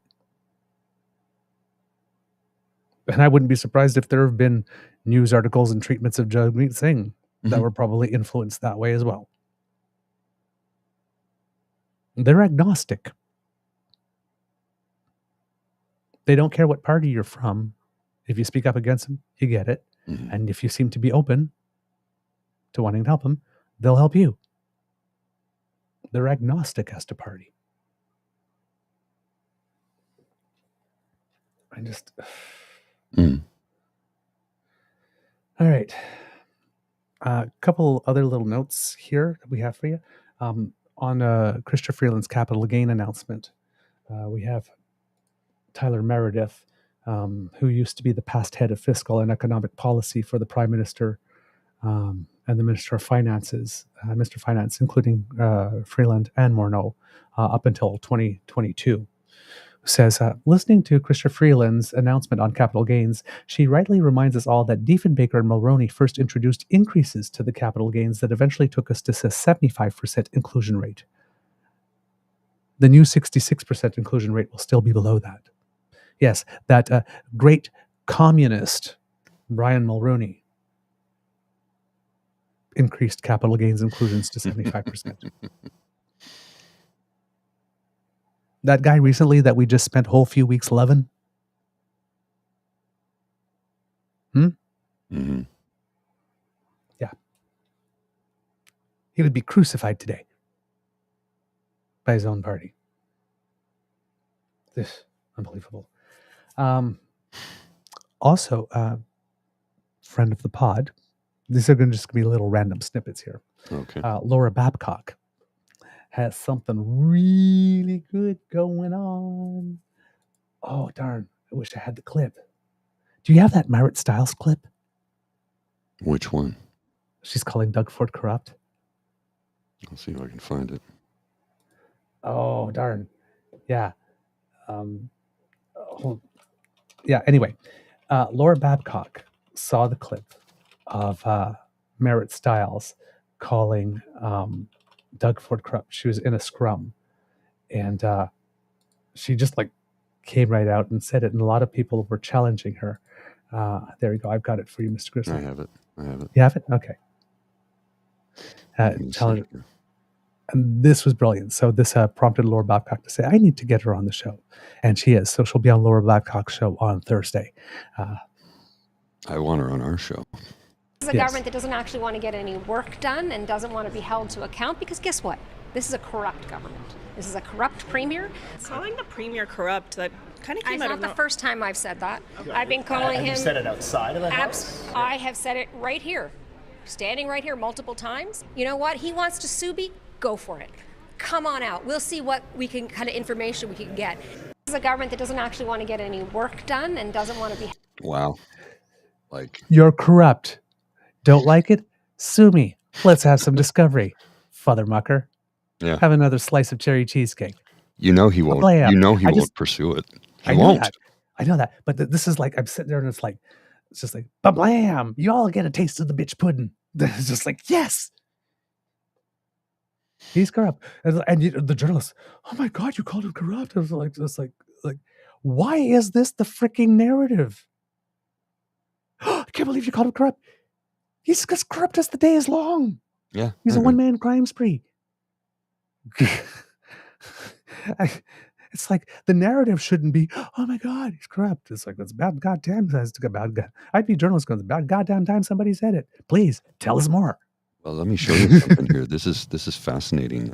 And I wouldn't be surprised if there have been news articles and treatments of Jagmeet Singh that were probably influenced that way as well. They're agnostic. They don't care what party you're from. If you speak up against them, you get it.
Mhm.
And if you seem to be open to wanting to help them, they'll help you. They're agnostic as to party. I just...
Mm.
All right. A couple other little notes here that we have for you. On Chrystia Freeland's capital gain announcement, we have Tyler Meredith, who used to be the past head of fiscal and economic policy for the Prime Minister and the Minister of Finances, Mr. Finance, including Freeland and Morneau, up until 2022. Says, listening to Chrystia Freeland's announcement on capital gains, she rightly reminds us all that Diefenbaker and Mulroney first introduced increases to the capital gains that eventually took us to a 75% inclusion rate. The new 66% inclusion rate will still be below that. Yes, that great communist, Brian Mulroney, increased capital gains inclusions to 75%. That guy recently that we just spent a whole few weeks loving.
Mm-hmm.
Yeah. He would be crucified today by his own party. This unbelievable. Also, friend of the pod, these are going to just be little random snippets here.
Okay.
Laura Babcock has something really good going on. Oh, darn. I wish I had the clip. Do you have that Marit Stiles clip?
Which one?
She's calling Doug Ford corrupt.
I'll see if I can find it.
Oh, darn. Yeah. Oh, yeah. Anyway, Laura Babcock saw the clip of Merritt Stiles calling Doug Ford corrupt. She was in a scrum, and she just like came right out and said it, and a lot of people were challenging her. There you go. I've got it for you, Mr. Grizzly.
I have it.
You have it? Okay.
Let me see
Challenge.
here.
And this was brilliant. So this prompted Laura Babcock to say, I need to get her on the show. And she is. So she'll be on Laura Babcock's show on Thursday.
I want her on our show.
This is a government that doesn't actually want to get any work done and doesn't want to be held to account, because guess what? This is a corrupt government. This is a corrupt premier.
Calling the premier corrupt, that kind of came
It's
out
not
of
the first time I've said that. I've been calling him.
You said it outside of the house?
I have said it right here, standing right here multiple times. You know what? He wants to sue me. Go for it. Come on out. We'll see what we can kind of information we can get. This is a government that doesn't actually want to get any work done and doesn't want to be.
Wow. Like,
You're corrupt. Don't like it? Sue me. Let's have some discovery. Father Mucker.
yeah.
Have another slice of cherry cheesecake.
You know he won't.
Blam.
You know he
I
won't
just-
pursue it. He
I know
won't.
that. I know that. But this is like, I'm sitting there and it's just like, blam. You all get a taste of the bitch pudding. It's just like, yes. He's corrupt. And the journalist, oh my God, you called him corrupt. I was like, why is this the freaking narrative? I can't believe you called him corrupt. He's as corrupt as the day is long.
Yeah.
He's a
I know.
one-man crime spree. It's like the narrative shouldn't be, oh my God, he's corrupt. It's like, it's about goddamn time. I'd be a journalist going, it's about goddamn time somebody said it. Please tell us more.
Well, let me show you something here. This is fascinating.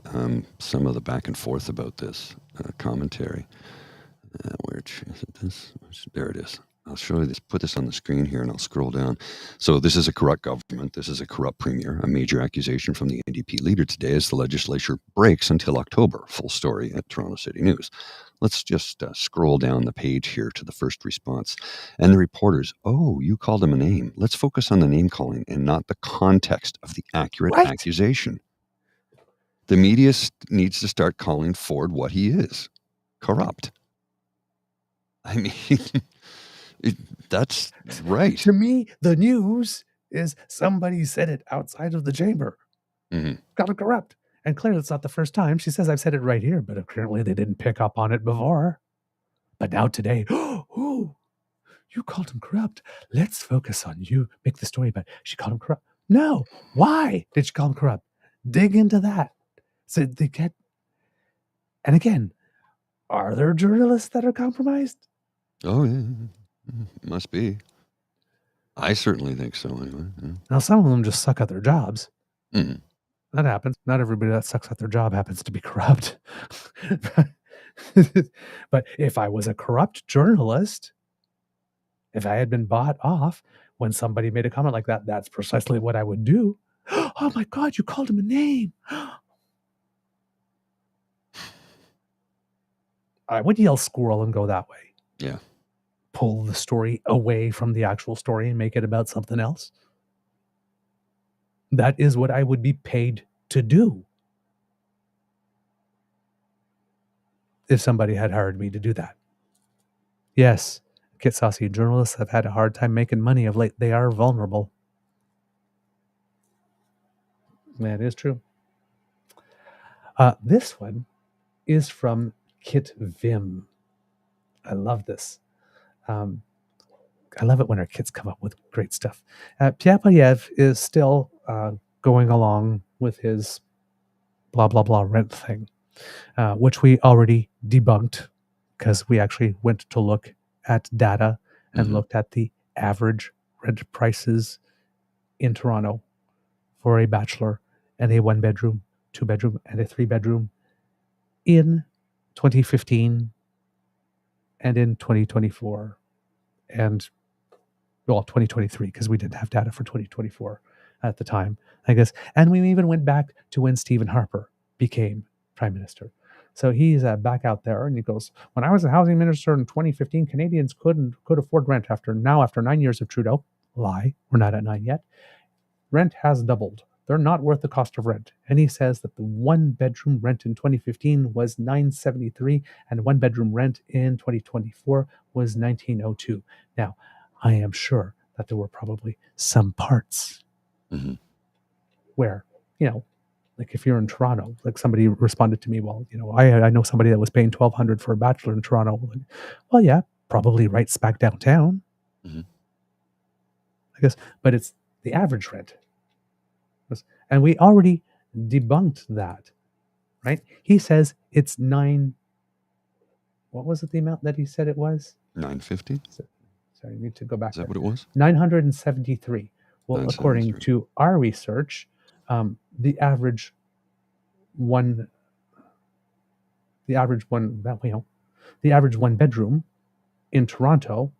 Some of the back and forth about this commentary. Is it this? There it is. I'll show you this. Put this on the screen here, and I'll scroll down. So this is a corrupt government. This is a corrupt premier. A major accusation from the NDP leader today as the legislature breaks until October. Full story at Toronto City News. Let's just scroll down the page here to the first response. And the reporters, oh, you called him a name. Let's focus on the name calling and not the context of the accurate
Right.
accusation. The media needs to start calling Ford what he is. Corrupt. I mean, that's right.
To me, the news is somebody said it outside of the chamber.
Mhm.
Got it corrupt. And clearly it's not the first time. She says, I've said it right here, but apparently they didn't pick up on it before. But now today, oh, you called him corrupt. Let's focus on you. Make the story about she called him corrupt. No. Why did she call him corrupt? Dig into that. So they get, and again, are there journalists that are compromised?
Oh, yeah. Must be. I certainly think so, anyway. Yeah.
Now, some of them just suck at their jobs.
Mhm.
That happens. Not everybody that sucks at their job happens to be corrupt. But if I was a corrupt journalist, if I had been bought off when somebody made a comment like that, that's precisely what I would do. Oh my God, you called him a name. I would yell squirrel and go that way.
Yeah.
Pull the story away from the actual story and make it about something else. That is what I would be paid to do if somebody had hired me to do that. Yes, Get Saucy journalists have had a hard time making money of late. They are vulnerable. That is true. This one is from Kit Vim. I love this. I love it when our kids come up with great stuff. Pierre Poilievre is still going along with his blah, blah, blah rent thing, which we already debunked because we actually went to look at data and looked at the average rent prices in Toronto for a bachelor and a 1-bedroom, 2-bedroom, and a 3-bedroom in 2015 and in 2024 and, well, 2023, because we didn't have data for 2024 at the time, I guess. And we even went back to when Stephen Harper became prime minister. So he's back out there, and he goes, when I was a housing minister in 2015, Canadians could afford rent after 9 years of Trudeau. Lie, we're not at 9 yet. Rent has doubled They're not worth the cost of rent. And he says that the one-bedroom rent in 2015 was $973, and one-bedroom rent in 2024 was $1,902. Now, I am sure that there were probably some parts where, like if you're in Toronto, like somebody responded to me, well, I know somebody that was paying $1,200 for a bachelor in Toronto. Like, well, yeah, probably right smack downtown. I guess, but it's the average rent. And we already debunked that, right? He says it's what was it, the amount that he said it was?
$950?
Sorry, I need to go back.
Is that what it was?
973. Well, according to our research, the average one bedroom in Toronto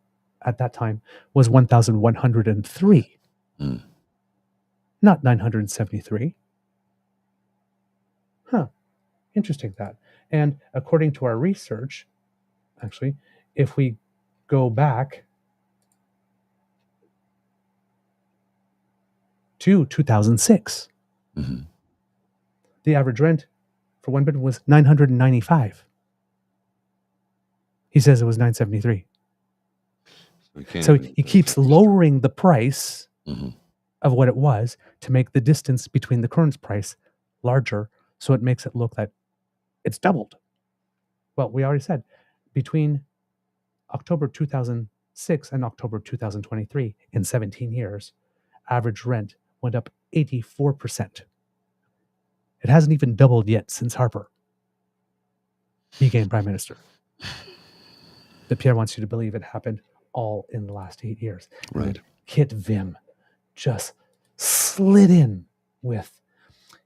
at that time was 1,103. Not 973. Interesting that. And according to our research, actually, if we go back to 2006, the average rent for one bedroom was $995. He says it was $973. So he keeps lowering the price of what it was to make the distance between the current price larger, so it makes it look that it's doubled. Well, we already said between October 2006 and October 2023, in 17 years, average rent went up 84%. It hasn't even doubled yet since Harper became prime minister. But Pierre wants you to believe it happened all in the last 8 years.
Right.
Kit Vim just slid in with,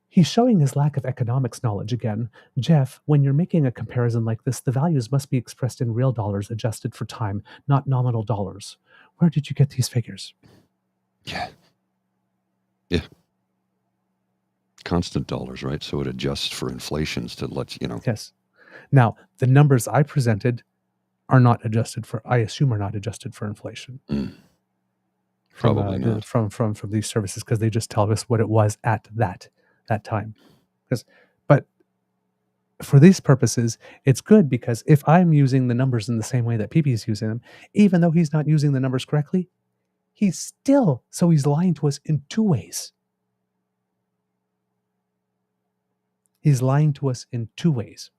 he's showing his lack of economics knowledge again. Jeff, when you're making a comparison like this, the values must be expressed in real dollars adjusted for time, not nominal dollars. Where did you get these figures?
Yeah. Constant dollars, right? So it adjusts for inflations to let you know.
Yes. Now, the numbers I presented are not adjusted for, I assume are not adjusted for inflation.
Probably not.
From these services, because they just tell us what it was at that time. But for these purposes, it's good, because if I'm using the numbers in the same way that PP is using them, even though he's not using the numbers correctly, he's lying to us in two ways. He's lying to us in two ways.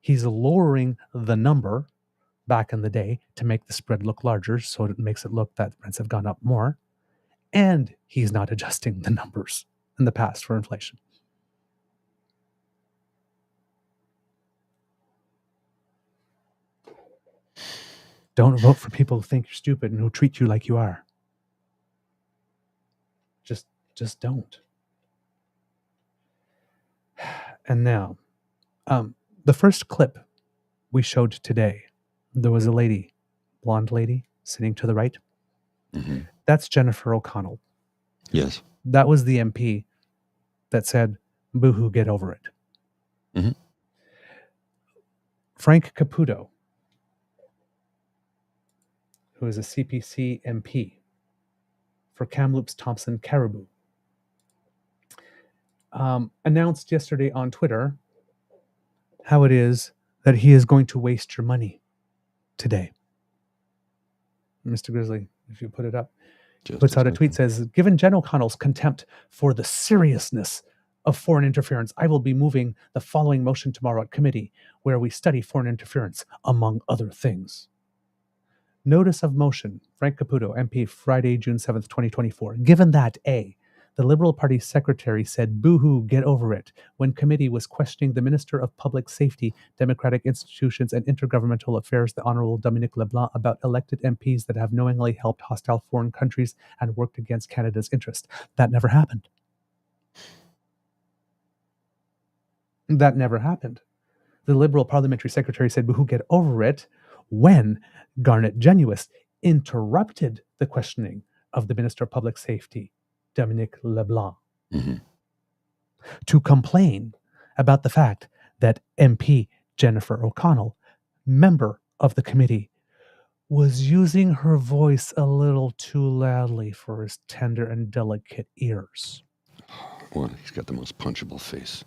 He's lowering the number back in the day to make the spread look larger, so it makes it look that rents have gone up more. And he's not adjusting the numbers in the past for inflation. Don't vote for people who think you're stupid and who treat you like you are. Just don't. And now, the first clip we showed today, there was a lady, blonde lady, sitting to the right. That's Jennifer O'Connell.
Yes.
That was the MP that said, boo-hoo, get over it. Frank Caputo, who is a CPC MP for Kamloops, Thompson, Caribou, announced yesterday on Twitter how it is that he is going to waste your money today. Mr. Grizzly, if you put it up, puts out a tweet, says, given Jen O'Connell's contempt for the seriousness of foreign interference, I will be moving the following motion tomorrow at committee, where we study foreign interference, among other things. Notice of motion, Frank Caputo, MP, Friday, June 7th, 2024. Given that, A, the Liberal Party secretary said, boo-hoo, get over it, when committee was questioning the Minister of Public Safety, Democratic Institutions and Intergovernmental Affairs, the Honorable Dominique LeBlanc, about elected MPs that have knowingly helped hostile foreign countries and worked against Canada's interest. That never happened. That never happened. The Liberal parliamentary secretary said, boo-hoo, get over it, when Garnet Genuis interrupted the questioning of the Minister of Public Safety, Dominique LeBlanc, to complain about the fact that MP Jennifer O'Connell, member of the committee, was using her voice a little too loudly for his tender and delicate ears.
Well, he's got the most punchable face.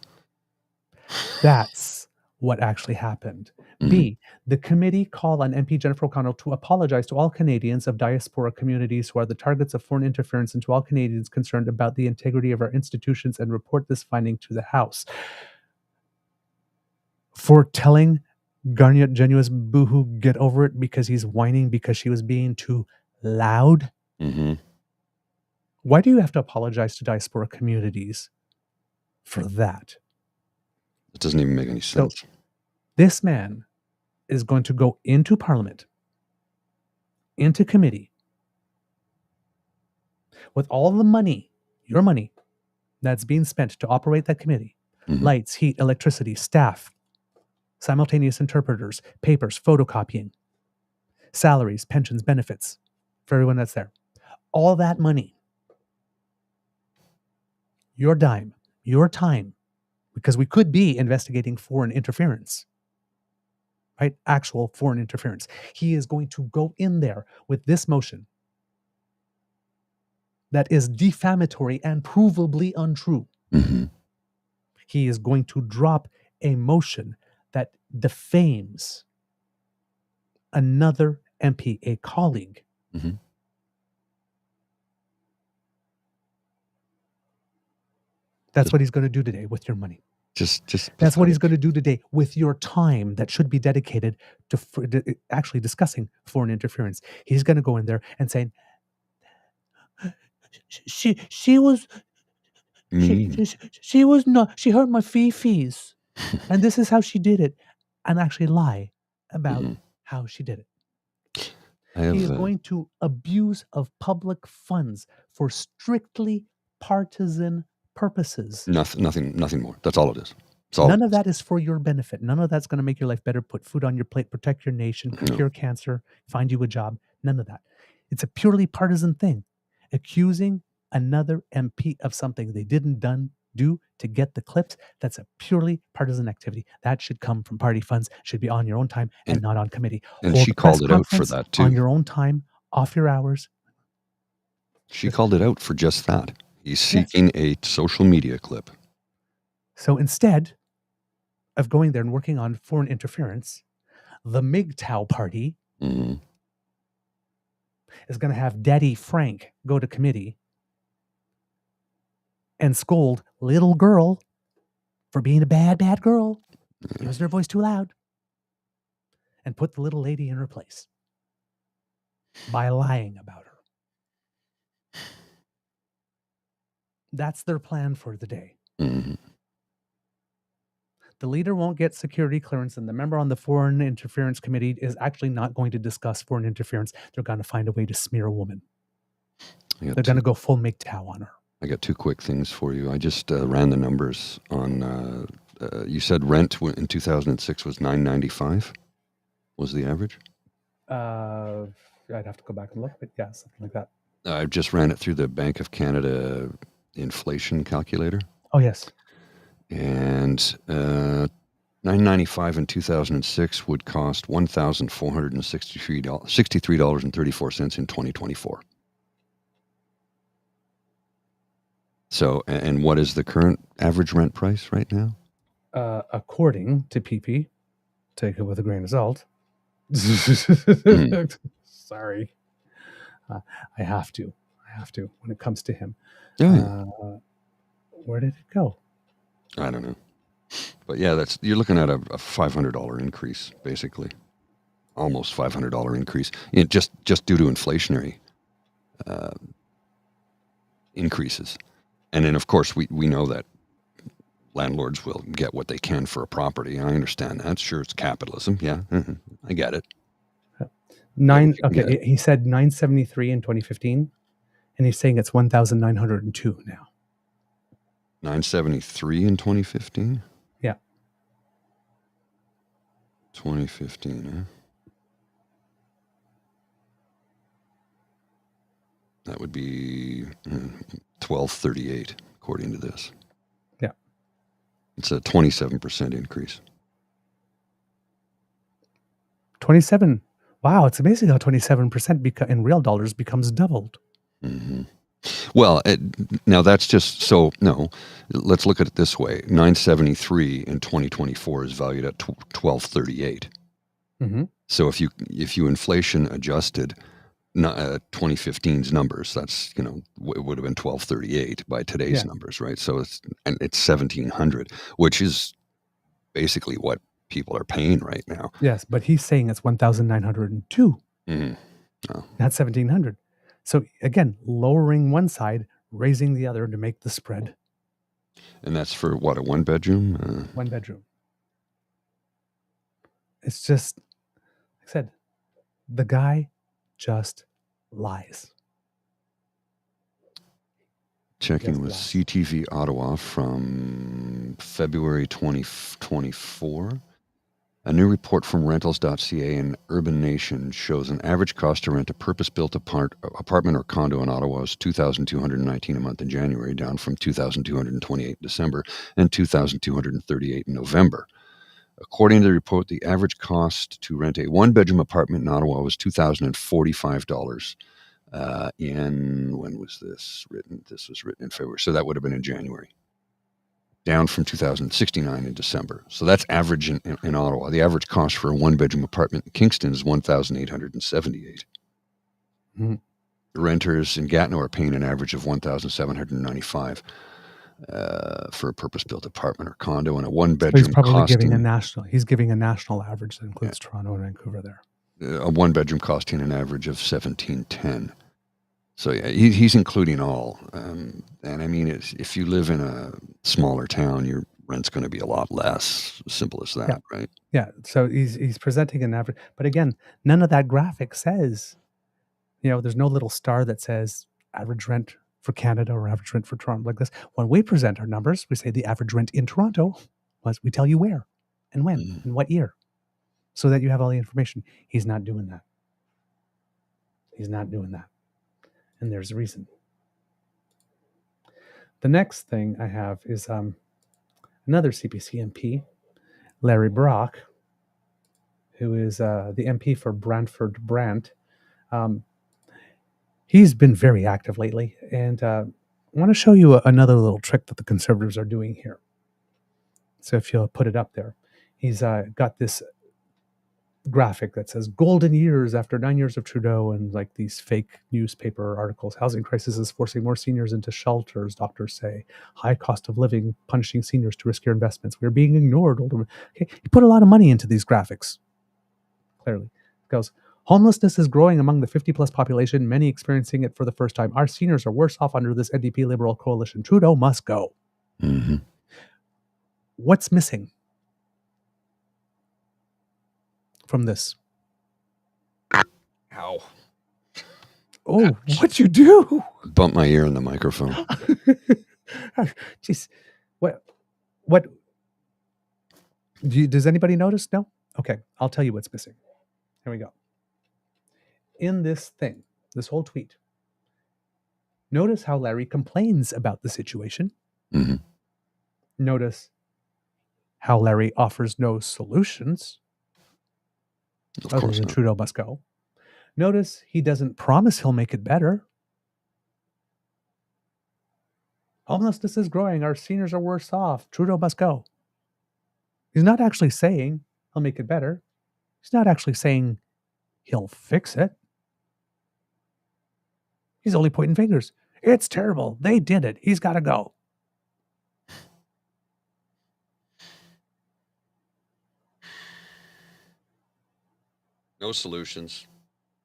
That's what actually happened. B, the committee called on MP Jennifer O'Connell to apologize to all Canadians of diaspora communities who are the targets of foreign interference and to all Canadians concerned about the integrity of our institutions and report this finding to the House. For telling Garnier Genuous Boohoo get over it because he's whining because she was being too loud? Why do you have to apologize to diaspora communities for that?
It doesn't even make any sense.
So, this man is going to go into Parliament, into committee, with all the money, your money, that's being spent to operate that committee, lights, heat, electricity, staff, simultaneous interpreters, papers, photocopying, salaries, pensions, benefits for everyone that's there. All that money, your dime, your time, because we could be investigating foreign interference, right? Actual foreign interference. He is going to go in there with this motion that is defamatory and provably untrue. He is going to drop a motion that defames another MP, a colleague. That's what he's going to do today with your money. That's what he's going to do today with your time that should be dedicated to actually discussing foreign interference. He's going to go in there and say, she was not, she hurt my fees, and this is how she did it, and actually lie about how she did it. He is going to abuse of public funds for strictly partisan purposes.
Nothing more. That's all it is.
None of that is for your benefit. None of that's going to make your life better, put food on your plate, protect your nation, cure cancer, find you a job. None of that. It's a purely partisan thing. Accusing another MP of something they didn't do to get the clips, that's a purely partisan activity. That should come from party funds, should be on your own time and not on committee.
And she called it out for that too.
On your own time, off your hours.
She called it out for just that. He's seeking a social media clip.
So instead of going there and working on foreign interference, the MGTOW party is going to have Daddy Frank go to committee and scold little girl for being a bad girl, using her voice too loud, and put the little lady in her place by lying about her. That's their plan for the day. The leader won't get security clearance, and the member on the Foreign Interference Committee is actually not going to discuss foreign interference. They're going to find a way to smear a woman. They're going to go full MGTOW on her.
I got two quick things for you. I just ran the numbers on. You said rent in 2006 was $9.95. Was the average?
I'd have to go back and look, but yeah, something like that.
I just ran it through the Bank of Canada inflation calculator.
Oh yes.
And $9.95 in 2006 would cost $1,463.34 in 2024. So, and what is the current average rent price right now?
According to PP, take it with a grain of salt. Sorry. I have to when it comes to him. Where did it go?
I don't know. But yeah, you're looking at a $500 increase, basically. Almost $500 increase. Just due to inflationary increases. And then, of course, we know that landlords will get what they can for a property. I understand that. Sure, it's capitalism. Yeah, I get it.
He said $973 in 2015, and he's saying it's $1,902 now.
973 in 2015?
Yeah.
2015, huh? That would be 1238, according to this.
Yeah.
It's a 27% increase.
27. Wow, it's amazing how 27% in real dollars becomes doubled.
Mm-hmm. Well, now that's just so. No, let's look at it this way: 973 in 2024 is valued at 1238.
Mm-hmm.
So if you inflation adjusted 2015's numbers, that's it would have been 1238 by today's numbers, right? So it's 1700, which is basically what people are paying right now.
Yes, but he's saying it's 1,902.
Mm-hmm. Oh.
Not 1,700. So again, lowering one side, raising the other to make the spread.
And that's for what, a one bedroom?
One bedroom. It's just, like I said, the guy just lies.
Checking with CTV Ottawa from February 2024. A new report from rentals.ca and Urban Nation shows an average cost to rent a purpose-built apartment or condo in Ottawa is $2,219 a month in January, down from $2,228 in December and $2,238 in November. According to the report, the average cost to rent a one-bedroom apartment in Ottawa was $2,045 when was this written? This was written in February, so that would have been in January. Down from $2,069 in December. So that's average in Ottawa. The average cost for a one-bedroom apartment in Kingston is $1,878.
Mm-hmm.
The renters in Gatineau are paying an average of $1,795 for a purpose-built apartment or condo, and a one-bedroom
he's probably
costing...
He's giving a national average that includes Toronto and Vancouver there.
A one-bedroom costing an average of $1,710. So yeah, he's including all. And I mean, if you live in a smaller town, your rent's going to be a lot less. Simple as that, right?
Yeah. So he's presenting an average. But again, none of that graphic says, there's no little star that says average rent for Canada or average rent for Toronto like this. When we present our numbers, we say the average rent in Toronto was, we tell you where and when and what year, so that you have all the information. He's not doing that. He's not doing that. And there's a reason. The next thing I have is another CPC MP, Larry Brock, who is the MP for Brantford Brant. He's been very active lately, and I want to show you another little trick that the Conservatives are doing here. So if you'll put it up there. He's got this graphic that says golden years after 9 years of Trudeau, and like these fake newspaper articles. Housing crisis is forcing more seniors into shelters, doctors say. High cost of living punishing seniors to riskier investments. We're being ignored. Okay, he put a lot of money into these graphics. Clearly. It goes, homelessness is growing among the 50-plus population, many experiencing it for the first time. Our seniors are worse off under this NDP Liberal coalition. Trudeau must go.
Mm-hmm.
What's missing from this?
Ow.
Oh, what'd you do?
Bump my ear in the microphone.
Jeez. What does anybody notice? No? Okay, I'll tell you what's missing. Here we go. In this thing, this whole tweet, notice how Larry complains about the situation.
Mm-hmm.
Notice how Larry offers no solutions.
Of course not.
Trudeau must go. Notice he doesn't promise he'll make it better. Homelessness is growing. Our seniors are worse off. Trudeau must go. He's not actually saying he'll make it better. He's not actually saying he'll fix it. He's only pointing fingers. It's terrible. They did it. He's got to go.
No solutions.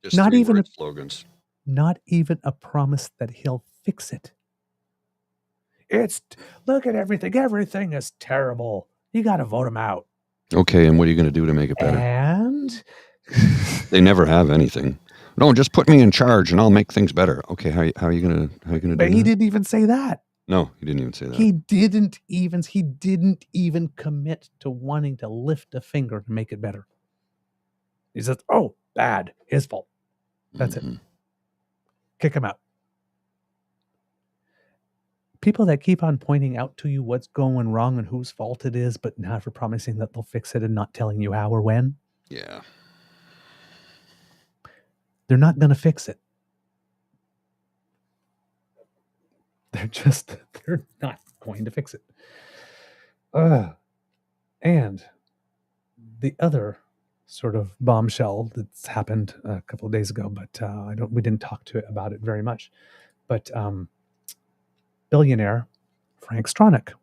Just
not even
slogans.
Not even a promise that he'll fix it. Look at everything. Everything is terrible. You got to vote him out.
Okay, and what are you going to do to make it better?
And
they never have anything. No, just put me in charge and I'll make things better. Okay, how are you going to do that?
But he didn't even say that.
No, he didn't even say that.
He didn't even commit to wanting to lift a finger to make it better. He says, "Oh, bad, his fault." That's it. Kick him out. People that keep on pointing out to you what's going wrong and whose fault it is, but not for promising that they'll fix it and not telling you how or when.
Yeah.
They're not going to fix it. They're not going to fix it. And the other sort of bombshell that's happened a couple of days ago, but we didn't talk about it very much. But billionaire Frank Stronach,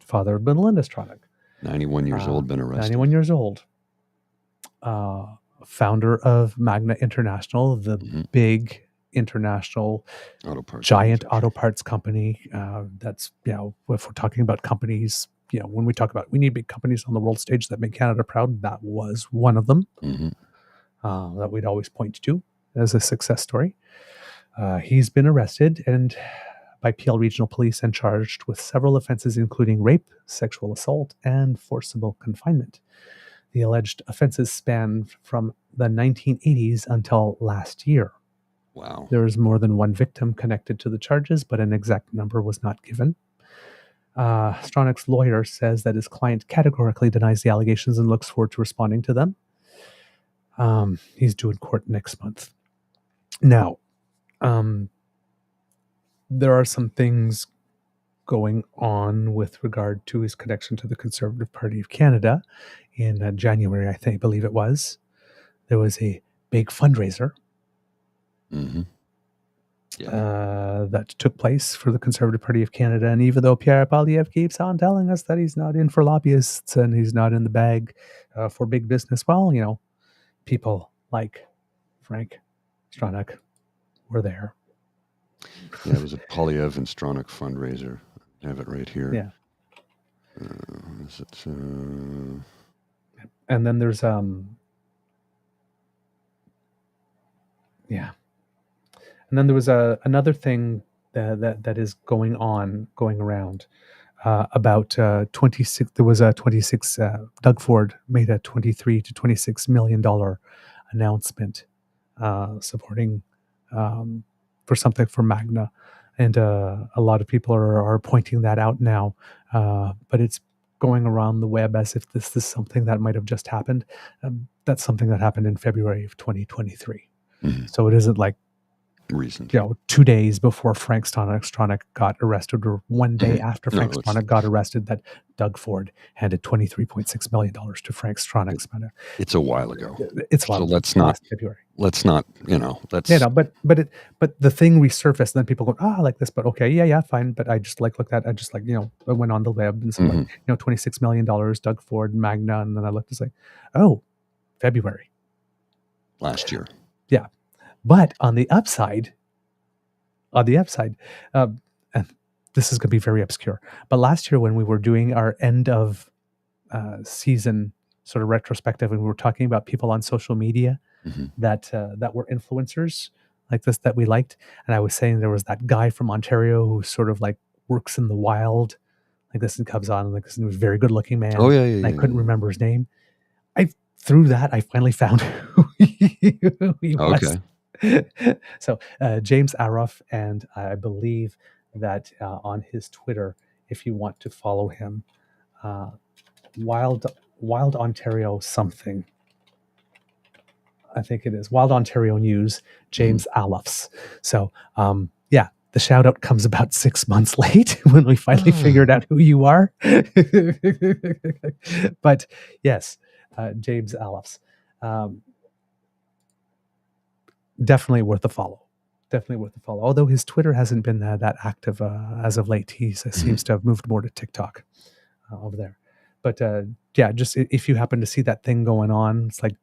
father of Belinda Stronach,
91 years old, been arrested.
91 years old. Founder of Magna International, the big international giant auto parts company. That's, if we're talking about companies, when we talk about we need big companies on the world stage that make Canada proud, that was one of them that we'd always point to as a success story. He's been arrested and by Peel Regional Police and charged with several offenses, including rape, sexual assault, and forcible confinement. The alleged offenses span from the 1980s until last year.
Wow.
There is more than one victim connected to the charges, but an exact number was not given. Stronach's lawyer says that his client categorically denies the allegations and looks forward to responding to them. He's due in court next month. Now, there are some things going on with regard to his connection to the Conservative Party of Canada. In January, I believe it was, there was a big fundraiser that took place for the Conservative Party of Canada. And even though Pierre Poilievre keeps on telling us that he's not in for lobbyists and he's not in the bag for big business, well, people like Frank Stronach were there.
Yeah, it was a Poilievre and Stronach fundraiser. I have it right here.
Yeah.
Is it?
And then there's And then there was another thing that is going around about 26. There was a 26. Doug Ford made a $23 to $26 million announcement supporting for something for Magna, and a lot of people are pointing that out now. But it's going around the web as if this is something that might have just happened. That's something that happened in February of 2023. So it isn't like
recent.
2 days before Frank Stronach got arrested, or one day after Frank Stronach got arrested, that Doug Ford handed $23.6 million to Frank Stronach's money.
It's a while ago.
It's a while.
So
ago.
let's not.
February.
Let's not. That's.
But the thing resurfaced, and then people go, I like this, but okay, fine. But I just looked at, I went on the web and said, $26 million, Doug Ford, Magna, and then I looked, it's like, February
last year.
Yeah. But on the upside, and this is going to be very obscure, but last year when we were doing our end of season sort of retrospective, and we were talking about people on social media that were influencers like this that we liked, and I was saying there was that guy from Ontario who sort of like works in the wild, like this, and comes on like this, and he was a very good looking man.
Oh yeah.
And I couldn't remember his name. Through that, I finally found who he was. So James Aroff, and I believe that on his Twitter, if you want to follow him, Wild Ontario something, I think it is Wild Ontario News, James Aroffs. So the shout out comes about 6 months late when we finally figured out who you are. But yes, James Aroffs. Definitely worth a follow. Although his Twitter hasn't been that active as of late. He seems to have moved more to TikTok over there. But just if you happen to see that thing going on, it's like,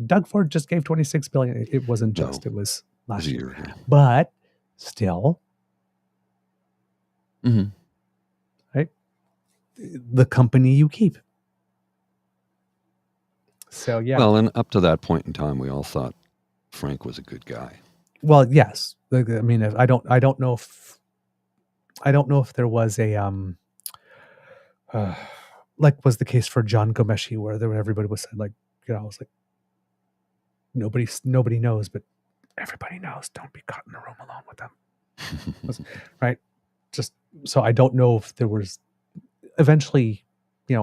Doug Ford just gave $26 billion. It wasn't just, it was last year. But still, right? The company you keep. So
Well, and up to that point in time, we all thought Frank was a good guy.
Well, yes. I mean, I don't know if there was a like was the case for John Gomeshi, where everybody was saying, like, I was like, nobody knows, but everybody knows. Don't be caught in the room alone with them, right? Just so I don't know if there was eventually.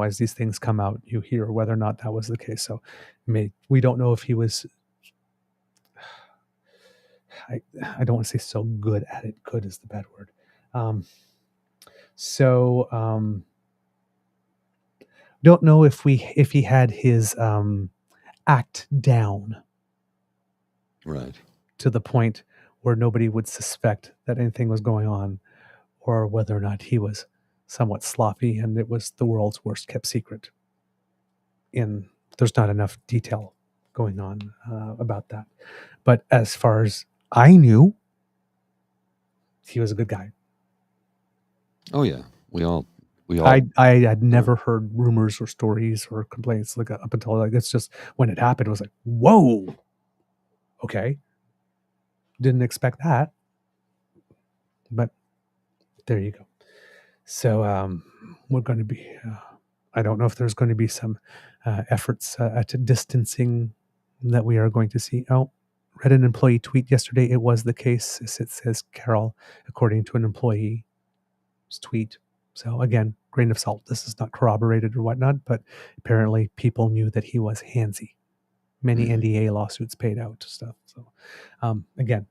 As these things come out, you hear whether or not that was the case. So we don't know if he was I don't want to say so good at it. Good is the bad word. Don't know if he had his act down,
Right.
to the point where nobody would suspect that anything was going on, or whether or not he was somewhat sloppy and it was the world's worst kept secret. There's not enough detail going on about that. But as far as I knew, he was a good guy.
Oh yeah, we all.
I had never heard rumors or stories or complaints like up until it's just when it happened, it was like, whoa, okay, didn't expect that, but there you go. So we're going to be. I don't know if there's going to be some efforts at distancing that we are going to see. Oh, read an employee tweet yesterday. It was the case. It says Carol, according to an employee's tweet. So again, grain of salt. This is not corroborated or whatnot, but apparently people knew that he was handsy. Many NDA lawsuits paid out stuff. So again,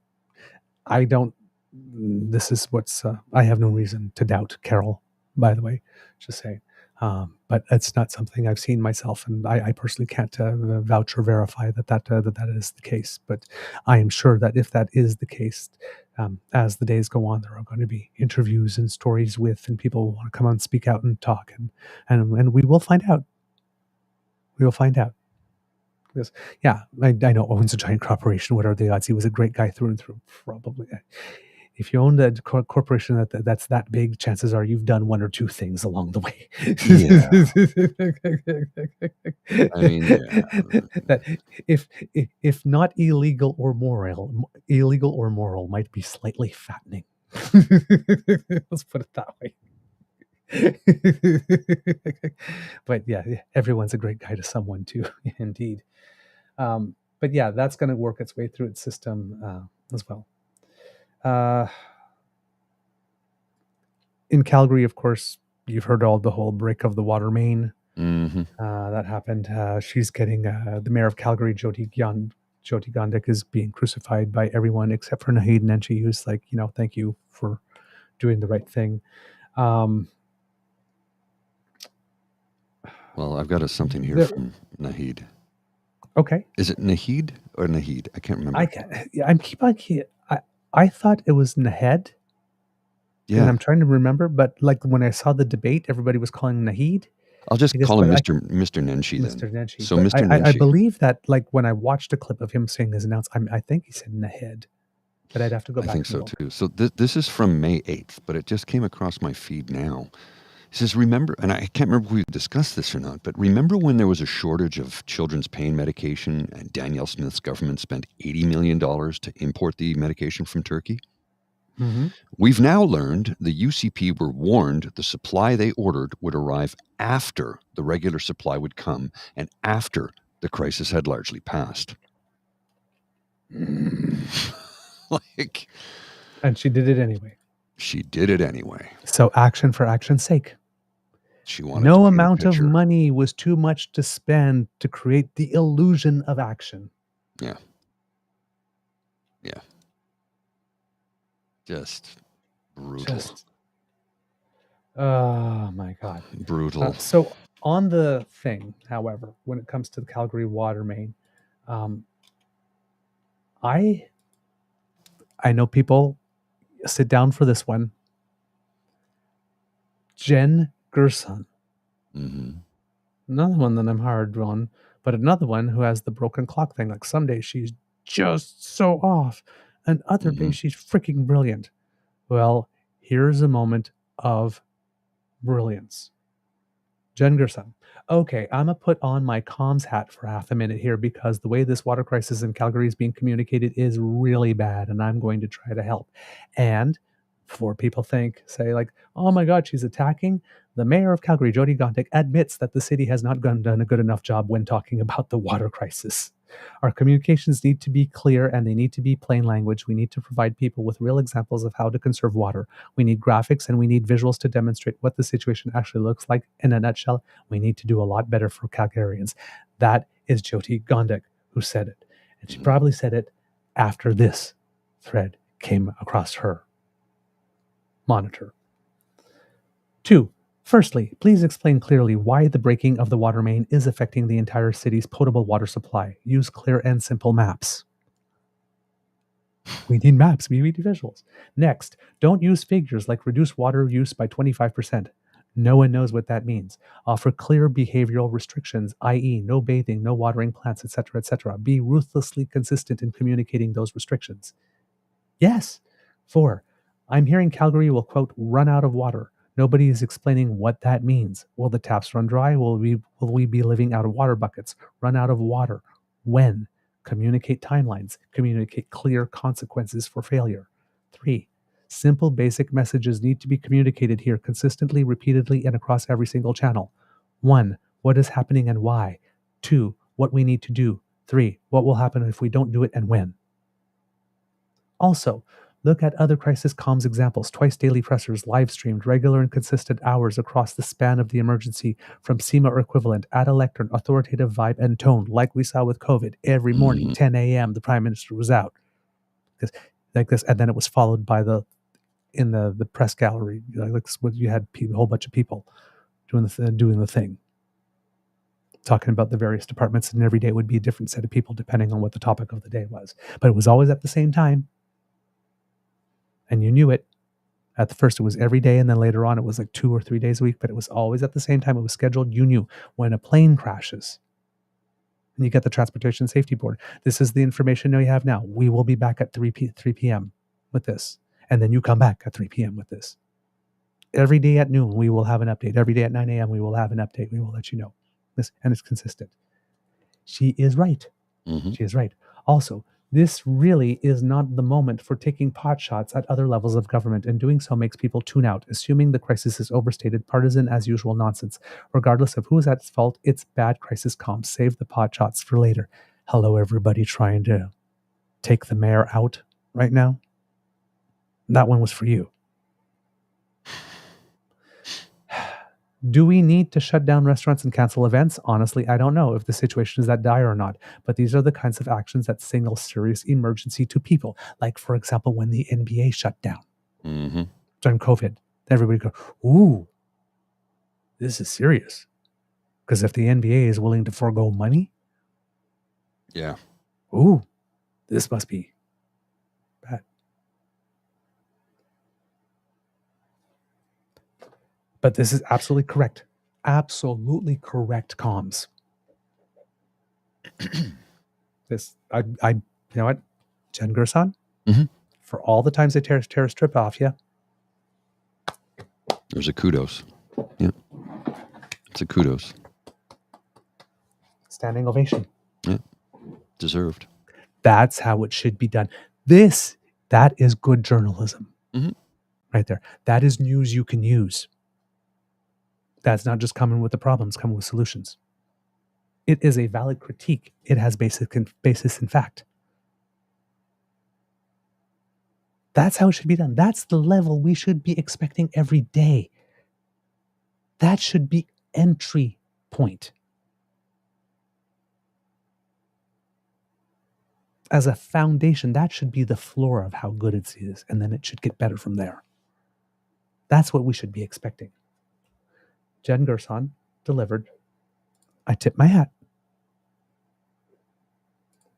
I don't. This is what's. I have no reason to doubt Carol. By the way, just saying. But it's not something I've seen myself, and I personally can't vouch or verify that is the case. But I am sure that if that is the case, as the days go on, there are going to be interviews and stories and people will want to come on and speak out and talk, and we will find out. We will find out. Because, yeah, I know owns a giant corporation. What are the odds? He was a great guy through and through. Probably. If you own a corporation that's that big, chances are you've done one or two things along the way.
Yeah. I mean, yeah.
That if not illegal or moral, might be slightly fattening. Let's put it that way. But yeah, everyone's a great guy to someone too, indeed. But yeah, that's going to work its way through its system as well. In Calgary, of course, you've heard the whole break of the water main.
Mm-hmm.
That happened. She's getting the mayor of Calgary, Jyoti Gondek, is being crucified by everyone except for Naheed Nenshi, who's like, thank you for doing the right thing.
Well, I've got something here from Naheed.
Okay.
Is it Naheed or Naheed? I can't remember.
I thought it was Nahed.
Yeah.
And I'm trying to remember, but like when I saw the debate, everybody was calling Naheed.
I'll just call him Mr. Nenshi then.
Mr. Nenshi.
So
But
Mr. Nenshi.
I believe that like when I watched a clip of him saying his announcement, I think he said Nahed. But I'd have to go back.
I think so too. So this is from May 8th, but it just came across my feed now. He says, remember, and I can't remember if we discussed this or not, but remember when there was a shortage of children's pain medication and Danielle Smith's government spent $80 million to import the medication from Turkey?
Mm-hmm.
We've now learned the UCP were warned the supply they ordered would arrive after the regular supply would come and after the crisis had largely passed. Like,
and she did it anyway.
She did it anyway.
So action for action's sake.
She wanted
no amount of money was too much to spend to create the illusion of action.
Yeah. Yeah. Just brutal.
Oh my God.
Brutal.
So on the thing, however, when it comes to the Calgary water main, I know people sit down for this one. Jen Gerson.
Mm-hmm.
Another one that I'm hard on, but another one who has the broken clock thing. Like some days she's just so off, and other days she's freaking brilliant. Well, here's a moment of brilliance. Jen Gerson. Okay, I'm going to put on my comms hat for half a minute here because the way this water crisis in Calgary is being communicated is really bad, and I'm going to try to help. And before people say like, oh my God, she's attacking, the mayor of Calgary, Jyoti Gondek, admits that the city has not done a good enough job when talking about the water crisis. Our communications need to be clear and they need to be plain language. We need to provide people with real examples of how to conserve water. We need graphics and we need visuals to demonstrate what the situation actually looks like. In a nutshell, we need to do a lot better for Calgarians. That is Jyoti Gondek who said it. And she probably said it after this thread came across her monitor. 2. Firstly, please explain clearly why the breaking of the water main is affecting the entire city's potable water supply. Use clear and simple maps. We need maps. We need visuals. Next, don't use figures like reduce water use by 25%. No one knows what that means. Offer clear behavioral restrictions, i.e. no bathing, no watering plants, etc., etc. Be ruthlessly consistent in communicating those restrictions. Yes. 4. I'm hearing Calgary will, quote, run out of water. Nobody is explaining what that means. Will the taps run dry? Will we be living out of water buckets? Run out of water? When? Communicate timelines. Communicate clear consequences for failure. 3. Simple basic messages need to be communicated here consistently, repeatedly, and across every single channel. 1. What is happening and why? 2. What we need to do. 3. What will happen if we don't do it and when? Also, look at other crisis comms examples. Twice daily pressers, live streamed, regular and consistent hours across the span of the emergency from SEMA or equivalent, at a lectern, authoritative vibe and tone, like we saw with COVID. Every morning, 10 a.m., the Prime Minister was out. Like this, and then it was followed by in the press gallery, like you had a whole bunch of people doing the thing, talking about the various departments, and every day it would be a different set of people depending on what the topic of the day was. But it was always at the same time. And you knew it. At the first, it was every day, and then later on, it was like 2 or 3 days a week, but it was always at the same time. It was scheduled. You knew when a plane crashes, and you get the Transportation Safety Board. This is the information you have now. We will be back at 3 p.m. with this. And then you come back at 3 p.m. with this. Every day at noon, we will have an update. Every day at 9 a.m., we will have an update. We will let you know. This, and it's consistent. She is right. Mm-hmm. She is right. Also, this really is not the moment for taking pot shots at other levels of government, and doing so makes people tune out, assuming the crisis is overstated, partisan as usual nonsense. Regardless of who is at fault, it's bad crisis comms. Save the pot shots for later. Hello, everybody trying to take the mayor out right now. That one was for you. Do we need to shut down restaurants and cancel events? Honestly, I don't know if the situation is that dire or not, but these are the kinds of actions that signal serious emergency to people. Like, for example, when the NBA shut down during COVID, everybody go, ooh, this is serious. Because if the NBA is willing to forego money, ooh, this must be bad. But this is absolutely correct. Absolutely correct comms. I you know what? Jen Gerson, for all the times they tear a strip off you.
There's a kudos. Yeah. It's a kudos.
Standing ovation.
Yeah. Deserved.
That's how it should be done. That is good journalism. Right there. That is news you can use. That's not just coming with the problems, coming with solutions. It is a valid critique. It has basis in fact. That's how it should be done. That's the level we should be expecting every day. That should be entry point. As a foundation, that should be the floor of how good it is, and then it should get better from there. That's what we should be expecting. Jen Gerson delivered. I tip my hat.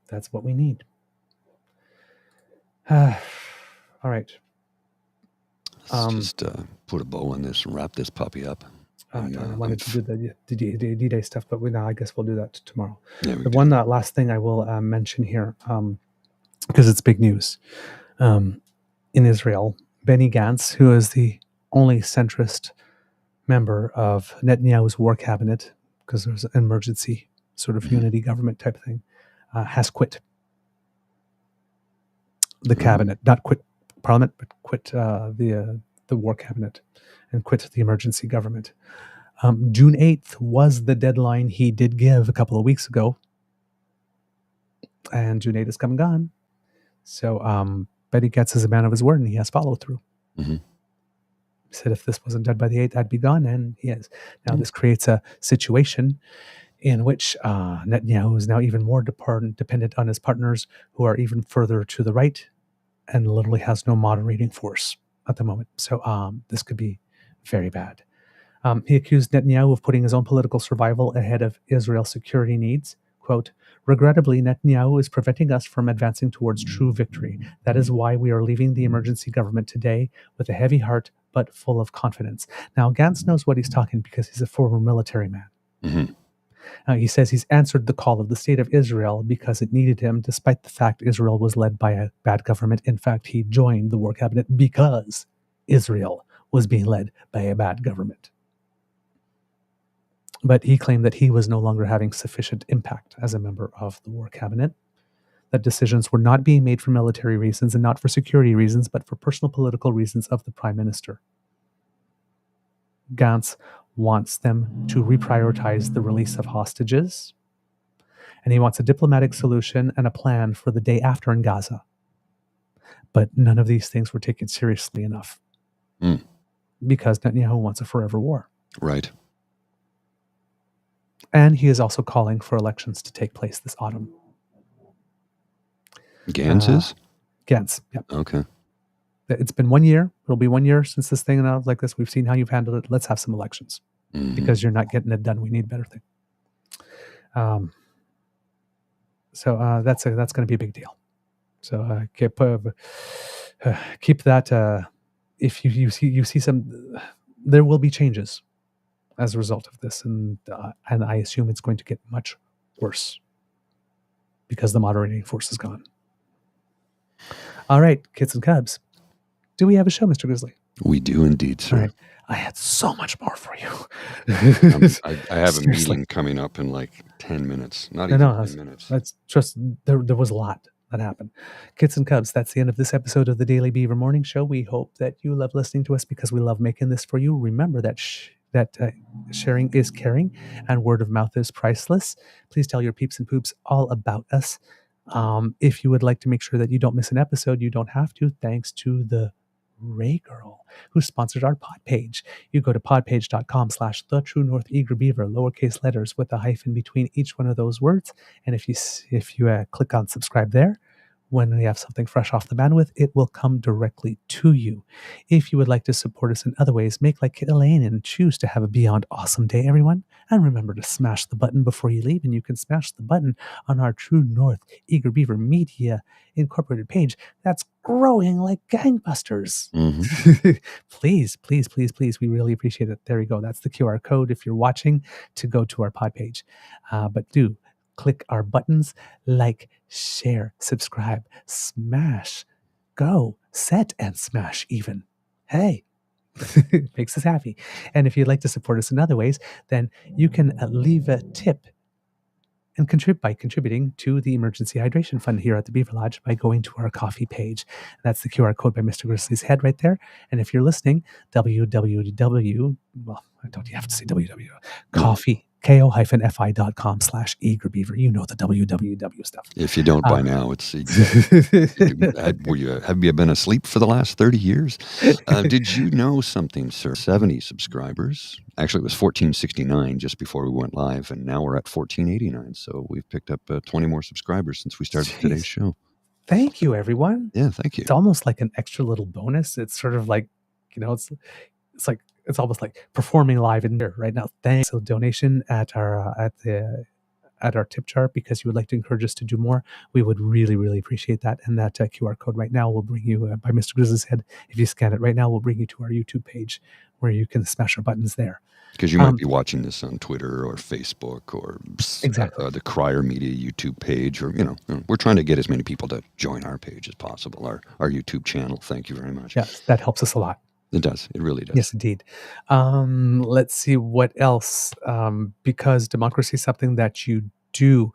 That's what we need. All right.
Let's just put a bow on this and wrap this puppy up.
I wanted to do the D-Day stuff, but I guess we'll do that tomorrow. The
one
last thing I will mention here, because it's big news. In Israel, Benny Gantz, who is the only centrist member of Netanyahu's war cabinet, because there's an emergency sort of unity government type thing, has quit the cabinet. Not quit parliament, but quit the war cabinet and quit the emergency government. June 8th was the deadline he did give a couple of weeks ago. And June 8th is come and gone. So Benny Gantz is a man of his word, and he has follow through. He said if this wasn't done by the 8th, I'd be gone, and he is. Now this creates a situation in which Netanyahu is now even more dependent on his partners, who are even further to the right, and literally has no moderating force at the moment. So this could be very bad. He accused Netanyahu of putting his own political survival ahead of Israel's security needs. Quote, regrettably, Netanyahu is preventing us from advancing towards true victory. That is why we are leaving the emergency government today with a heavy heart, but full of confidence. Now, Gantz knows what he's talking because he's a former military man.
Mm-hmm.
He says he's answered the call of the state of Israel because it needed him, despite the fact Israel was led by a bad government. In fact, he joined the war cabinet because Israel was being led by a bad government. But he claimed that he was no longer having sufficient impact as a member of the war cabinet, that decisions were not being made for military reasons and not for security reasons, but for personal political reasons of the prime minister. Gantz wants them to reprioritize the release of hostages, and he wants a diplomatic solution and a plan for the day after in Gaza. But none of these things were taken seriously enough because Netanyahu wants a forever war.
Right.
And he is also calling for elections to take place this autumn.
Gantz is?
Gantz, yep.
Okay.
It's been 1 year. It'll be 1 year since this thing out like this. We've seen how you've handled it. Let's have some elections because you're not getting it done. We need a better thing. So that's going to be a big deal. So keep that. If you see some, there will be changes as a result of this, and I assume it's going to get much worse because the moderating force is gone. All right, kids and cubs, do we have a show, Mr. Grizzly?
We do indeed, sir.
All right. I had so much more for you.
I have a meeting coming up in like 10 minutes. Not even 10 minutes.
That's just there was a lot that happened. Kids and cubs, that's the end of this episode of the Daily Beaver Morning Show. We hope that you love listening to us because we love making this for you. Remember that sharing is caring and word of mouth is priceless. Please tell your peeps and poops all about us. If you would like to make sure that you don't miss an episode, you don't have to, thanks to the Ray Girl, who sponsored our pod page. You go to podpage.com/The True North Eager Beaver, lowercase letters with a hyphen between each one of those words. And if you click on subscribe there, when we have something fresh off the bandwidth, it will come directly to you. If you would like to support us in other ways, make like Elaine and choose to have a beyond awesome day, everyone. And remember to smash the button before you leave, and you can smash the button on our True North Eager Beaver Media Incorporated page. That's growing like gangbusters.
Mm-hmm.
Please, please, please, please. We really appreciate it. There you go. That's the QR code if you're watching to go to our pod page. But do click our buttons, like, share, subscribe, smash, go, set, and smash even. Hey, it makes us happy. And if you'd like to support us in other ways, then you can leave a tip and contribute by contributing to the Emergency Hydration Fund here at the Beaver Lodge by going to our coffee page. That's the QR code by Mr. Grizzly's head right there. And if you're listening, well, I don't have to say www. Coffee. ko-fi.com/eagerbeaver. You know the www stuff.
If you don't by now, it's have you been asleep for the last 30 years? Did you know something, sir? 70 subscribers. Actually, it was 1469 just before we went live, and now we're at 1489. So we've picked up 20 more subscribers since we started today's show.
Thank you, everyone.
Yeah, thank you.
It's almost like an extra little bonus. It's sort of like, it's almost like performing live in there right now. Thanks. So donation at our tip jar because you would like to encourage us to do more. We would really, really appreciate that. And that QR code right now will bring you by Mr. Grizzly's head. If you scan it right now, we'll bring you to our YouTube page where you can smash our buttons there.
Because you might be watching this on Twitter or Facebook or
exactly
the Crier Media YouTube page, or we're trying to get as many people to join our page as possible. Our YouTube channel. Thank you very much.
Yes, that helps us a lot.
It does. It really does.
Yes, indeed. Let's see what else. Because democracy is something that you do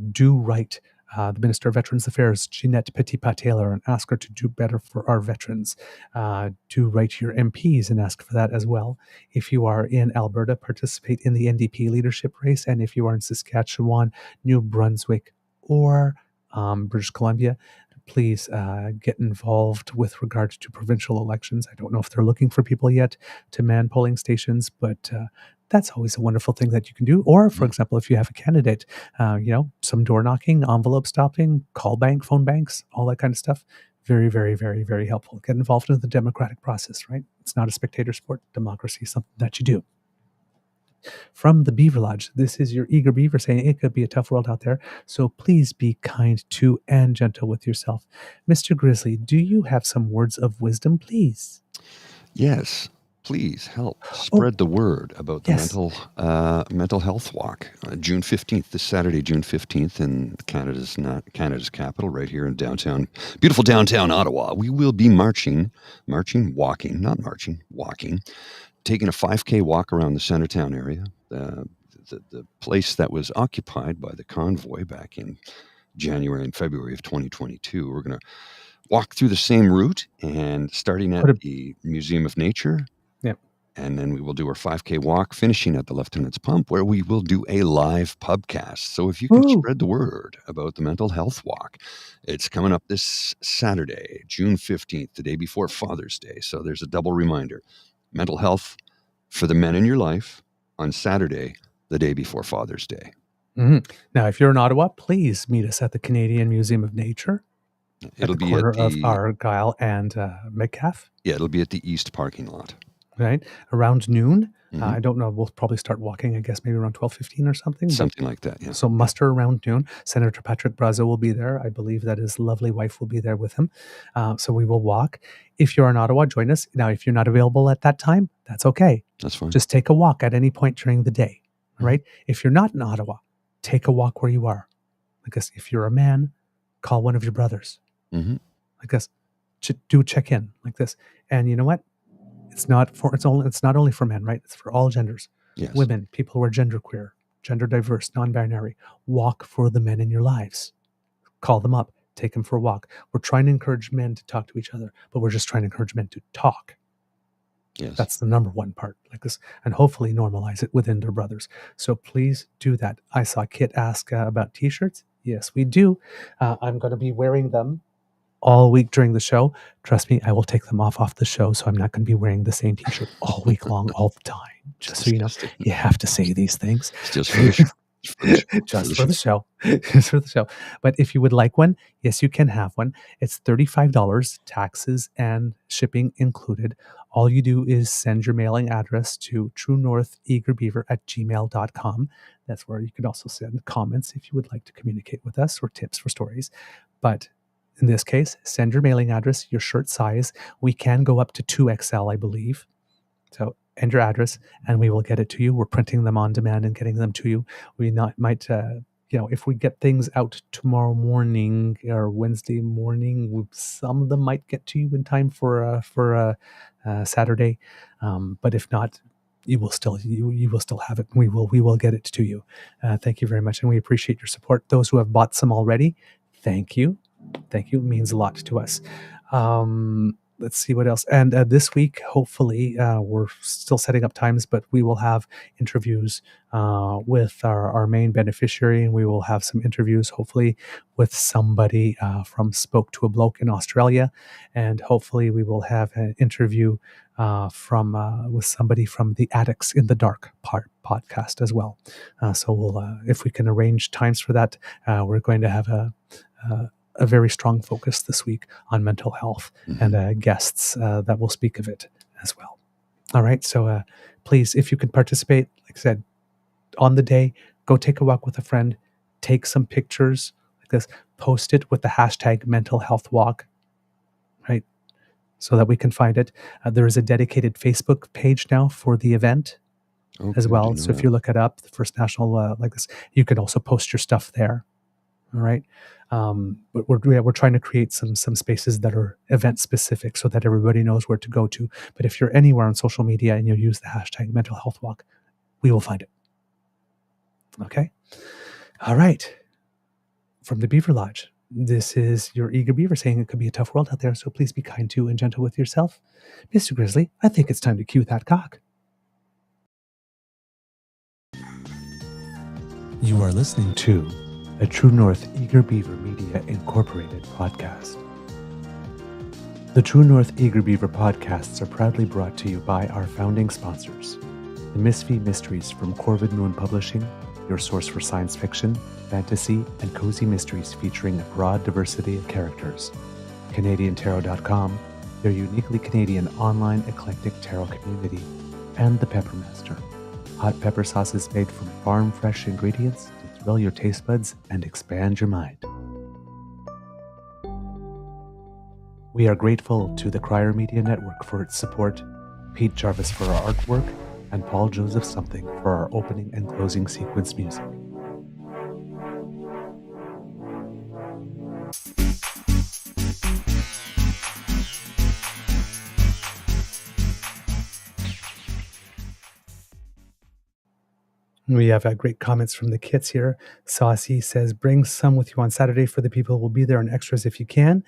right. The Minister of Veterans Affairs, Jeanette Petitpas-Taylor, and ask her to do better for our veterans. Do write to your MPs and ask for that as well. If you are in Alberta, participate in the NDP leadership race. And if you are in Saskatchewan, New Brunswick, or British Columbia, please get involved with regards to provincial elections. I don't know if they're looking for people yet to man polling stations, but that's always a wonderful thing that you can do. Or, for example, if you have a candidate, some door knocking, envelope stopping, call bank, phone banks, all that kind of stuff. Very, very, very, very helpful. Get involved in the democratic process, right? It's not a spectator sport. Democracy is something that you do. From the Beaver Lodge, this is your eager beaver saying it could be a tough world out there, so please be kind to and gentle with yourself. Mr. Grizzly, do you have some words of wisdom, please?
Yes. Please help spread the word about the mental health walk. June 15th, this Saturday, June 15th, in Canada's capital, right here in beautiful downtown Ottawa. We will be walking, taking a 5K walk around the Centertown area, the place that was occupied by the convoy back in January and February of 2022. We're going to walk through the same route, and starting at the Museum of Nature.
Yep.
And then we will do our 5K walk, finishing at the Lieutenant's Pump, where we will do a live pubcast. So if you can spread the word about the mental health walk, it's coming up this Saturday, June 15th, the day before Father's Day. So there's a double reminder. Mental health for the men in your life on Saturday, the day before Father's Day.
Mm-hmm. Now, if you're in Ottawa, please meet us at the Canadian Museum of Nature.
It'll
at the
be
corner
at the
of Argyle and Metcalfe.
Yeah, it'll be at the east parking lot.
Right, around noon.
Mm-hmm.
I don't know. We'll probably start walking, I guess, maybe around 12:15 or something.
Something like that, yeah.
So muster around noon. Senator Patrick Brazo will be there. I believe that his lovely wife will be there with him. So we will walk. If you're in Ottawa, join us. Now, if you're not available at that time, that's okay.
That's fine.
Just take a walk at any point during the day, right? If you're not in Ottawa, take a walk where you are. I guess if you're a man, call one of your brothers.
Mm-hmm.
I guess do check in like this. And you know what? It's not only for men, right? It's for all genders.
Yes.
Women, people who are genderqueer, gender diverse, non-binary. Walk for the men in your lives. Call them up. Take them for a walk. We're trying to encourage men to talk to each other, but we're just trying to encourage men to talk.
Yes.
That's the number one part, like this, and hopefully normalize it within their brothers. So please do that. I saw Kit ask about T-shirts. Yes, we do. I'm going to be wearing them all week during the show. Trust me, I will take them off the show, so I'm not going to be wearing the same T-shirt all week long, all the time. Just so you know, you have to say these things.
Just for the show.
Just for the show. Just for the show. But if you would like one, yes, you can have one. It's $35, taxes and shipping included. All you do is send your mailing address to truenortheagerbeaver@gmail.com. That's where you can also send comments if you would like to communicate with us or tips for stories. But in this case, send your mailing address, your shirt size. We can go up to 2XL, I believe. So, and your address, and we will get it to you. We're printing them on demand and getting them to you. We might, if we get things out tomorrow morning or Wednesday morning, some of them might get to you in time for Saturday. But if not, you will still have it. We will get it to you. Thank you very much, and we appreciate your support. Those who have bought some already, thank you. Thank you. It means a lot to us. Let's see what else. And this week, hopefully, we're still setting up times, but we will have interviews with our main beneficiary, and we will have some interviews, hopefully, with somebody from Spoke to a Bloke in Australia. And hopefully we will have an interview with somebody from the Addicts in the Dark podcast as well. So we'll, if we can arrange times for that, we're going to have a very strong focus this week on mental health and guests that will speak of it as well. All right. So please, if you can participate, like I said, on the day, go take a walk with a friend, take some pictures like this, post it with the hashtag mental health walk, right? So that we can find it. There is a dedicated Facebook page now for the event as well. So if you look it up, the First National, like this, you can also post your stuff there. All right. But we're trying to create some spaces that are event specific so that everybody knows where to go to. But if you're anywhere on social media and you use the hashtag mental health walk, we will find it. Okay. All right. From the Beaver Lodge, this is your eager beaver saying it could be a tough world out there. So please be kind to and gentle with yourself. Mr. Grizzly, I think it's time to cue that cock. You are listening to a True North Eager Beaver Media Incorporated podcast. The True North Eager Beaver podcasts are proudly brought to you by our founding sponsors, the Misfit Mysteries from Corvid Moon Publishing, your source for science fiction, fantasy, and cozy mysteries featuring a broad diversity of characters. CanadianTarot.com, their uniquely Canadian online eclectic tarot community, and the Peppermaster, hot pepper sauces made from farm-fresh ingredients to thrill your taste buds and expand your mind. We are grateful to the Crier Media Network for its support, Pete Jarvis for our artwork, and Paul Joseph Something for our opening and closing sequence music. We have great comments from the kits here. Saucy says, bring some with you on Saturday for the people who will be there and extras if you can.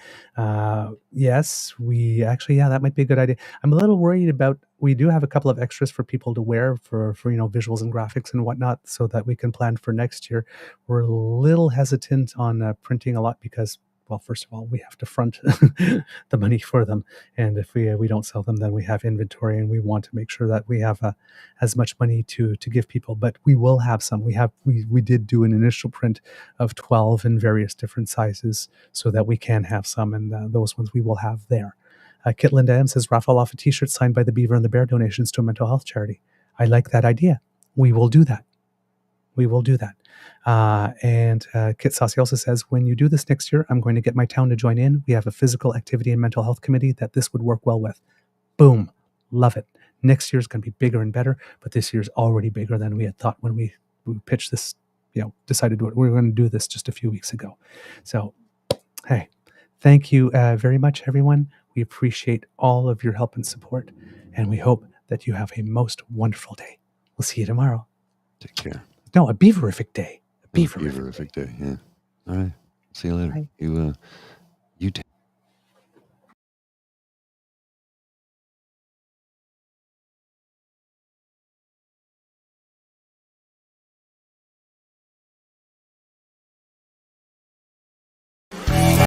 Yes, we actually, that might be a good idea. I'm a little worried about, we do have a couple of extras for people to wear for visuals and graphics and whatnot so that we can plan for next year. We're a little hesitant on printing a lot because, well, first of all, we have to front the money for them. And if we don't sell them, then we have inventory and we want to make sure that we have as much money to give people. But we will have some. We did do an initial print of 12 in various different sizes so that we can have some, and those ones we will have there. Kit Linda M says, raffle off a t-shirt signed by the Beaver and the Bear donations to a mental health charity. I like that idea. We will do that. We will do that. And Kit Saucy also says, when you do this next year, I'm going to get my town to join in. We have a physical activity and mental health committee that this would work well with. Boom. Love it. Next year's going to be bigger and better, but this year's already bigger than we had thought when we pitched this, decided we were going to do this just a few weeks ago. So, hey, thank you very much, everyone. We appreciate all of your help and support, and we hope that you have a most wonderful day. We'll see you tomorrow.
Take care.
No, a beaverific day. A beaverific
day, yeah. All right. See you later.
Bye.
You